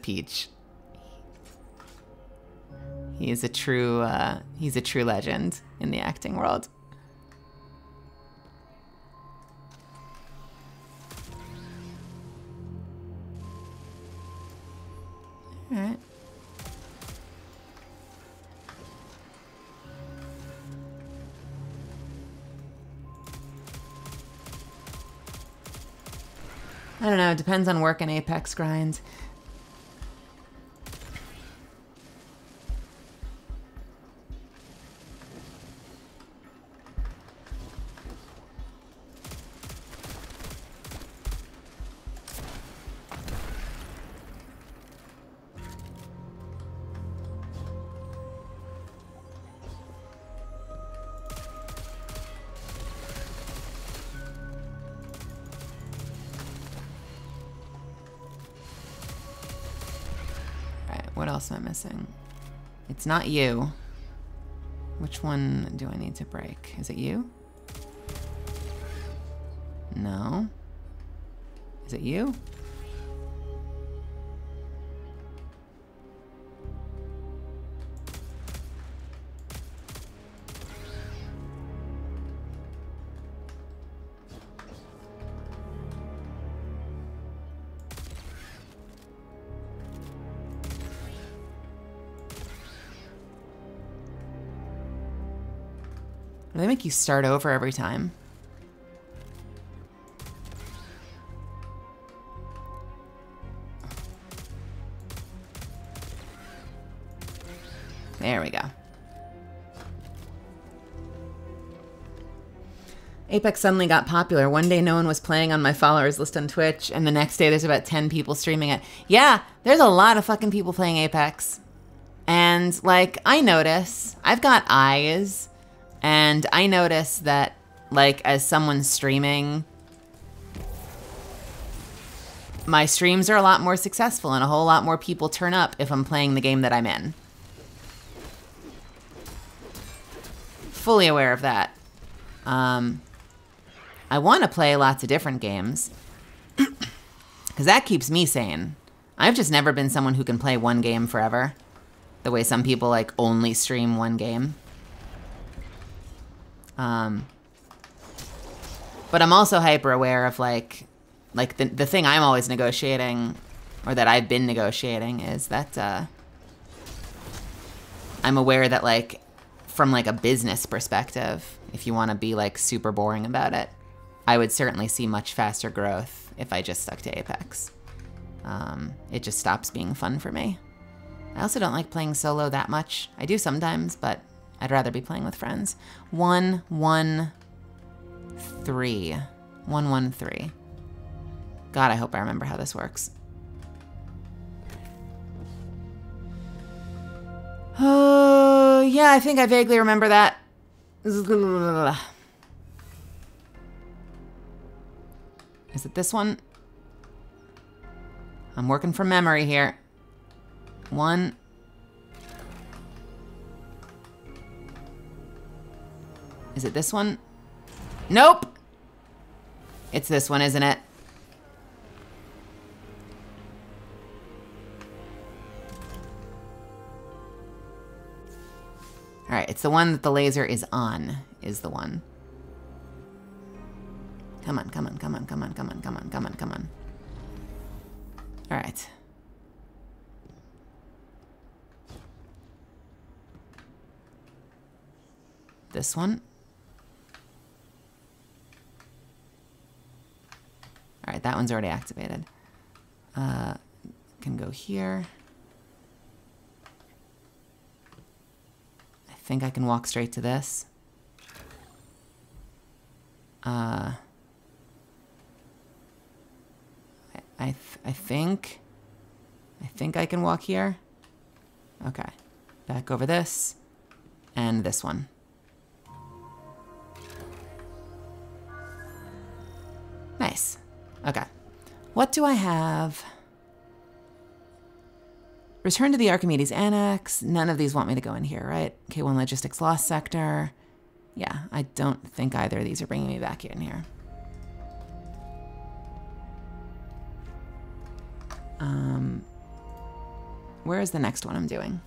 peach. He's a true legend in the acting world. All right. I don't know, it depends on work and Apex grind. What else am I missing? It's not you. Which one do I need to break? Is it you? No. Is it you? Do they make you start over every time? There we go. Apex suddenly got popular. One day no one was playing on my followers list on Twitch, and the next day there's about 10 people streaming it. Yeah, there's a lot of fucking people playing Apex. And, like, I notice, I've got eyes, and I notice that, like, as someone's streaming, my streams are a lot more successful and a whole lot more people turn up if I'm playing the game that I'm in. Fully aware of that. I want to play lots of different games, because that keeps me sane. I've just never been someone who can play one game forever, the way some people, like, only stream one game. But I'm also hyper aware of, like the thing I'm always negotiating, or that I've been negotiating, is that, I'm aware that, like, from, like, a business perspective, if you want to be, like, super boring about it, I would certainly see much faster growth if I just stuck to Apex. It just stops being fun for me. I also don't like playing solo that much. I do sometimes, but I'd rather be playing with friends. 1, 1, 3. 1, 1, 3. God, I hope I remember how this works. Oh, yeah, I think I vaguely remember that. Is it this one? I'm working from memory here. 1. Is it this one? Nope! It's this one, isn't it? Alright, it's the one that the laser is on, is the one. Come on, come on, come on, come on, come on, come on, come on, come on. Alright. This one. Alright, that one's already activated. Can go here. I think I can walk straight to this. I think I can walk here. Okay. Back over this. And this one. Nice. Okay. What do I have? Return to the Archimedes Annex. None of these want me to go in here, right? K1 Logistics Lost Sector. Yeah, I don't think either of these are bringing me back in here. Where is the next one I'm doing?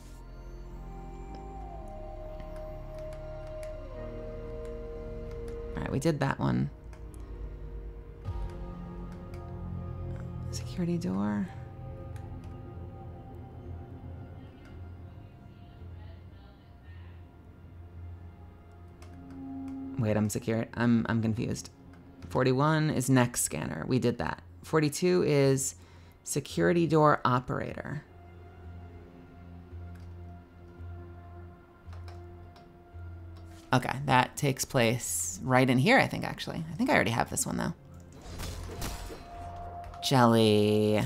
All right, we did that one. Security door. Wait, I'm confused. 41 is next scanner. We did that. 42 is security door operator. Okay, that takes place right in here, I think, actually. I think I already have this one, though. Jelly.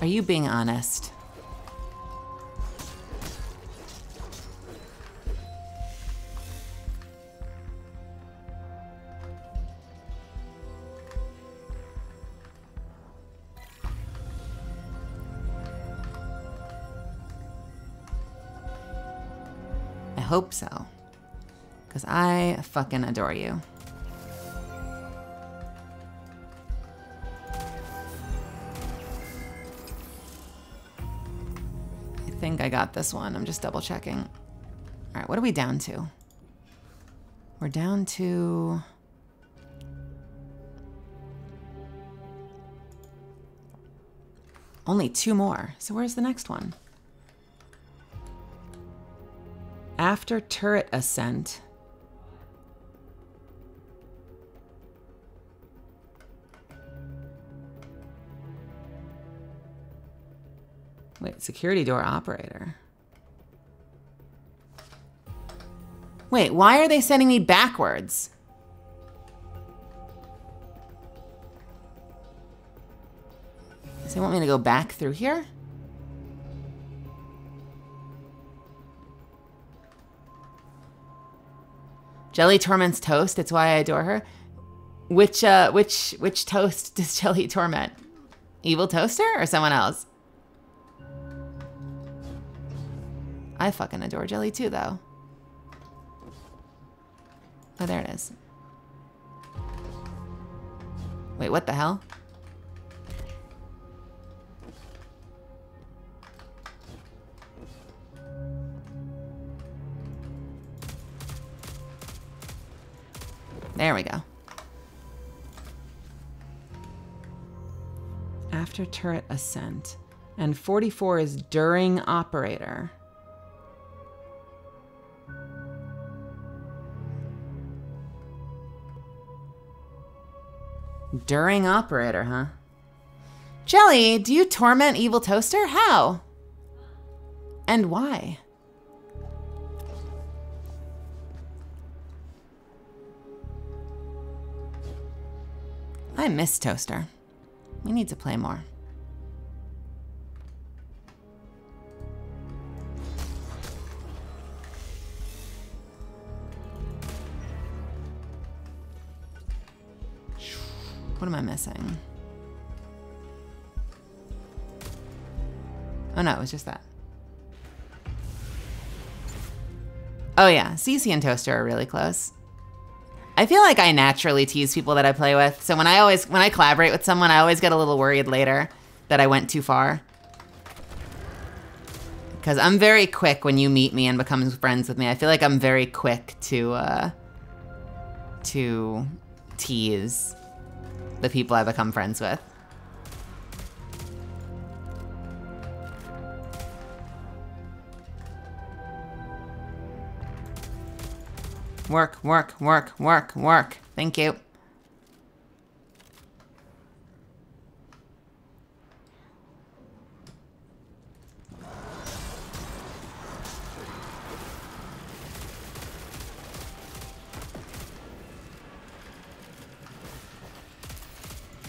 Are you being honest? I hope so. Because I fucking adore you. I think I got this one. I'm just double checking. All right, what are we down to? We're down to... only 2 more. So where's the next one? After turret ascent. Wait, security door operator. Wait, why are they sending me backwards? Does they want me to go back through here? Jelly torments Toast. It's why I adore her. Which Toast does Jelly torment? Evil Toaster or someone else? I fucking adore Jelly too, though. Oh, there it is. Wait, what the hell? There we go. After turret ascent. And 44 is during operator. During operator, huh? Jelly, do you torment Evil Toaster? How? And why? I miss Toaster. We need to play more. What am I missing? Oh no, it was just that. Oh yeah, Cece and Toaster are really close. I feel like I naturally tease people that I play with. So when I collaborate with someone, I always get a little worried later that I went too far. Because I'm very quick when you meet me and become friends with me. I feel like I'm very quick to tease the people I become friends with. Work, work, work, work, work. Thank you.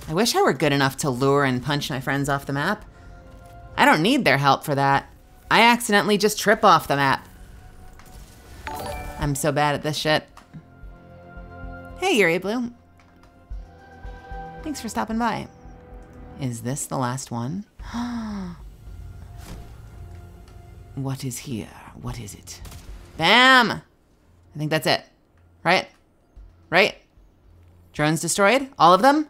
I wish I were good enough to lure and punch my friends off the map. I don't need their help for that. I accidentally just trip off the map. I'm so bad at this shit. Hey, Yuri Blue. Thanks for stopping by. Is this the last one? What is here? What is it? Bam! I think that's it. Right? Right? Drones destroyed? All of them?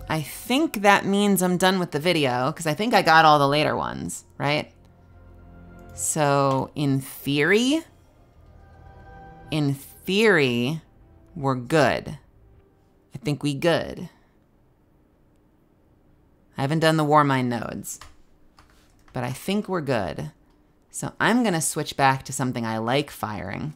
I think that means I'm done with the video, because I think I got all the later ones, right? So, in theory, we're good. I think we good. I haven't done the Warmind nodes, but I think we're good. So I'm gonna switch back to something I like firing.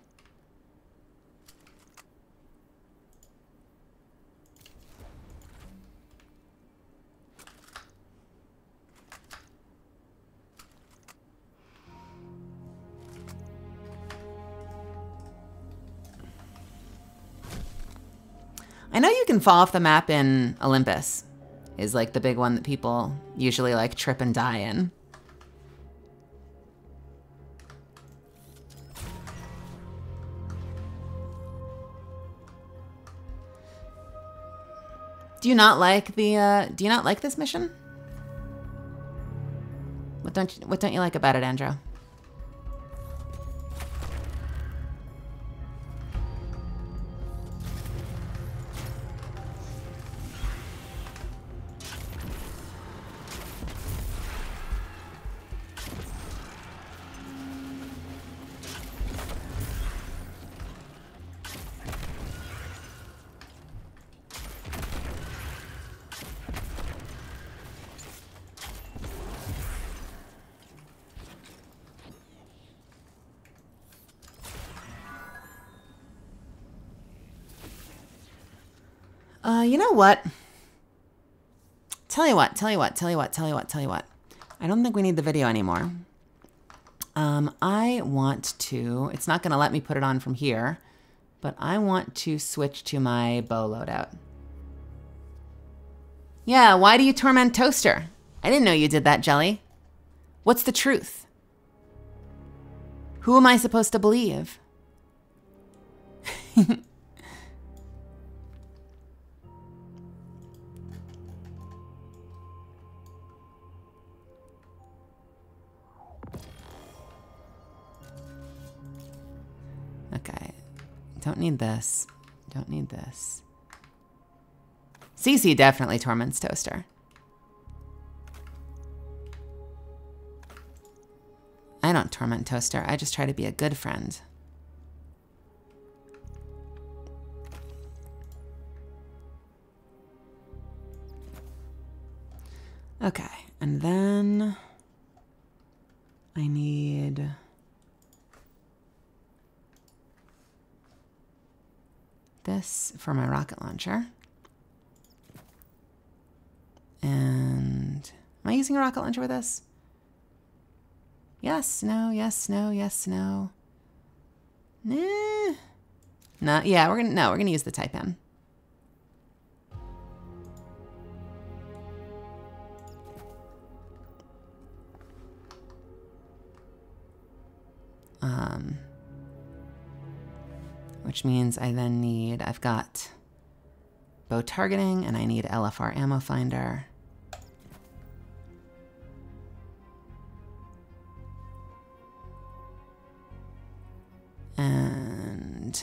I know you can fall off the map in Olympus, is like the big one that people usually like trip and die in. Do you not like the, do you not like this mission? What don't you like about it, Andrew? You know what? Tell you what. I don't think we need the video anymore. I want to, it's not gonna let me put it on from here, but I want to switch to my bow loadout. Yeah, why do you torment Toaster? I didn't know you did that, Jelly. What's the truth? Who am I supposed to believe? Okay, don't need this. Don't need this. CC definitely torments Toaster. I don't torment Toaster. I just try to be a good friend. Okay, and then I need this for my rocket launcher. And am I using a rocket launcher with this? Yes, no, yes, no, yes, no. Nah. No, yeah, we're gonna use the Taipan. Which means I then need, I've got bow targeting and I need LFR ammo finder. And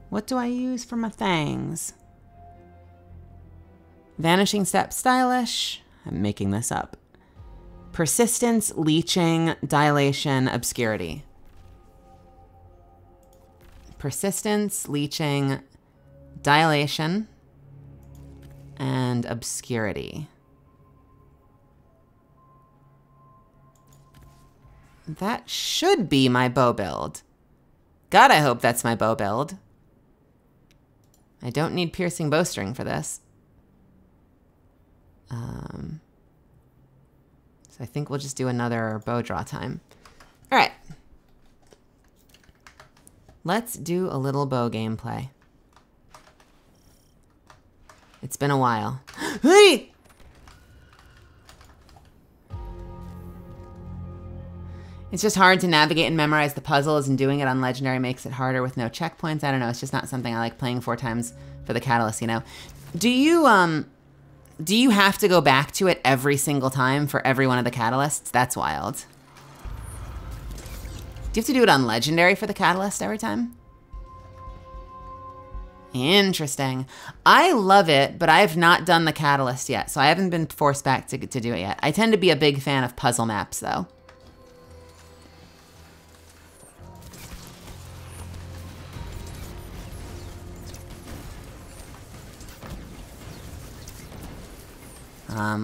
what do I use for my things? Vanishing Step Stylish. I'm making this up. Persistence, Leeching, Dilation, Obscurity. Persistence, Leeching, Dilation, and Obscurity. That should be my bow build. God, I hope that's my bow build. I don't need piercing bowstring for this. So I think we'll just do another bow draw time. All right. Let's do a little bow gameplay. It's been a while. Hey! It's just hard to navigate and memorize the puzzles, and doing it on Legendary makes it harder with no checkpoints. I don't know, it's just not something I like playing 4 times for the Catalyst, you know? Do you have to go back to it every single time for every one of the Catalysts? That's wild. Do you have to do it on Legendary for the Catalyst every time? Interesting. I love it, but I've not done the Catalyst yet, so I haven't been forced back to do it yet. I tend to be a big fan of puzzle maps, though.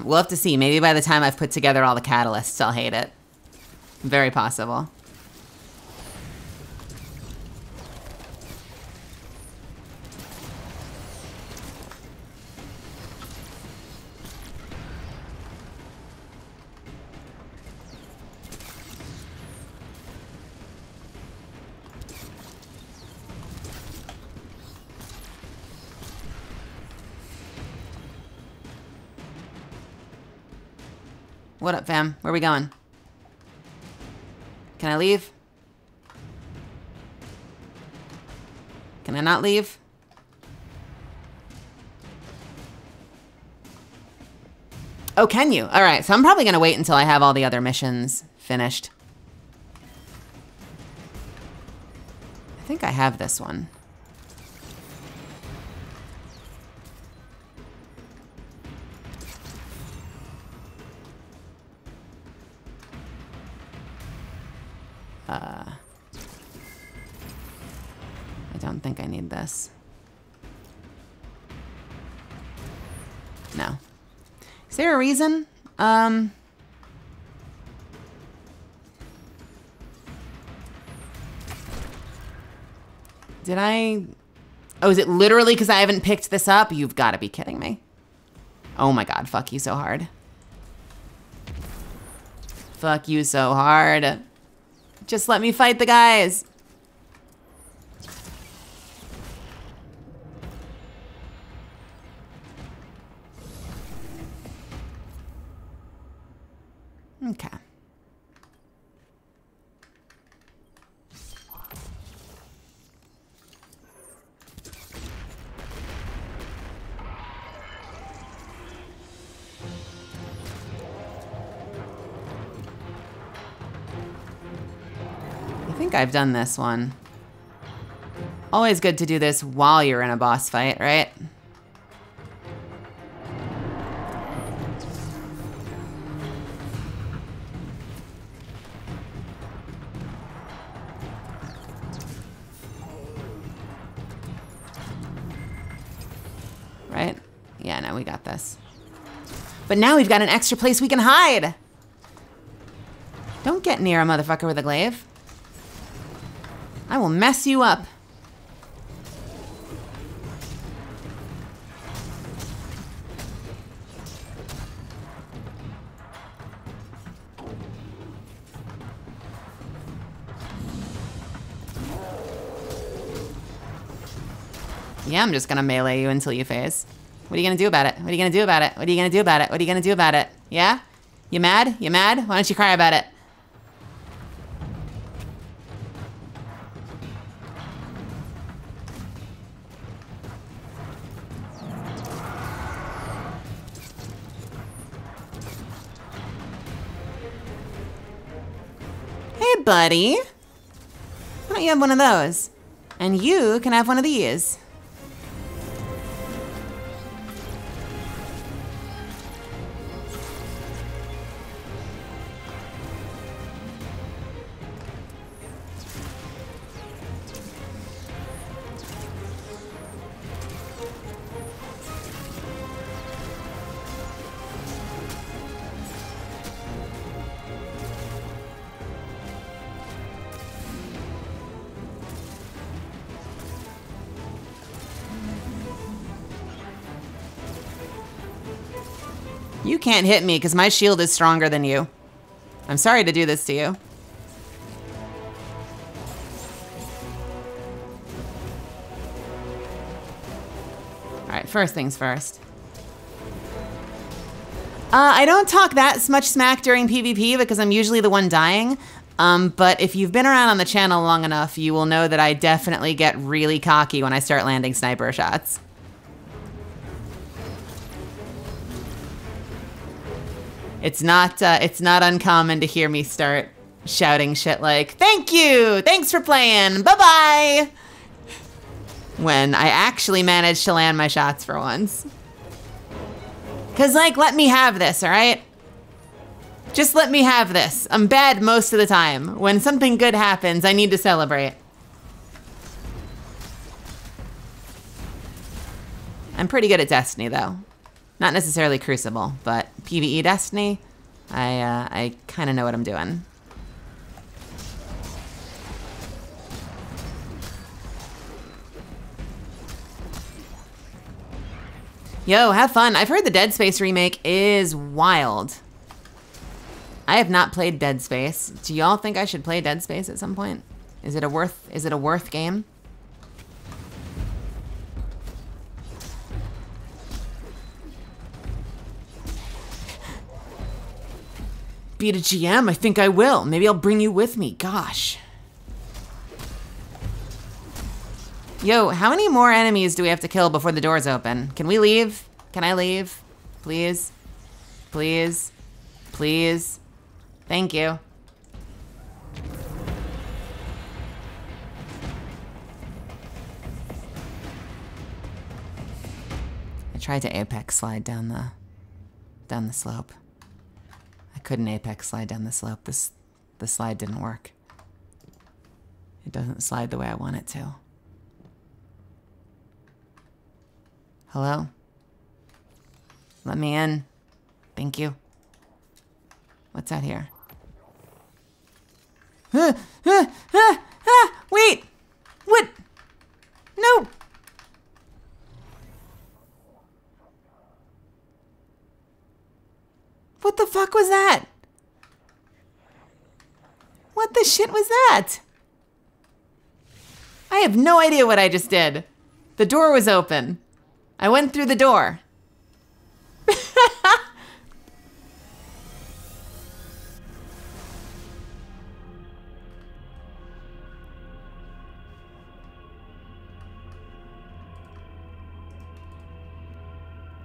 We'll have to see. Maybe by the time I've put together all the Catalysts, I'll hate it. Very possible. What up, fam? Where are we going? Can I leave? Can I not leave? Oh, can you? All right, so I'm probably gonna wait until I have all the other missions finished. I think I have this one. I don't think I need this. No. Is there a reason? Did I... Oh, is it literally because I haven't picked this up? You've got to be kidding me. Oh my god, fuck you so hard. Fuck you so hard. Just let me fight the guys. Okay. I think I've done this one. Always good to do this while you're in a boss fight, right? Right? Yeah, no, we got this. But now we've got an extra place we can hide! Don't get near a motherfucker with a glaive. I will mess you up. Yeah, I'm just gonna melee you until you phase. What are you gonna do about it? What are you gonna do about it? What are you gonna do about it? What are you gonna do about it? Yeah? You mad? You mad? Why don't you cry about it? Hey, buddy. Why don't you have one of those? And you can have one of these. You can't hit me because my shield is stronger than you. I'm sorry to do this to you. Alright, first things first. I don't talk that much smack during PvP because I'm usually the one dying. But if you've been around on the channel long enough, you will know that I definitely get really cocky when I start landing sniper shots. It's not uncommon to hear me start shouting shit like, "Thank you! Thanks for playing! Bye-bye!" when I actually manage to land my shots for once. 'Cause, like, let me have this, alright? Just let me have this. I'm bad most of the time. When something good happens, I need to celebrate. I'm pretty good at Destiny, though. Not necessarily Crucible, but PvE Destiny, I kind of know what I'm doing. Yo, have fun. I've heard the Dead Space remake is wild. I have not played Dead Space. Do y'all think I should play Dead Space at some point? Is it a worth game? Beat a GM? I think I will. Maybe I'll bring you with me. Gosh. Yo, how many more enemies do we have to kill before the doors open? Can we leave? Can I leave? Please? Please? Please? Thank you. I tried to apex slide down the slope. I couldn't apex slide down the slope. The slide didn't work. It doesn't slide the way I want it to. Hello? Let me in. Thank you. What's out here? Wait! What? No! What the fuck was that? What the shit was that? I have no idea what I just did. The door was open. I went through the door.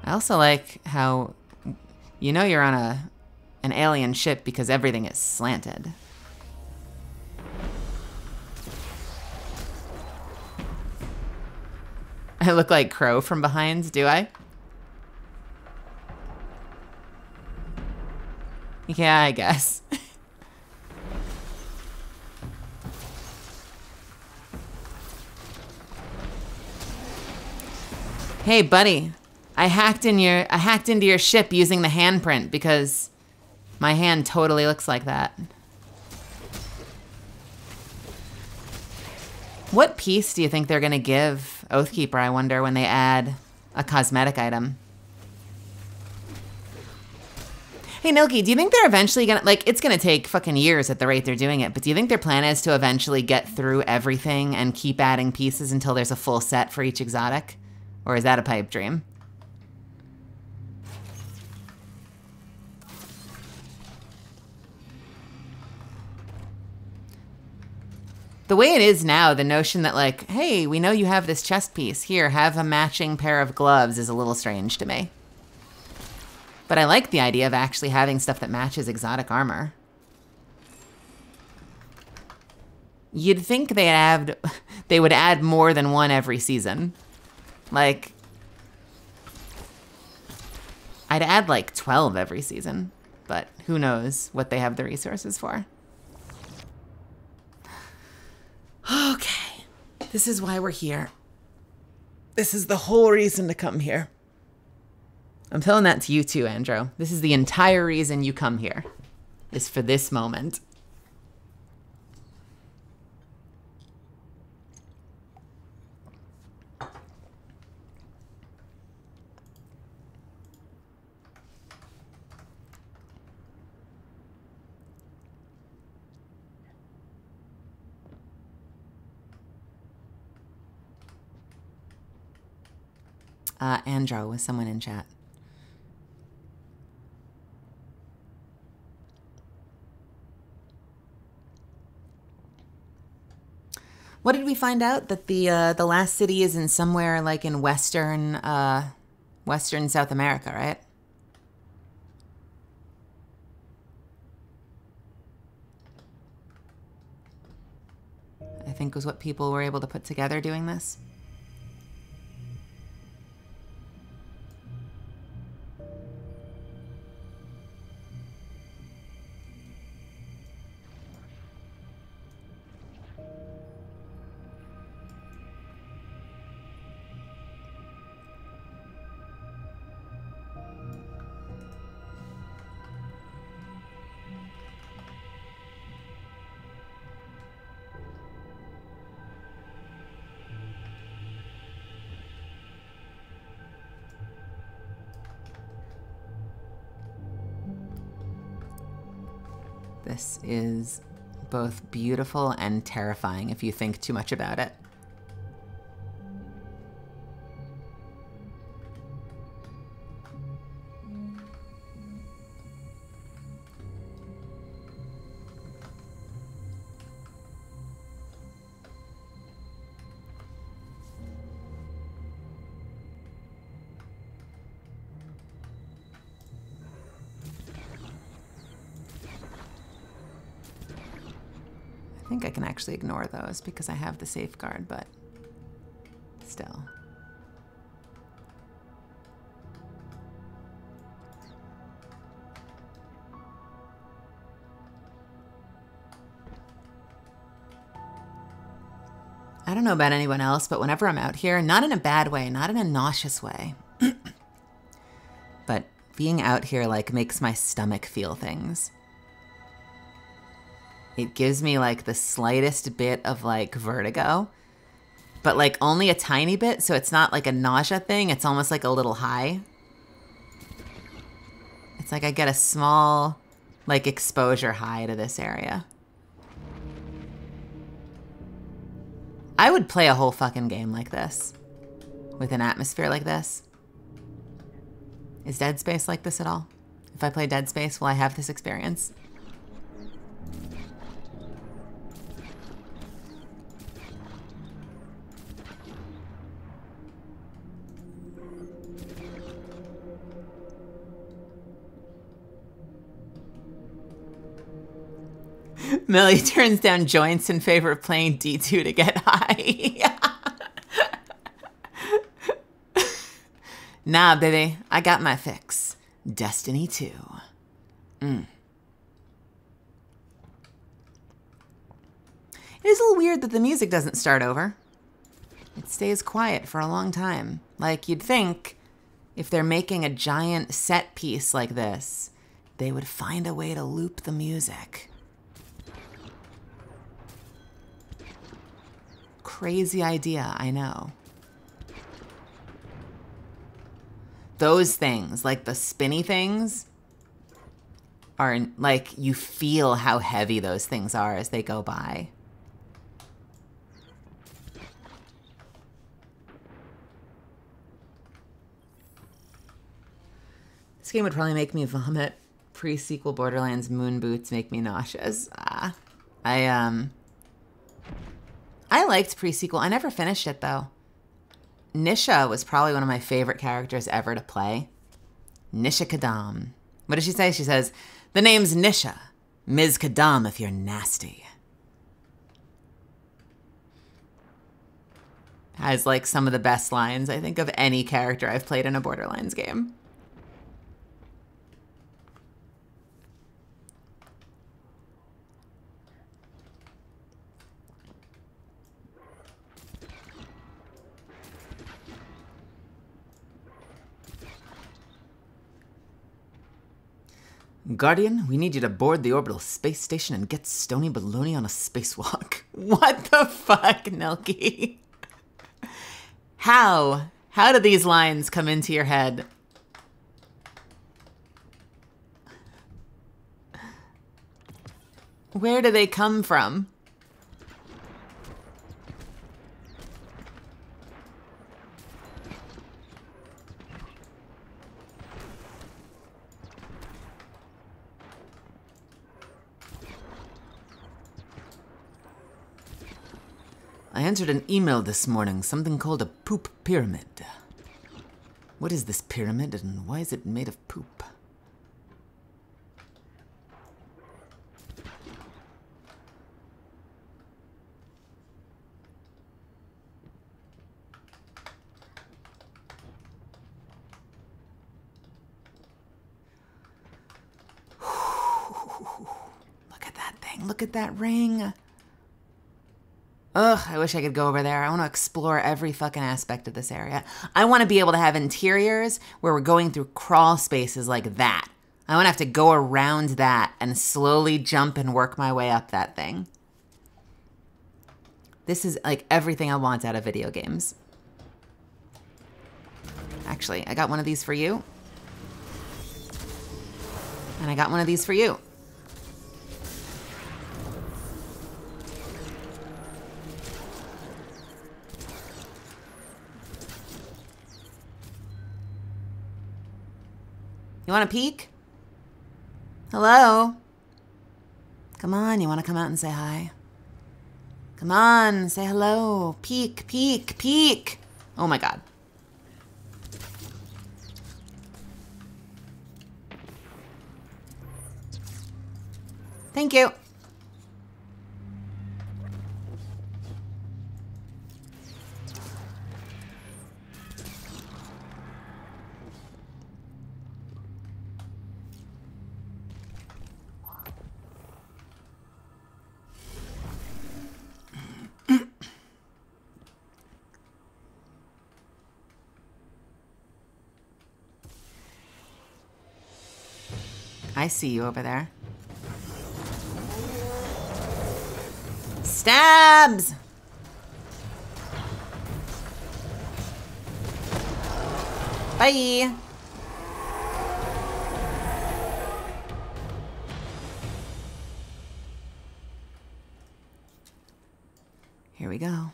I also like how you know you're on an alien ship because everything is slanted. I look like Crow from behind, do I? Yeah, I guess. Hey, buddy. I hacked into your ship using the handprint because my hand totally looks like that. What piece do you think they're gonna give Oathkeeper, I wonder, when they add a cosmetic item? Hey, Milky, do you think they're eventually gonna, like, it's gonna take fucking years at the rate they're doing it, but do you think their plan is to eventually get through everything and keep adding pieces until there's a full set for each exotic? Or is that a pipe dream? The way it is now, the notion that, like, hey, we know you have this chest piece. Here, have a matching pair of gloves is a little strange to me. But I like the idea of actually having stuff that matches exotic armor. You'd think they would add more than one every season. Like, I'd add like 12 every season, but who knows what they have the resources for. Okay, this is why we're here. This is the whole reason to come here. I'm telling that to you too, Andrew. This is the entire reason you come here, is for this moment. Andrew, was someone in chat? What did we find out? That the last city is in somewhere like in western South America, right? I think was what people were able to put together doing this. This is both beautiful and terrifying if you think too much about it. I think I can actually ignore those because I have the safeguard, but still. I don't know about anyone else, but whenever I'm out here, not in a bad way, not in a nauseous way, but being out here like makes my stomach feel things. It gives me like the slightest bit of like vertigo, but like only a tiny bit. So it's not like a nausea thing. It's almost like a little high. It's like I get a small like exposure high to this area. I would play a whole fucking game like this with an atmosphere like this. Is Dead Space like this at all? If I play Dead Space, will I have this experience? Millie turns down joints in favor of playing D2 to get high. Nah, baby, I got my fix. Destiny 2. It is a little weird that the music doesn't start over. It stays quiet for a long time. Like, you'd think if they're making a giant set piece like this, they would find a way to loop the music. Crazy idea, I know. Those things, like the spinny things, are, like, you feel how heavy those things are as they go by. This game would probably make me vomit. Pre-sequel Borderlands moon boots make me nauseous. I liked pre-sequel. I never finished it, though. Nisha was probably one of my favorite characters ever to play. Nisha Kadam. What does she say? She says, "The name's Nisha. Ms. Kadam if you're nasty." Has, like, some of the best lines, I think, of any character I've played in a Borderlands game. Guardian, we need you to board the orbital space station and get Stony Baloney on a spacewalk. What the fuck, Nelky? How? How do these lines come into your head? Where do they come from? I entered an email this morning, something called a poop pyramid. What is this pyramid and why is it made of poop? Look at that thing, look at that ring. Ugh, I wish I could go over there. I want to explore every fucking aspect of this area. I want to be able to have interiors where we're going through crawl spaces like that. I want to have to go around that and slowly jump and work my way up that thing. This is like everything I want out of video games. Actually, I got one of these for you. And I got one of these for you. You want to peek? Hello? Come on, you want to come out and say hi? Come on, say hello. Peek, peek, peek. Oh my God. Thank you. I see you over there. Stabs! Bye! Here we go.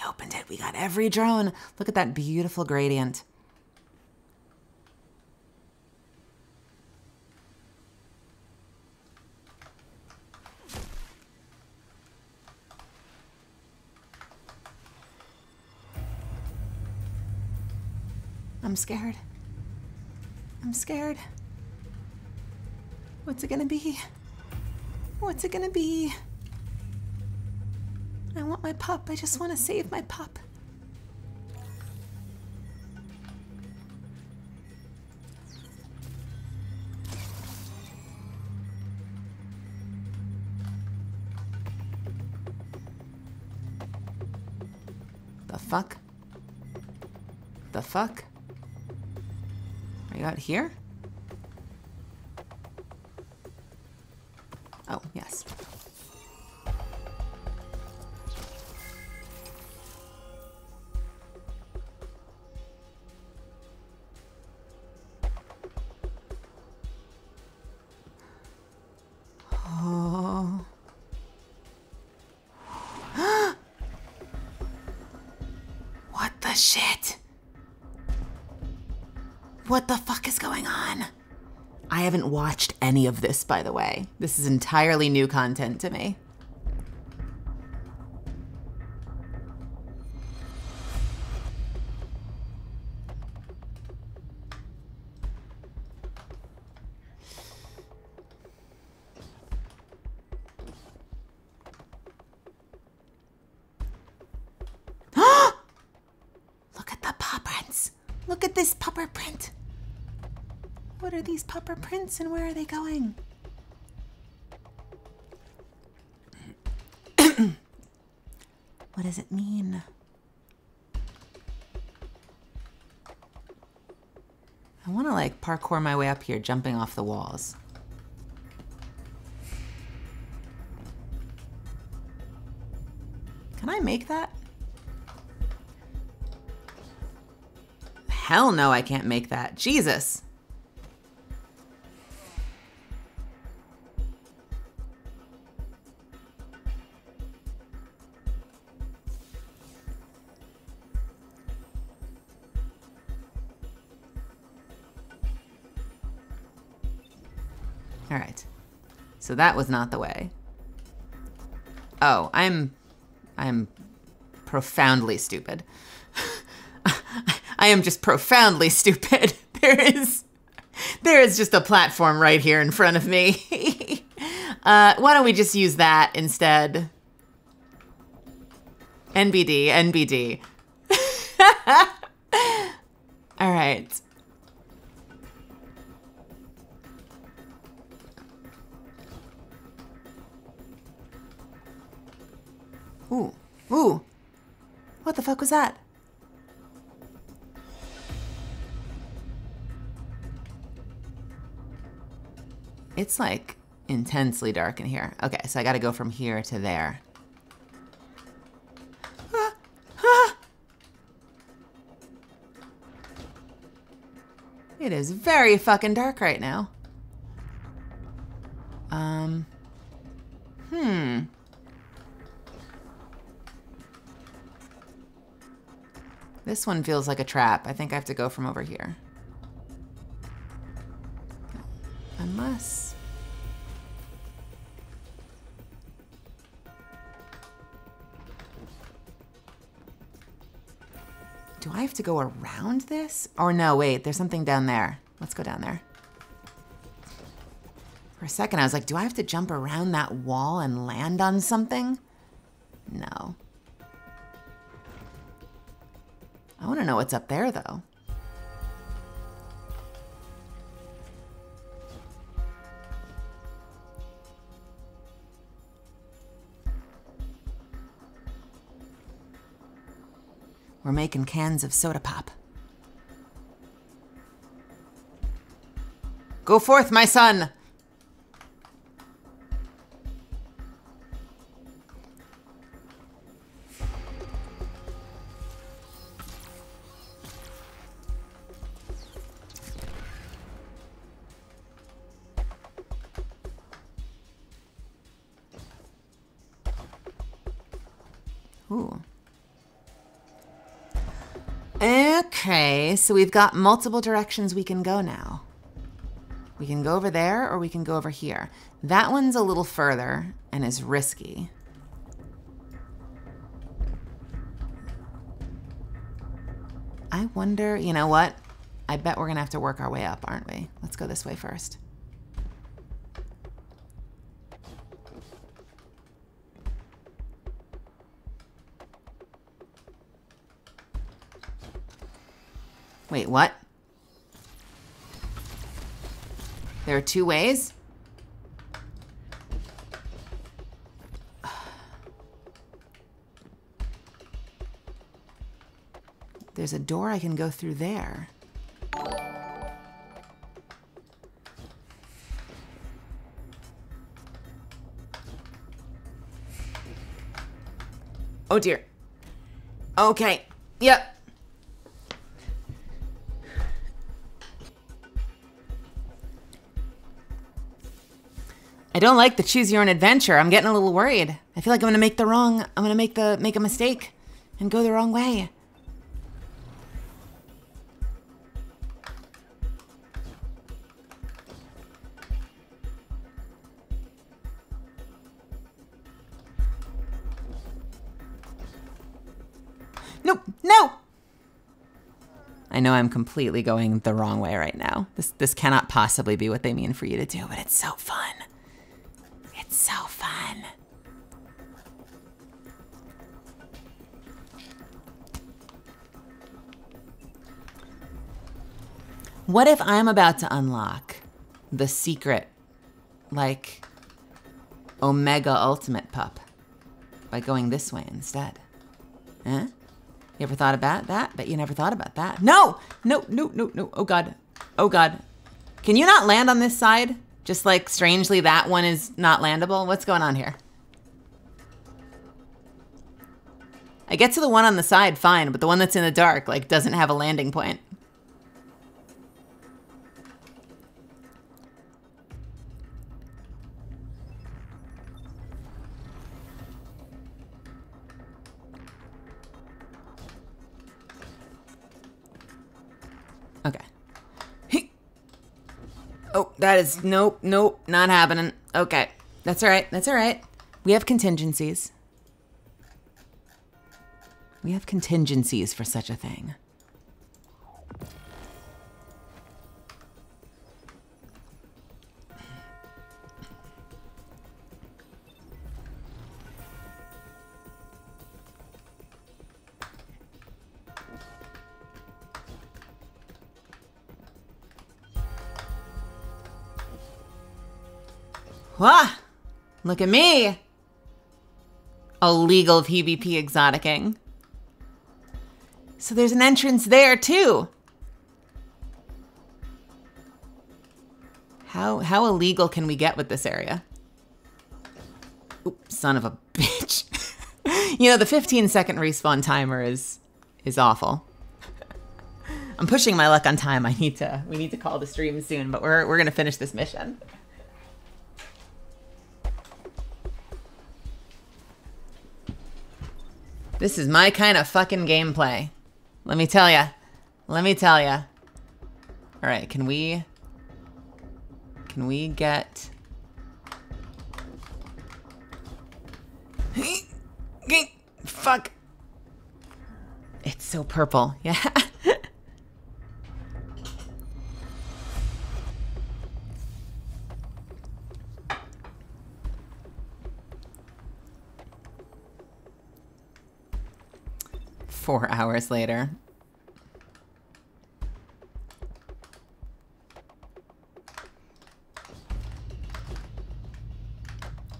Opened it. We got every drone. Look at that beautiful gradient. I'm scared. I'm scared. What's it gonna be? What's it gonna be? I want my pup. I just want to save my pup. The fuck? The fuck? Are you out here? Oh, yes. the shit? What the fuck is going on? I haven't watched any of this, by the way. This is entirely new content to me. Look at the paw prints. Look at this pupper print. What are these pupper prints and where are they going? What does it mean? I want to like parkour my way up here, jumping off the walls. Can I make that? Hell no, I can't make that. Jesus. All right. So that was not the way. Oh, I'm profoundly stupid. I am just profoundly stupid. There is just a platform right here in front of me. Why don't we just use that instead? NBD, NBD. All right. Ooh, ooh. What the fuck was that? It's like intensely dark in here. Okay, so I gotta go from here to there. Ah, ah. It is very fucking dark right now. This one feels like a trap. I think I have to go from over here. Unless... Do I have to go around this? Or no, wait, there's something down there. Let's go down there. For a second, I was like, do I have to jump around that wall and land on something? No. I want to know what's up there, though. We're making cans of soda pop. Go forth, my son! Ooh. Okay, so we've got multiple directions we can go now. We can go over there or we can go over here. That one's a little further and is risky. I wonder, you know what? I bet we're gonna have to work our way up, aren't we? Let's go this way first. Wait, what? There are two ways? There's a door I can go through there. Oh dear. Okay. Yep. I don't like the choose your own adventure. I'm getting a little worried. I feel like I'm gonna make a mistake and go the wrong way. Nope. No. I know I'm completely going the wrong way right now. This cannot possibly be what they mean for you to do, but it's so fun. It's so fun. What if I'm about to unlock the secret, like, Omega Ultimate Pup by going this way instead? Huh? You ever thought about that? Bet you never thought about that. No! No, no, no, no. Oh, God. Oh, God. Can you not land on this side? Just like, strangely, that one is not landable? What's going on here? I get to the one on the side fine, but the one that's in the dark, like, doesn't have a landing point. Okay. Oh, that is, nope, nope, not happening. Okay, that's all right, that's all right. We have contingencies. We have contingencies for such a thing. Wah! Look at me! Illegal PvP exoticing. So there's an entrance there too. How illegal can we get with this area? Oops, son of a bitch. You know, the 15-second respawn timer is awful. I'm pushing my luck on time. We need to call the stream soon, but we're gonna finish this mission. This is my kind of fucking gameplay. Let me tell ya. Let me tell ya. All right, can we get... Fuck. It's so purple, yeah. Four hours later.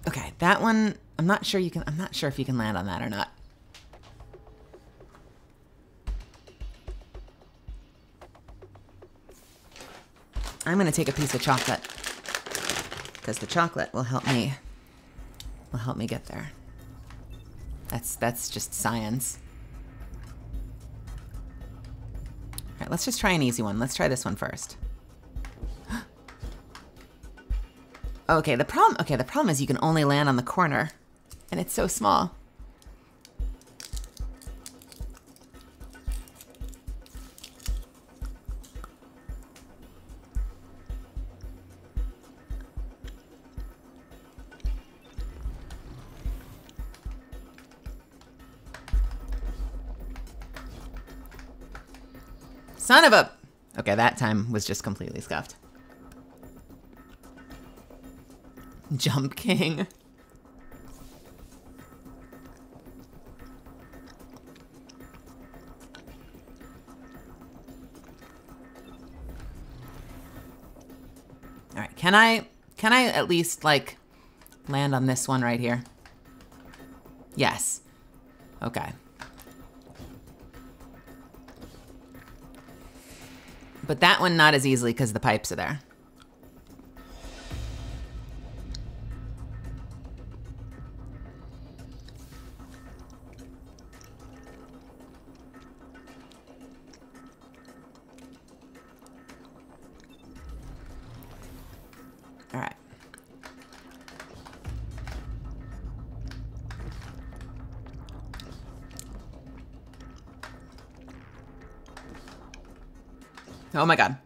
Okay, that one, I'm not sure if you can land on that or not. I'm gonna take a piece of chocolate because the chocolate will help me get there. That's just science. All right, let's just try an easy one. Let's try this one first. Okay, the problem is you can only land on the corner, and it's so small. Son of a... Okay, that time was just completely scuffed. Jump King. All right, can I at least like land on this one right here? Yes. Okay. But that one not as easily because the pipes are there. All right. Oh my God.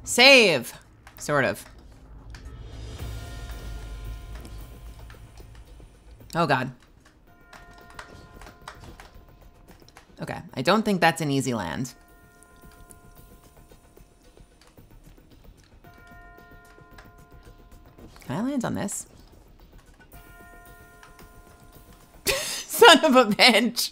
Save! Sort of. Oh, God. Okay, I don't think that's an easy land. Can I land on this? Son of a bitch!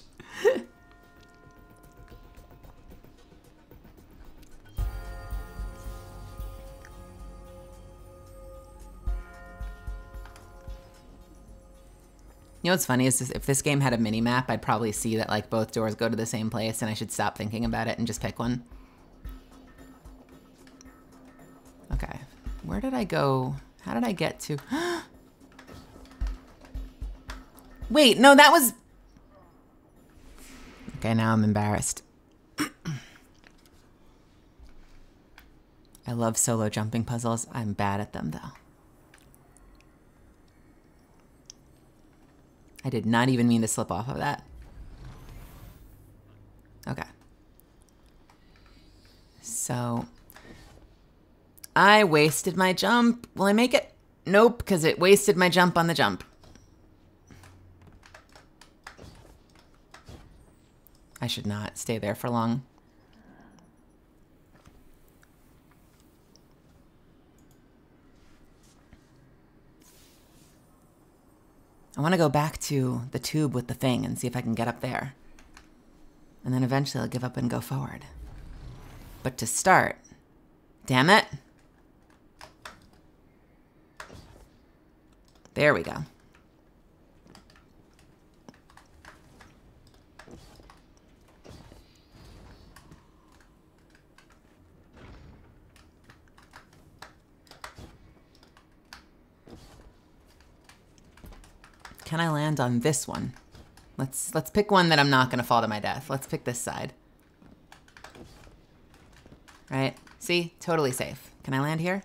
You know what's funny is if this game had a mini map, I'd probably see that like both doors go to the same place and I should stop thinking about it and just pick one. Okay, where did I go? How did I get to? Wait, no, that was... Okay, now I'm embarrassed. I love solo jumping puzzles. I'm bad at them though. I did not even mean to slip off of that. Okay. So, I wasted my jump. Will I make it? Nope, because it wasted my jump on the jump. I should not stay there for long. I want to go back to the tube with the thing and see if I can get up there. And then eventually I'll give up and go forward. But to start, damn it. There we go. Can I land on this one? Let's pick one that I'm not gonna fall to my death. Let's pick this side. Right? See? Totally safe. Can I land here?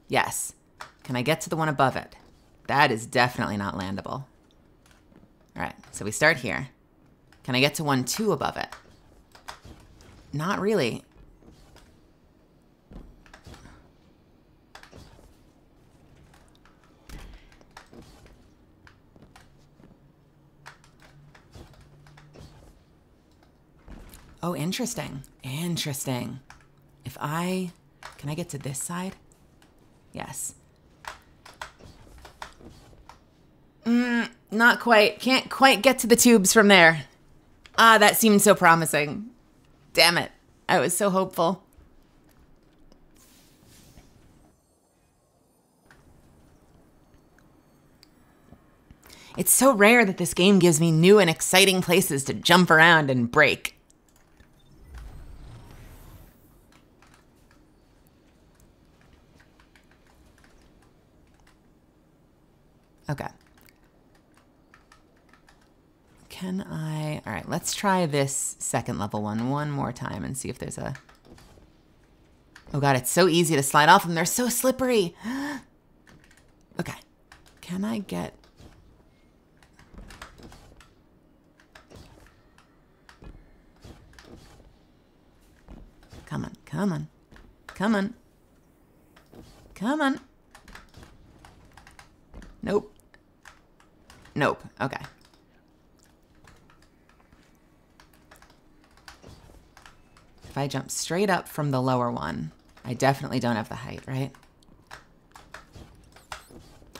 Yes. Can I get to the one above it? That is definitely not landable. Alright, so we start here. Can I get to 1, 2 above it? Not really. Oh, interesting. Interesting. If I... Can I get to this side? Yes. Not quite. Can't quite get to the tubes from there. Ah, that seemed so promising. Damn it. I was so hopeful. It's so rare that this game gives me new and exciting places to jump around and break. Okay. Can I... All right, let's try this second level one more time and see if there's a... Oh God, it's so easy to slide off them. They're so slippery. Okay. Can I get... Come on, come on, come on. Come on. Nope. Nope. Okay. If I jump straight up from the lower one, I definitely don't have the height, right?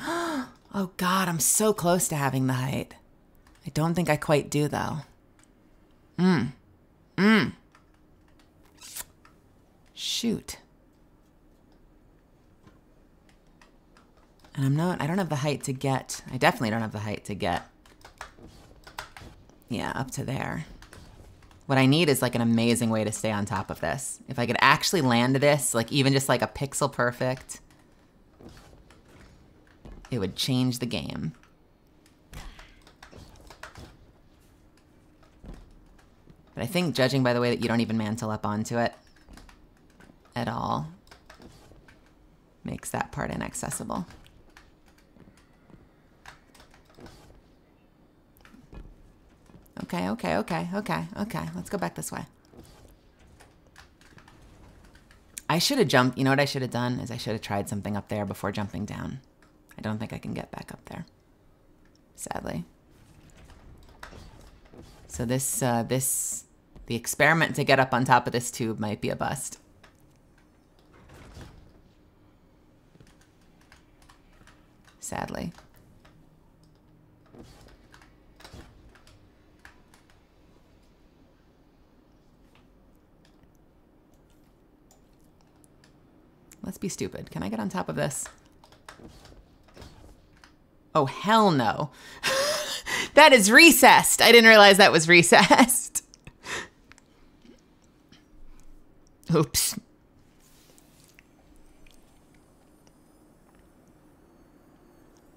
Oh God, I'm so close to having the height. I don't think I quite do though. Shoot. And I don't have the height to get, I definitely don't have the height to get, yeah, up to there. What I need is like an amazing way to stay on top of this. If I could actually land this, like even just like a pixel perfect, it would change the game. But I think judging by the way that you don't even mantle up onto it at all, makes that part inaccessible. Okay. Let's go back this way. I should have jumped. You know what I should have done is I should have tried something up there before jumping down. I don't think I can get back up there. sadly. So the experiment to get up on top of this tube might be a bust. Sadly. Let's be stupid. Can I get on top of this? Oh, hell no. That is recessed. I didn't realize that was recessed. Oops.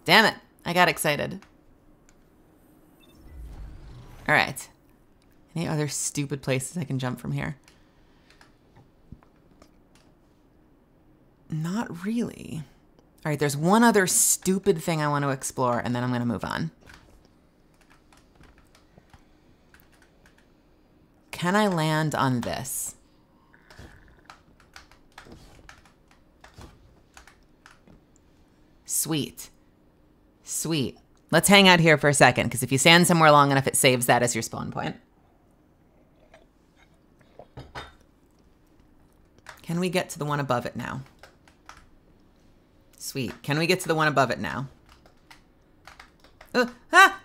Damn it. I got excited. All right. Any other stupid places I can jump from here? Not really. All right, there's one other stupid thing I want to explore, and then I'm going to move on. Can I land on this? Sweet. Sweet. Let's hang out here for a second, because if you stand somewhere long enough, it saves that as your spawn point. Can we get to the one above it now? Sweet. Can we get to the one above it now? Ah!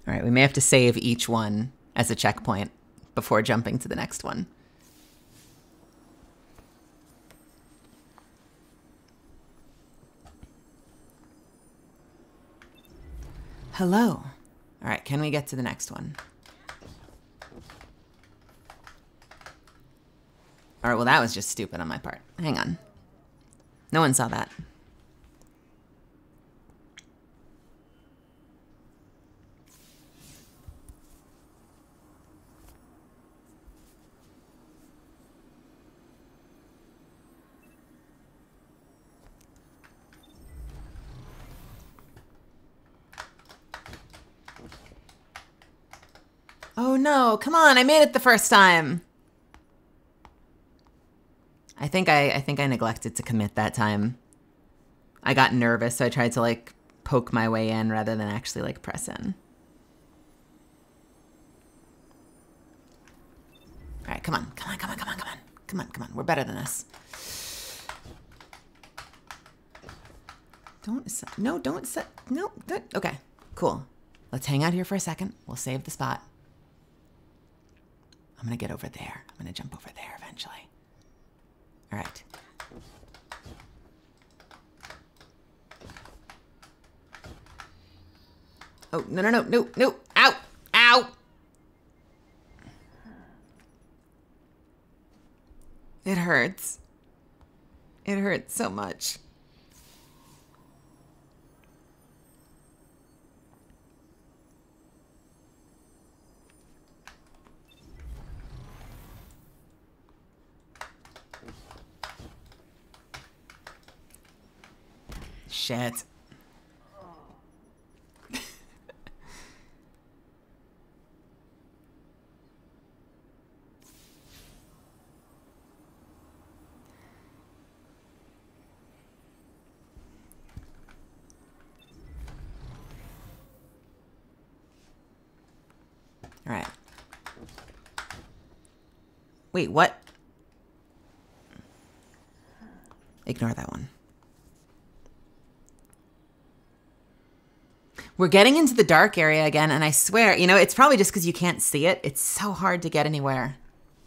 All right, we may have to save each one as a checkpoint before jumping to the next one. Hello. All right, can we get to the next one? All right, well, that was just stupid on my part. Hang on. No one saw that. Oh no, come on, I made it the first time. I think I neglected to commit that time. I got nervous, so I tried to like poke my way in rather than actually like press in. All right, come on. We're better than this. Okay, cool. Let's hang out here for a second. We'll save the spot. I'm gonna get over there. I'm gonna jump over there eventually. All right. Oh, no. Ow! It hurts. It hurts so much. Shit. All right. Wait, what? Ignore that one. We're getting into the dark area again, and I swear, you know, it's probably just because you can't see it. It's so hard to get anywhere.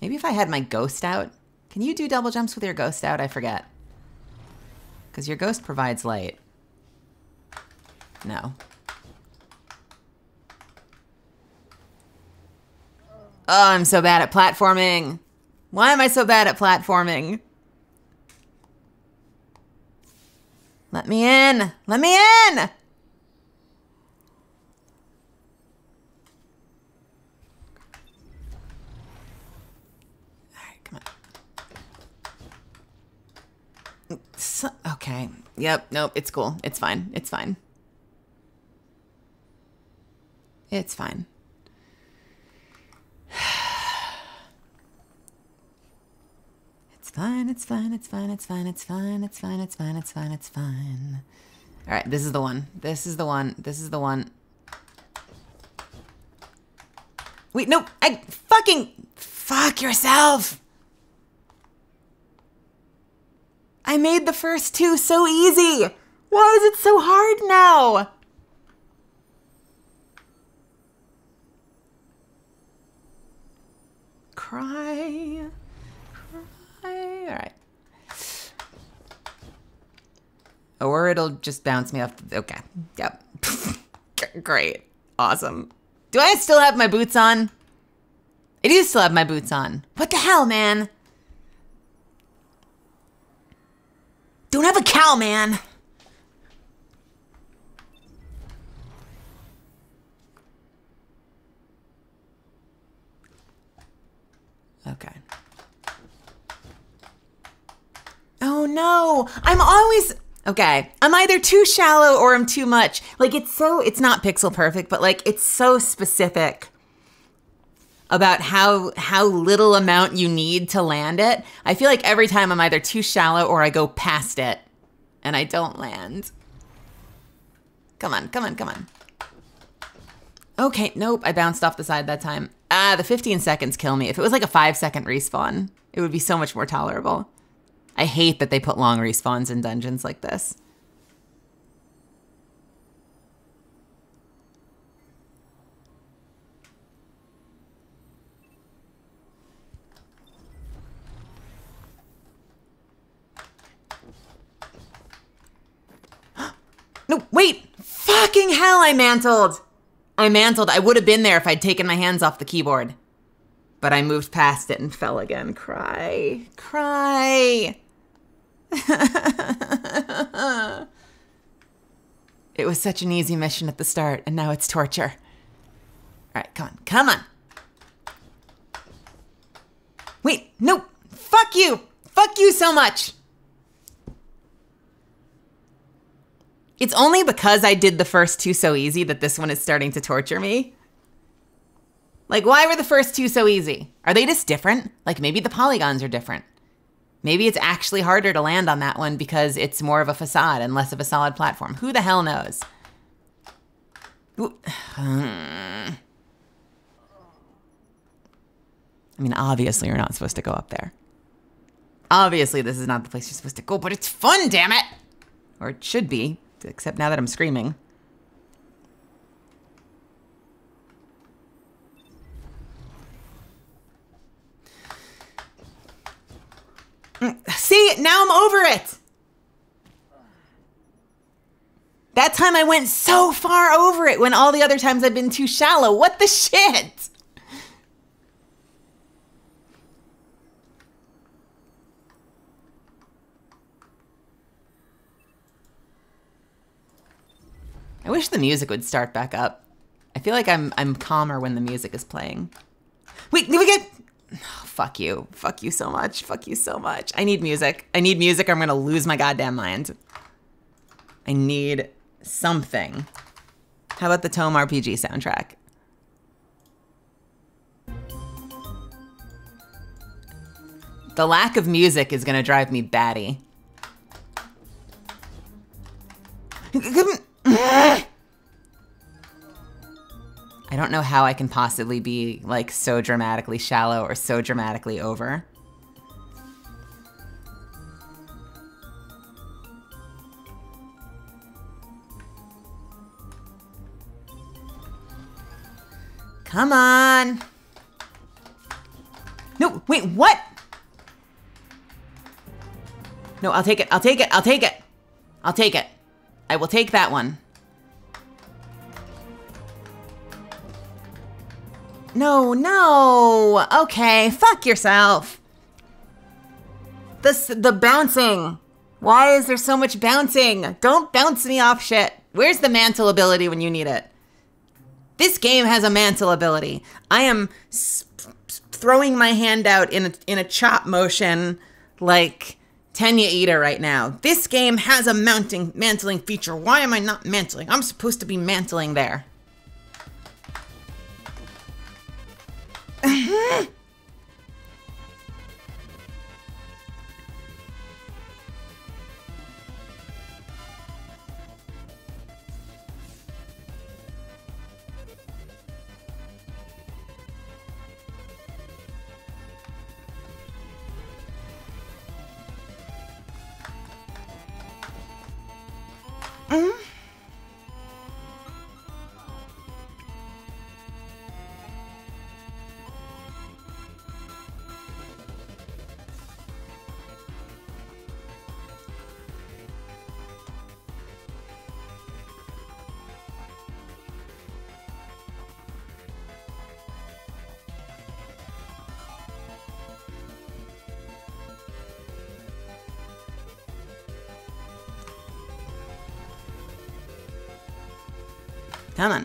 Maybe if I had my ghost out. Can you do double jumps with your ghost out? I forget. Because your ghost provides light. No. Oh, I'm so bad at platforming. Why am I so bad at platforming? Let me in. Let me in. So, okay. Yep. Nope. It's cool. It's fine. It's fine. It's fine. It's fine. It's fine. It's fine. It's fine. It's fine. It's fine. It's fine. It's fine. It's fine. All right, this is the one. This is the one. This is the one. Wait, no, fuck yourself. I made the first two so easy. Why is it so hard now? Cry. All right. Or it'll just bounce me off. Okay. Yep. Great. Awesome. Do I still have my boots on? I do still have my boots on. What the hell, man? Don't have a cow, man. Okay. Oh no, I'm always, okay. I'm either too shallow or I'm too much. Like it's not pixel perfect, but like it's so specific about how little amount you need to land it. I feel like every time I'm either too shallow or I go past it and I don't land. Come on, come on, come on. Okay, nope, I bounced off the side that time. Ah, the 15 seconds kill me. If it was like a 5-second respawn, it would be so much more tolerable. I hate that they put long respawns in dungeons like this. No, wait! Fucking hell, I mantled! I mantled. I would have been there if I'd taken my hands off the keyboard. But I moved past it and fell again. Cry. Cry. It was such an easy mission at the start, and now it's torture. All right, come on. Come on. Wait, no. Fuck you. Fuck you so much. It's only because I did the first two so easy that this one is starting to torture me. Like, why were the first two so easy? Are they just different? Like, maybe the polygons are different. Maybe it's actually harder to land on that one because it's more of a facade and less of a solid platform. Who the hell knows? I mean, obviously you're not supposed to go up there. Obviously this is not the place you're supposed to go, but it's fun, damn it! Or it should be. Except now that I'm screaming. See, now I'm over it. That time I went so far over it when all the other times I've been too shallow. What the shit? I wish the music would start back up. I feel like I'm calmer when the music is playing. Wait, did we get... Oh, fuck you. Fuck you so much. Fuck you so much. I need music. I need music or I'm gonna lose my goddamn mind. I need something. How about the Tome RPG soundtrack? The lack of music is gonna drive me batty. I don't know how I can possibly be like so dramatically shallow or so dramatically over. Come on. No, wait, what? No, I'll take it. I'll take it. I'll take it. I'll take it. I will take that one. No, no. Okay, fuck yourself. The bouncing. Why is there so much bouncing? Don't bounce me off shit. Where's the mantle ability when you need it? This game has a mantle ability. I am throwing my hand out in a chop motion like Tenya Ida right now. This game has a mantling feature. Why am I not mantling? I'm supposed to be mantling there. Come on.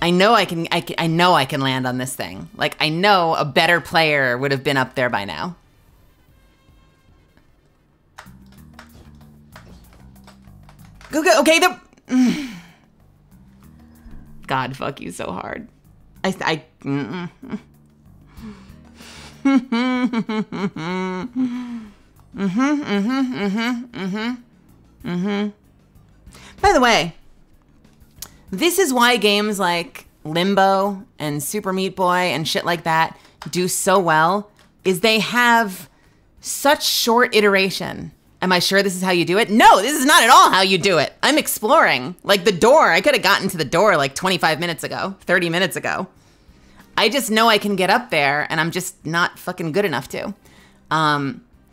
I know I can land on this thing. Like, I know a better player would have been up there by now. Go, okay, God, fuck you so hard. By the way, this is why games like Limbo and Super Meat Boy and shit like that do so well, is they have such short iteration. Am I sure this is how you do it? No, this is not at all how you do it. I'm exploring. Like the door, I could have gotten to the door like 25 minutes ago, 30 minutes ago. I just know I can get up there and I'm just not fucking good enough to.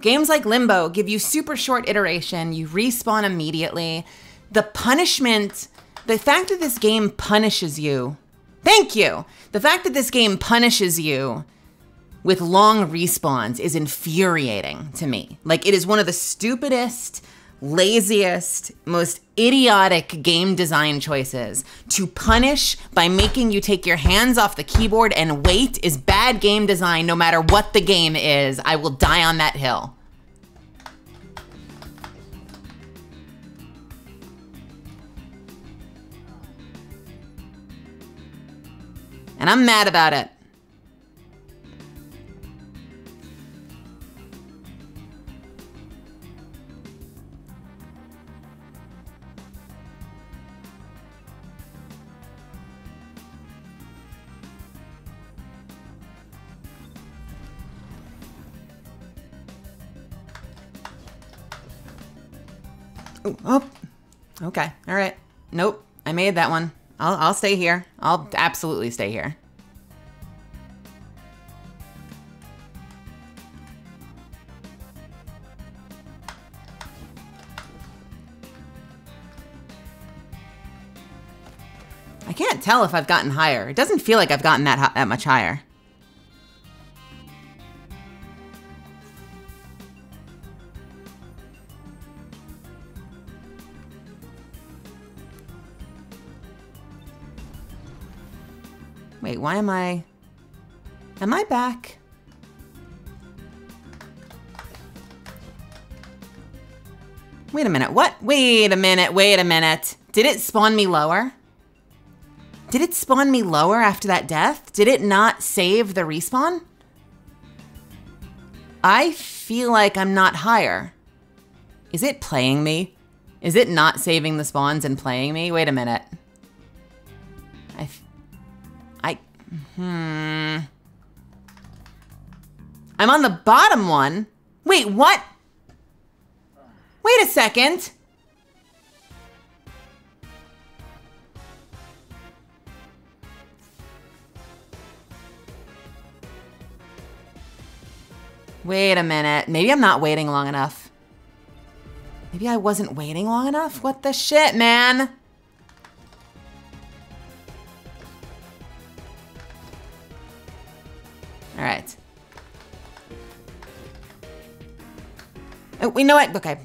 Games like Limbo give you super short iteration. You respawn immediately. The punishment, the fact that this game punishes you. Thank you. The fact that this game punishes you with long respawns is infuriating to me. Like, it is one of the stupidest, laziest, most idiotic game design choices. To punish by making you take your hands off the keyboard and wait is bad game design no matter what the game is. I will die on that hill. And I'm mad about it. Oh, okay. All right. Nope. I made that one. I'll stay here. I'll absolutely stay here. I can't tell if I've gotten higher. It doesn't feel like I've gotten that much higher. Wait, why am I back? Wait a minute, what? Wait a minute. Did it spawn me lower? Did it spawn me lower after that death? Did it not save the respawn? I feel like I'm not higher. Is it playing me? Is it not saving the spawns and playing me? Wait a minute. I'm on the bottom one. Wait, what? Wait a second. Wait a minute. Maybe I'm not waiting long enough. Maybe I wasn't waiting long enough? What the shit, man? All right. Oh, you know what? Okay.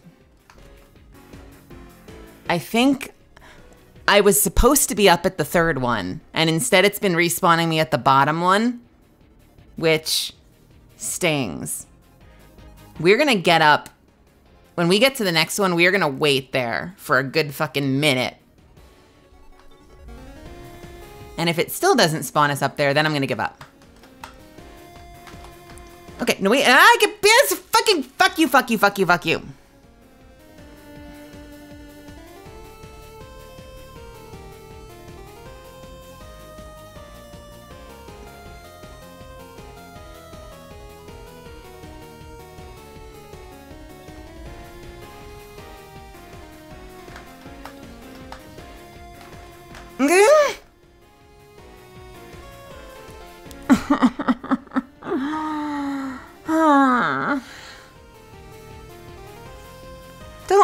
I think I was supposed to be up at the third one, and instead it's been respawning me at the bottom one, which stings. We're gonna get up. When we get to the next one, we're gonna wait there for a good fucking minute. And if it still doesn't spawn us up there, then I'm gonna give up. Okay, no wait, I get this fucking fuck you.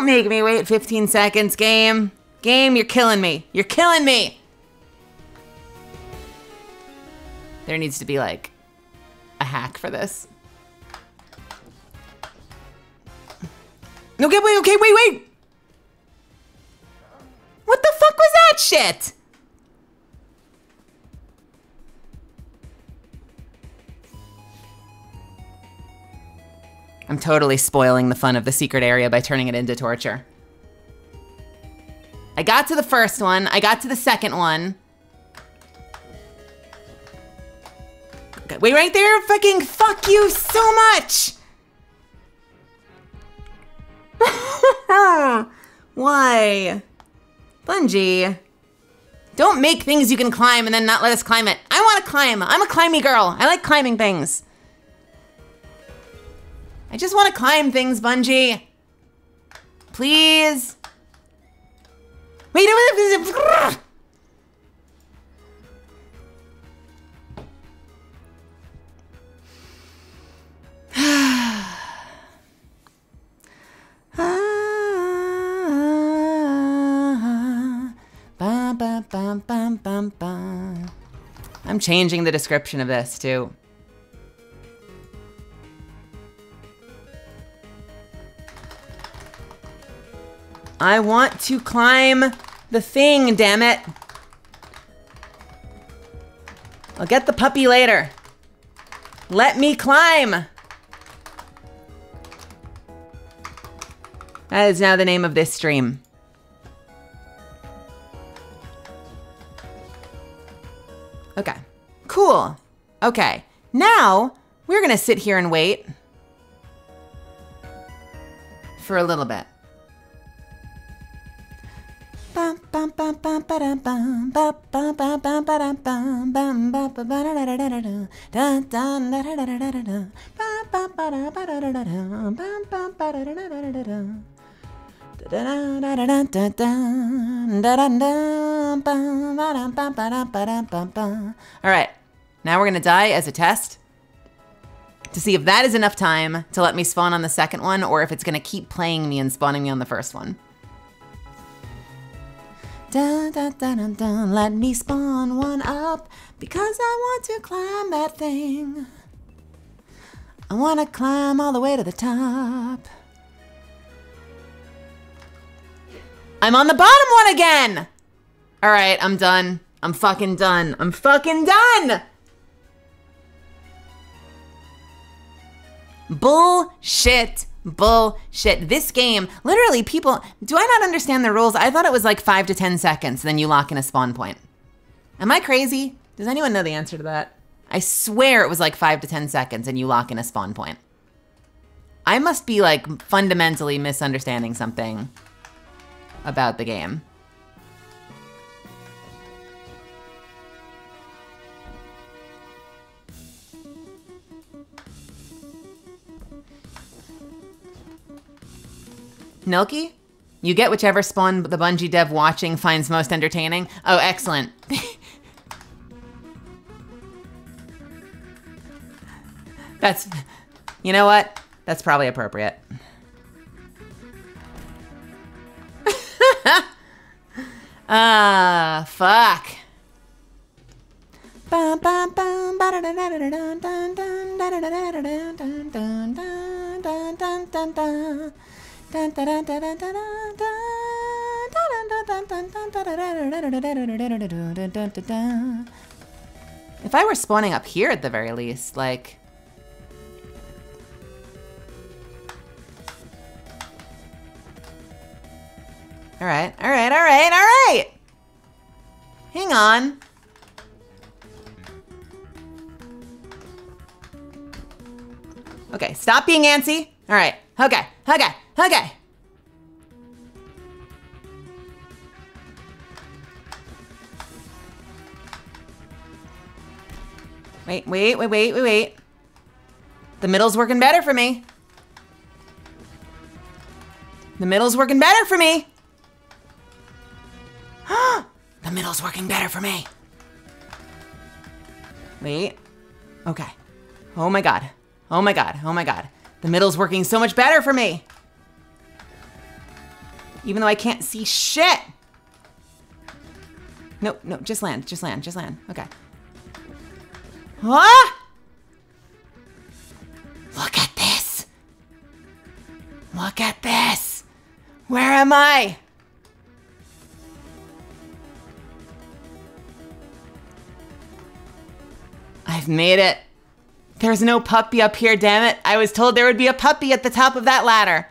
Don't make me wait 15 seconds, game. Game, you're killing me. You're killing me. There needs to be like a hack for this. Okay, wait. What the fuck was that shit? I'm totally spoiling the fun of the secret area by turning it into torture. I got to the first one. I got to the second one. Okay, wait right there. Fucking fuck you so much. Why? Bungie. Don't make things you can climb and then not let us climb it. I want to climb. I'm a climby girl. I like climbing things. I just want to climb things, Bungie. Please. Wait, I'm changing the description of this too. I want to climb the thing, damn it. I'll get the puppy later. Let me climb. That is now the name of this stream. Okay, cool. Okay, now we're gonna sit here and wait for a little bit. All right, now we're gonna die as a test to see if that is enough time to let me spawn on the second one or if it's gonna keep playing me and spawning me on the first one. Dun, dun, dun, dun, dun. Let me spawn one up because I want to climb that thing. I want to climb all the way to the top. I'm on the bottom one again. All right, I'm done. I'm fucking done. I'm fucking done. Bullshit. Bullshit. This game, literally people, do I not understand the rules? I thought it was like 5 to 10 seconds, then you lock in a spawn point. Am I crazy? Does anyone know the answer to that? I swear it was like 5 to 10 seconds and you lock in a spawn point. I must be like fundamentally misunderstanding something about the game. Nilky? You get whichever spawn the Bungie dev watching finds most entertaining? Oh, excellent. That's, you know what? That's probably appropriate. Fuck. If I were spawning up here at the very least, like... All right. Hang on. Okay, stop being antsy. All right, okay. Wait. The middle's working better for me. The middle's working better for me. The middle's working better for me. Wait. Okay. Oh my god. The middle's working so much better for me. Even though I can't see shit. No, no, just land, just land, just land. Okay. What? Look at this. Look at this. Where am I? I've made it. There's no puppy up here, damn it. I was told there would be a puppy at the top of that ladder.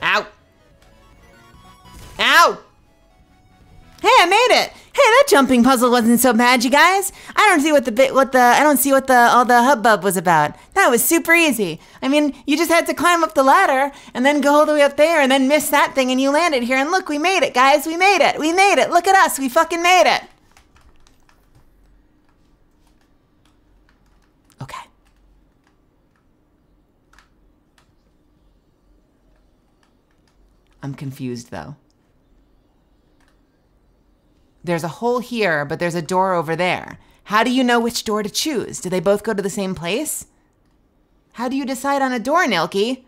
Ow. Ow! Hey, I made it! Hey, that jumping puzzle wasn't so bad, you guys. I don't see what all the hubbub was about. That was super easy. I mean, you just had to climb up the ladder and then go all the way up there and then miss that thing and you landed here and look, we made it, guys. We made it. We made it. Look at us. We fucking made it. Okay. I'm confused though. There's a hole here, but there's a door over there. How do you know which door to choose? Do they both go to the same place? How do you decide on a door, Nilky?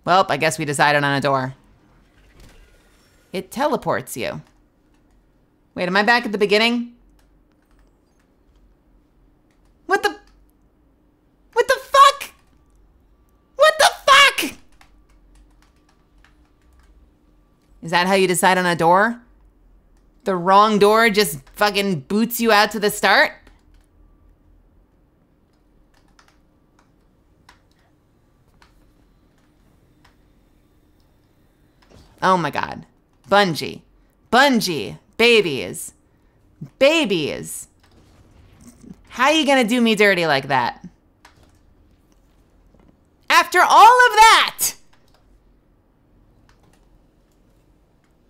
Well, I guess we decided on a door. It teleports you. Wait, am I back at the beginning? What the fuck? What the fuck? Is that how you decide on a door? The wrong door just fucking boots you out to the start? Oh my God. Bungie. Bungie. Babies. Babies. How you gonna do me dirty like that? After all of that!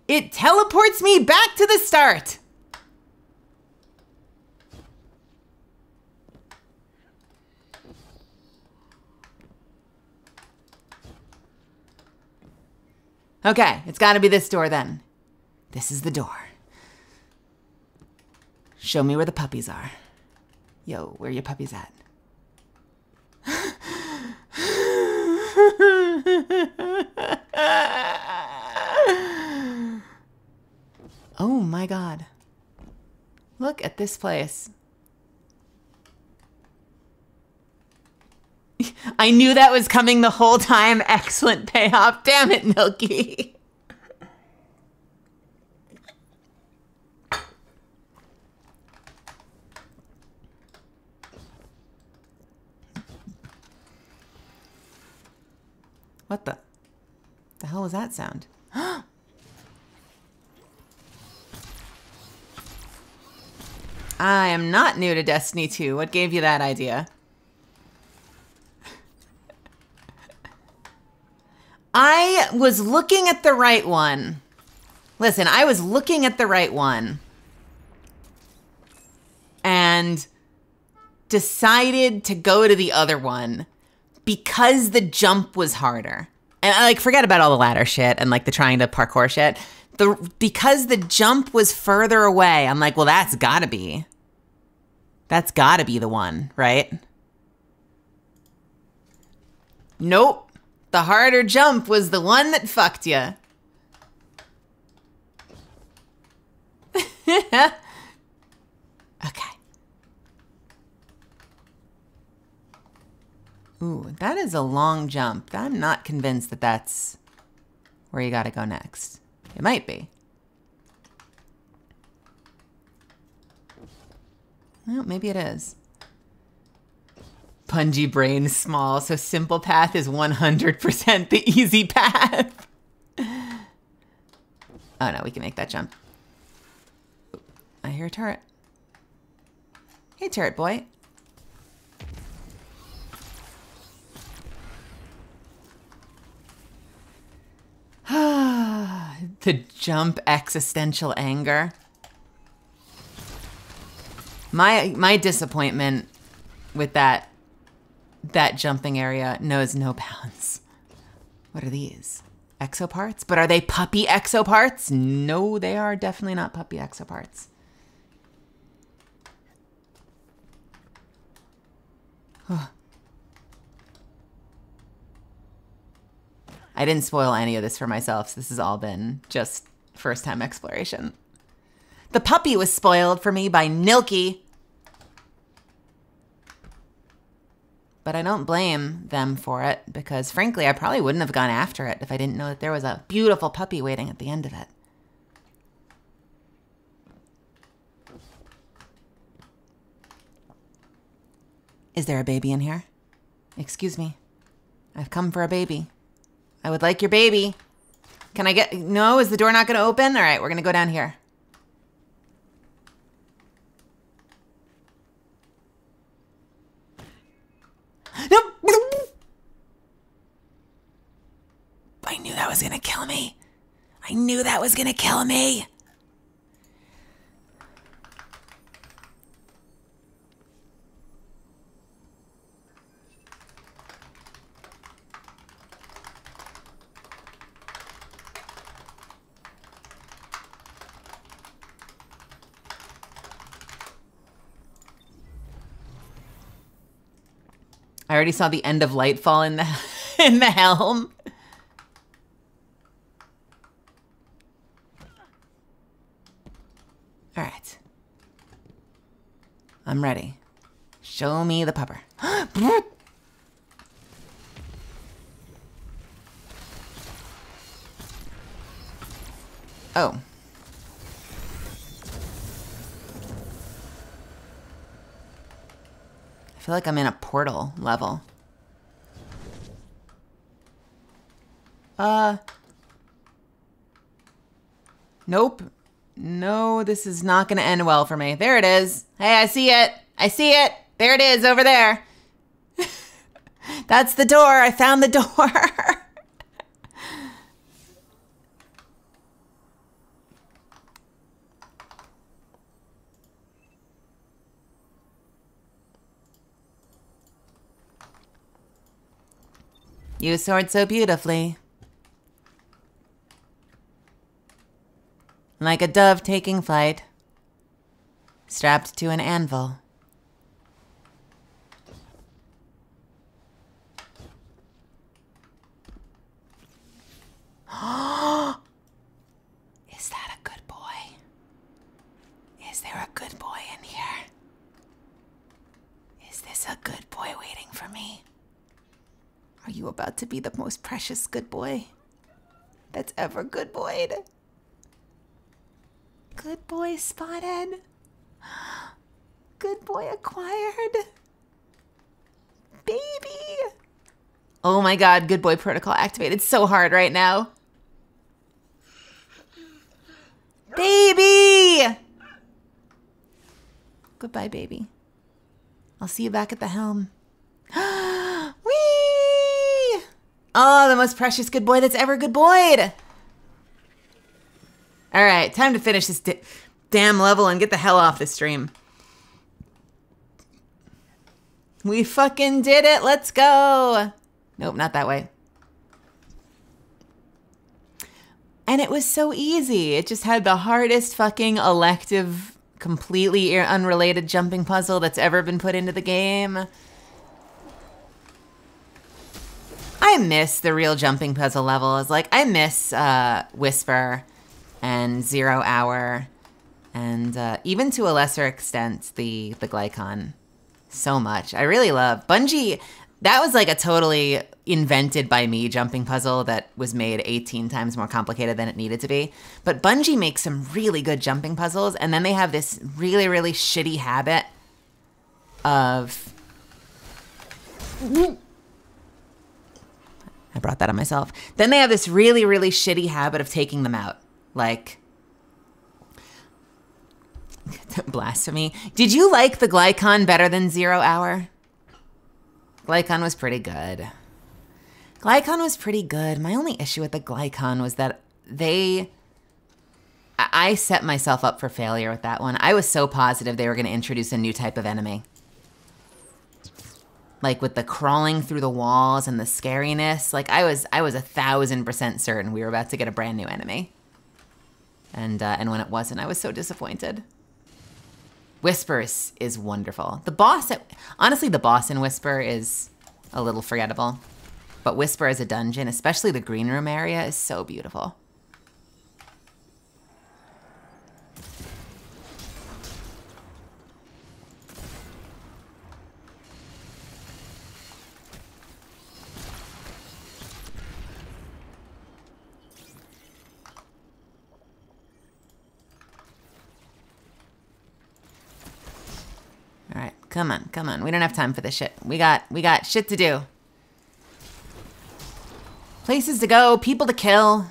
It teleports me back to the start. Okay, it's gotta be this door then. This is the door. Show me where the puppies are. Yo, where are your puppies at? Oh my God. Look at this place. I knew that was coming the whole time. Excellent payoff. Damn it, Milky. What the hell was that sound? I am not new to Destiny 2. What gave you that idea? I was looking at the right one. Listen, I was looking at the right one. And decided to go to the other one because the jump was harder. And I forget about all the ladder shit and the trying to parkour shit. Because the jump was further away, I'm like, well, that's gotta be the one, right? Nope. The harder jump was the one that fucked you. Okay. Ooh, that is a long jump. I'm not convinced that that's where you gotta go next. It might be. Well, maybe it is. Pungy brain is small, so simple path is 100% the easy path. Oh no, we can make that jump. I hear a turret. Hey, turret boy. The jump existential anger. My disappointment with that jumping area knows no bounds. What are these? Exoparts? But are they puppy exoparts? No, they are definitely not puppy exoparts. I didn't spoil any of this for myself, so this has all been just first-time exploration. The puppy was spoiled for me by Nilky. But I don't blame them for it, because frankly, I probably wouldn't have gone after it if I didn't know that there was a beautiful puppy waiting at the end of it. Is there a baby in here? Excuse me. I've come for a baby. I would like your baby. Can I get... No, is the door not going to open? All right, we're going to go down here. No! I knew that was going to kill me. I knew that was going to kill me. I already saw the end of light fall in the in the helm. All right. I'm ready. Show me the pupper. Oh. I feel like I'm in a portal level. Nope. No, this is not going to end well for me. There it is. Hey, I see it. I see it. There it is over there. That's the door. I found the door. You soared so beautifully. Like a dove taking flight, strapped to an anvil. Is that a good boy? Is there a good boy in here? Is this a good boy waiting for me? Are you about to be the most precious good boy that's ever good boyed? Good boy spotted. Good boy acquired. Baby. Oh my god, good boy protocol activated so hard right now. Baby! Goodbye, baby. I'll see you back at the helm. Whee! Oh, the most precious good boy that's ever good boyed. All right, time to finish this damn level and get the hell off the stream. We fucking did it. Let's go. Nope, not that way. And it was so easy. It just had the hardest fucking elective, completely unrelated jumping puzzle that's ever been put into the game. I miss the real jumping puzzle levels. Like, I miss Whisper and 0 Hour, and even to a lesser extent, the Glycon so much. I really love Bungie. That was like a totally invented by me jumping puzzle that was made 18 times more complicated than it needed to be. But Bungie makes some really good jumping puzzles, and then they have this really, really shitty habit of... I brought that on myself. Then they have this really, really shitty habit of taking them out. Like, blasphemy. Did you like the Glycon better than 0 Hour? Glycon was pretty good. Glycon was pretty good. My only issue with the Glycon was that they... I set myself up for failure with that one. I was so positive they were going to introduce a new type of enemy. Like with the crawling through the walls and the scariness. Like I was 1000% certain we were about to get a brand new enemy. And when it wasn't, I was so disappointed. Whisper is wonderful. Honestly, the boss in Whisper is a little forgettable. But Whisper as a dungeon, especially the green room area, is so beautiful. All right, come on, come on. We don't have time for this shit. We got shit to do. Places to go, people to kill.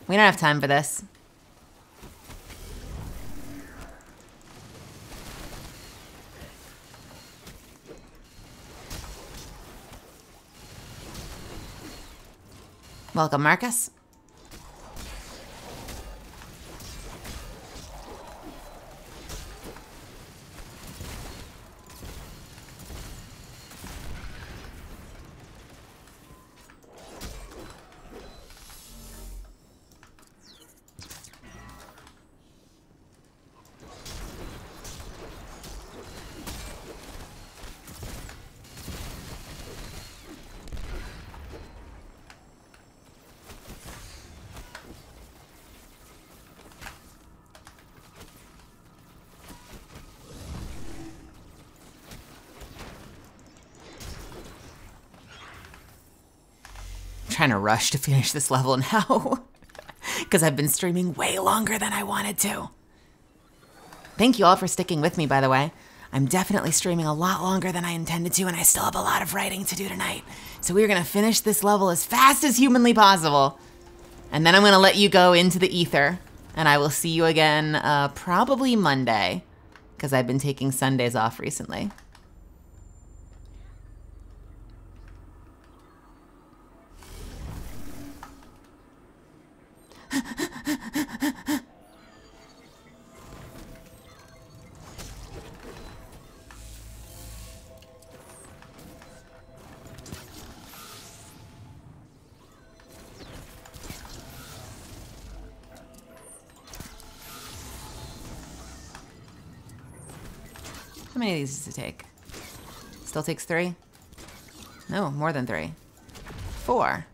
We don't have time for this. Welcome, Marcus. Trying to rush to finish this level now because I've been streaming way longer than I wanted to. Thank you all for sticking with me, by the way. I'm definitely streaming a lot longer than I intended to, and I still have a lot of writing to do tonight. So we're gonna finish this level as fast as humanly possible, and then I'm gonna let you go into the ether, and I will see you again probably Monday, because I've been taking Sundays off recently. How many of these does it take? Still takes 3? No, more than 3. 4.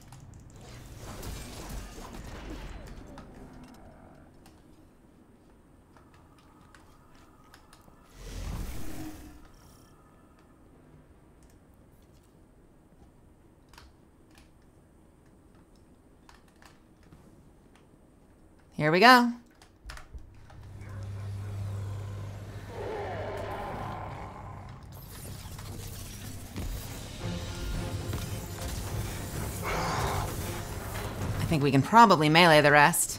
Here we go. I think we can probably melee the rest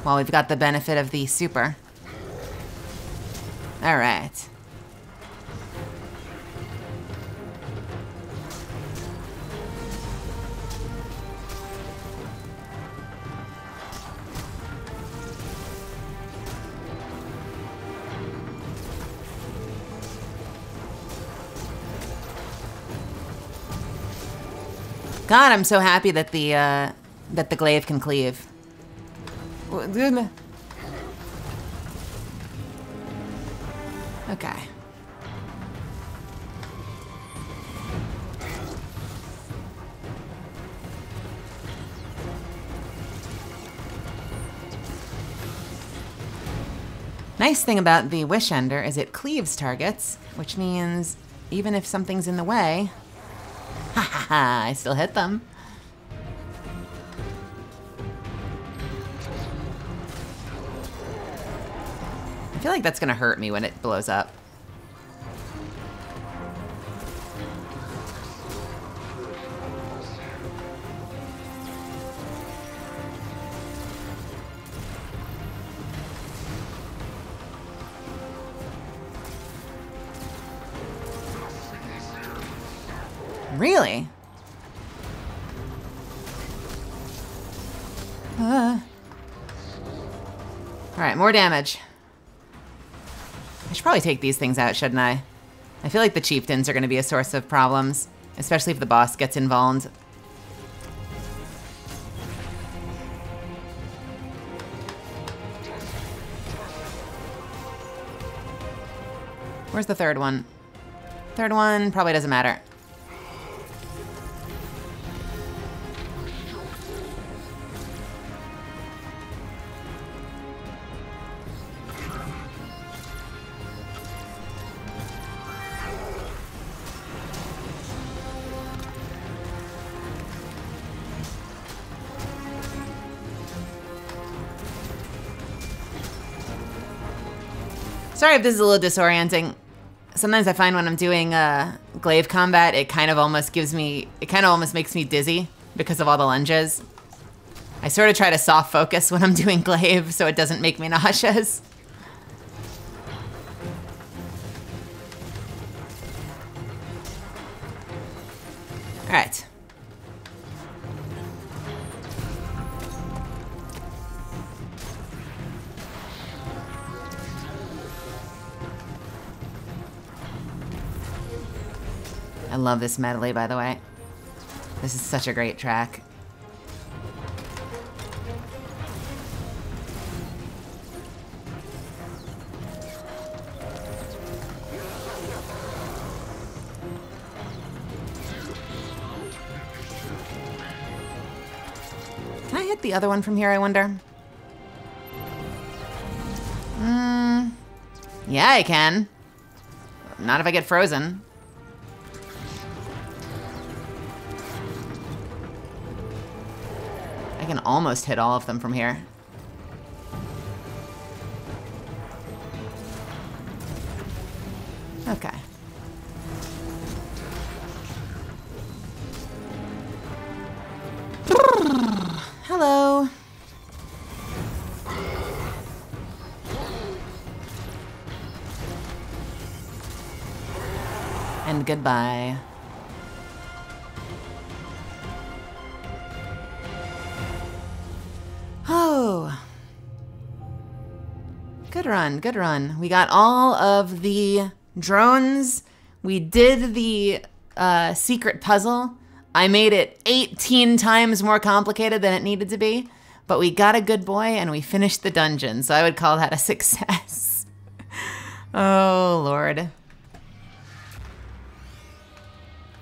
while we've got the benefit of the super. All right. God, I'm so happy that the glaive can cleave. Okay. Nice thing about the Wish Ender is it cleaves targets, which means even if something's in the way, ha ha ha, I still hit them. I feel like that's gonna hurt me when it blows up. Really? Alright, more damage. I should probably take these things out, shouldn't I? I feel like the chieftains are going to be a source of problems, especially if the boss gets involved. Where's the third one? Third one probably doesn't matter. Sorry if this is a little disorienting. Sometimes I find when I'm doing glaive combat, it kind of almost makes me dizzy because of all the lunges. I sort of try to soft focus when I'm doing glaive so it doesn't make me nauseous. All right. I love this medley, by the way. This is such a great track. Can I hit the other one from here, I wonder? Yeah, I can. Not if I get frozen. I can almost hit all of them from here. Okay. Hello. And goodbye. Oh. Good run, good run. We got all of the drones. We did the secret puzzle. I made it 18 times more complicated than it needed to be, but we got a good boy and we finished the dungeon, so I would call that a success. Oh, Lord.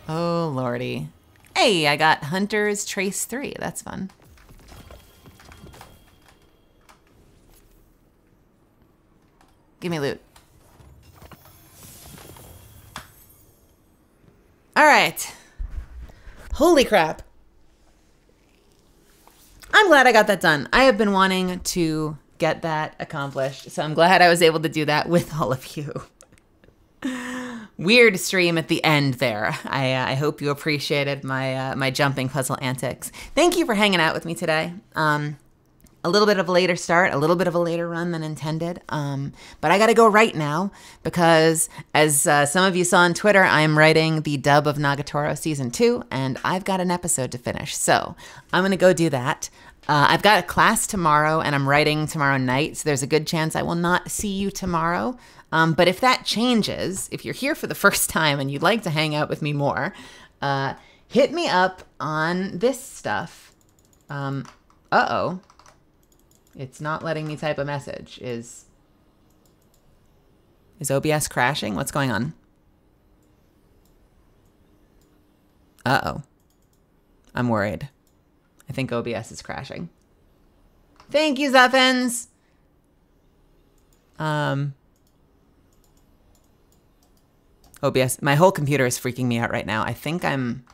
Oh, Lordy. Hey, I got Hunter's Trace 3. That's fun. Give me loot. All right. Holy crap. I'm glad I got that done. I have been wanting to get that accomplished, so I'm glad I was able to do that with all of you. Weird stream at the end there. I hope you appreciated my jumping puzzle antics. Thank you for hanging out with me today. A little bit of a later start, a little bit of a later run than intended. But I gotta go right now because as some of you saw on Twitter, I'm writing the dub of Nagatoro Season 2 and I've got an episode to finish. So I'm gonna go do that. I've got a class tomorrow and I'm writing tomorrow night. So there's a good chance I will not see you tomorrow. But if that changes, if you're here for the first time and you'd like to hang out with me more, hit me up on this stuff. Uh-oh. It's not letting me type a message. Is OBS crashing? What's going on? Uh-oh. I'm worried. I think OBS is crashing. Thank you, Zuffins! OBS, my whole computer is freaking me out right now. I think am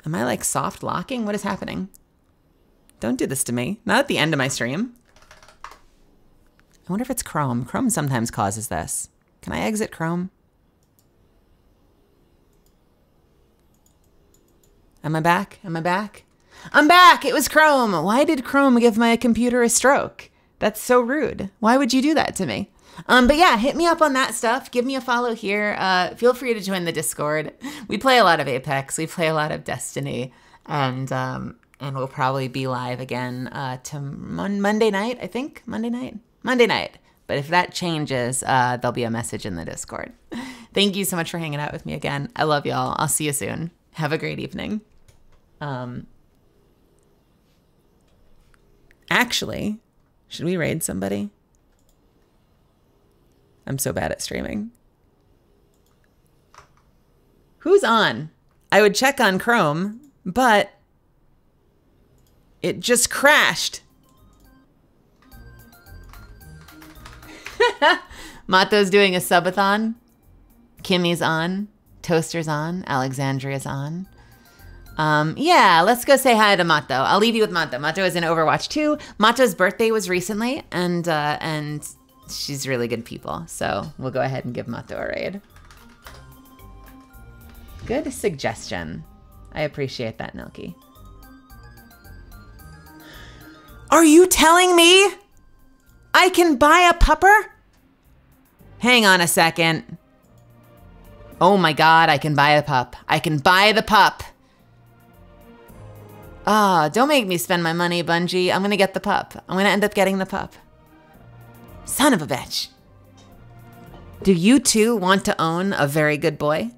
I like soft locking? What is happening? Don't do this to me. Not at the end of my stream. I wonder if it's Chrome. Chrome sometimes causes this. Can I exit Chrome? Am I back? Am I back? I'm back! It was Chrome! Why did Chrome give my computer a stroke? That's so rude. Why would you do that to me? But yeah, hit me up on that stuff. Give me a follow here. Feel free to join the Discord. We play a lot of Apex. We play a lot of Destiny. And And we'll probably be live again to Monday night, I think. Monday night. But if that changes, there'll be a message in the Discord. Thank you so much for hanging out with me again. I love y'all. I'll see you soon. Have a great evening. Actually, should we raid somebody? I'm so bad at streaming. Who's on? I would check on Chrome, but it just crashed. Mato's doing a subathon. Kimmy's on. Toaster's on. Alexandria's on. Yeah, let's go say hi to Mato. I'll leave you with Mato. Mato is in Overwatch 2. Mato's birthday was recently, and she's really good people. So we'll go ahead and give Mato a raid. Good suggestion. I appreciate that, Milky. Are you telling me I can buy a pupper? Hang on a second. Oh my god, I can buy a pup. I can buy the pup. Ah, don't make me spend my money, Bungie. I'm gonna get the pup. I'm gonna end up getting the pup. Son of a bitch. Do you too want to own a very good boy?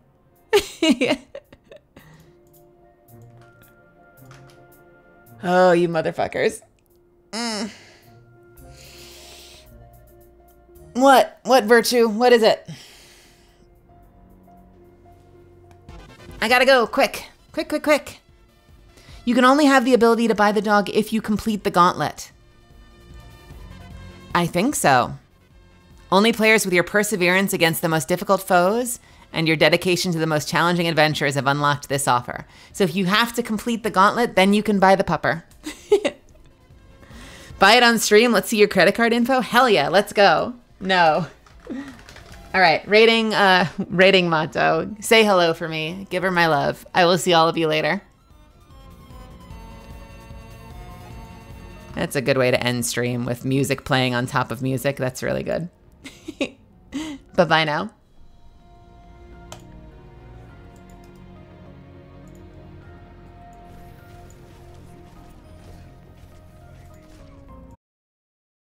Oh, you motherfuckers. What? What virtue? What is it? I gotta go. Quick. Quick, quick, quick. You can only have the ability to buy the dog if you complete the gauntlet. I think so. Only players with your perseverance against the most difficult foes and your dedication to the most challenging adventures have unlocked this offer. So if you have to complete the gauntlet, then you can buy the pupper. Buy it on stream. Let's see your credit card info. Hell yeah, let's go. No. All right, rating Mato. Say hello for me. Give her my love. I will see all of you later. That's a good way to end stream with music playing on top of music. That's really good. Bye-bye now.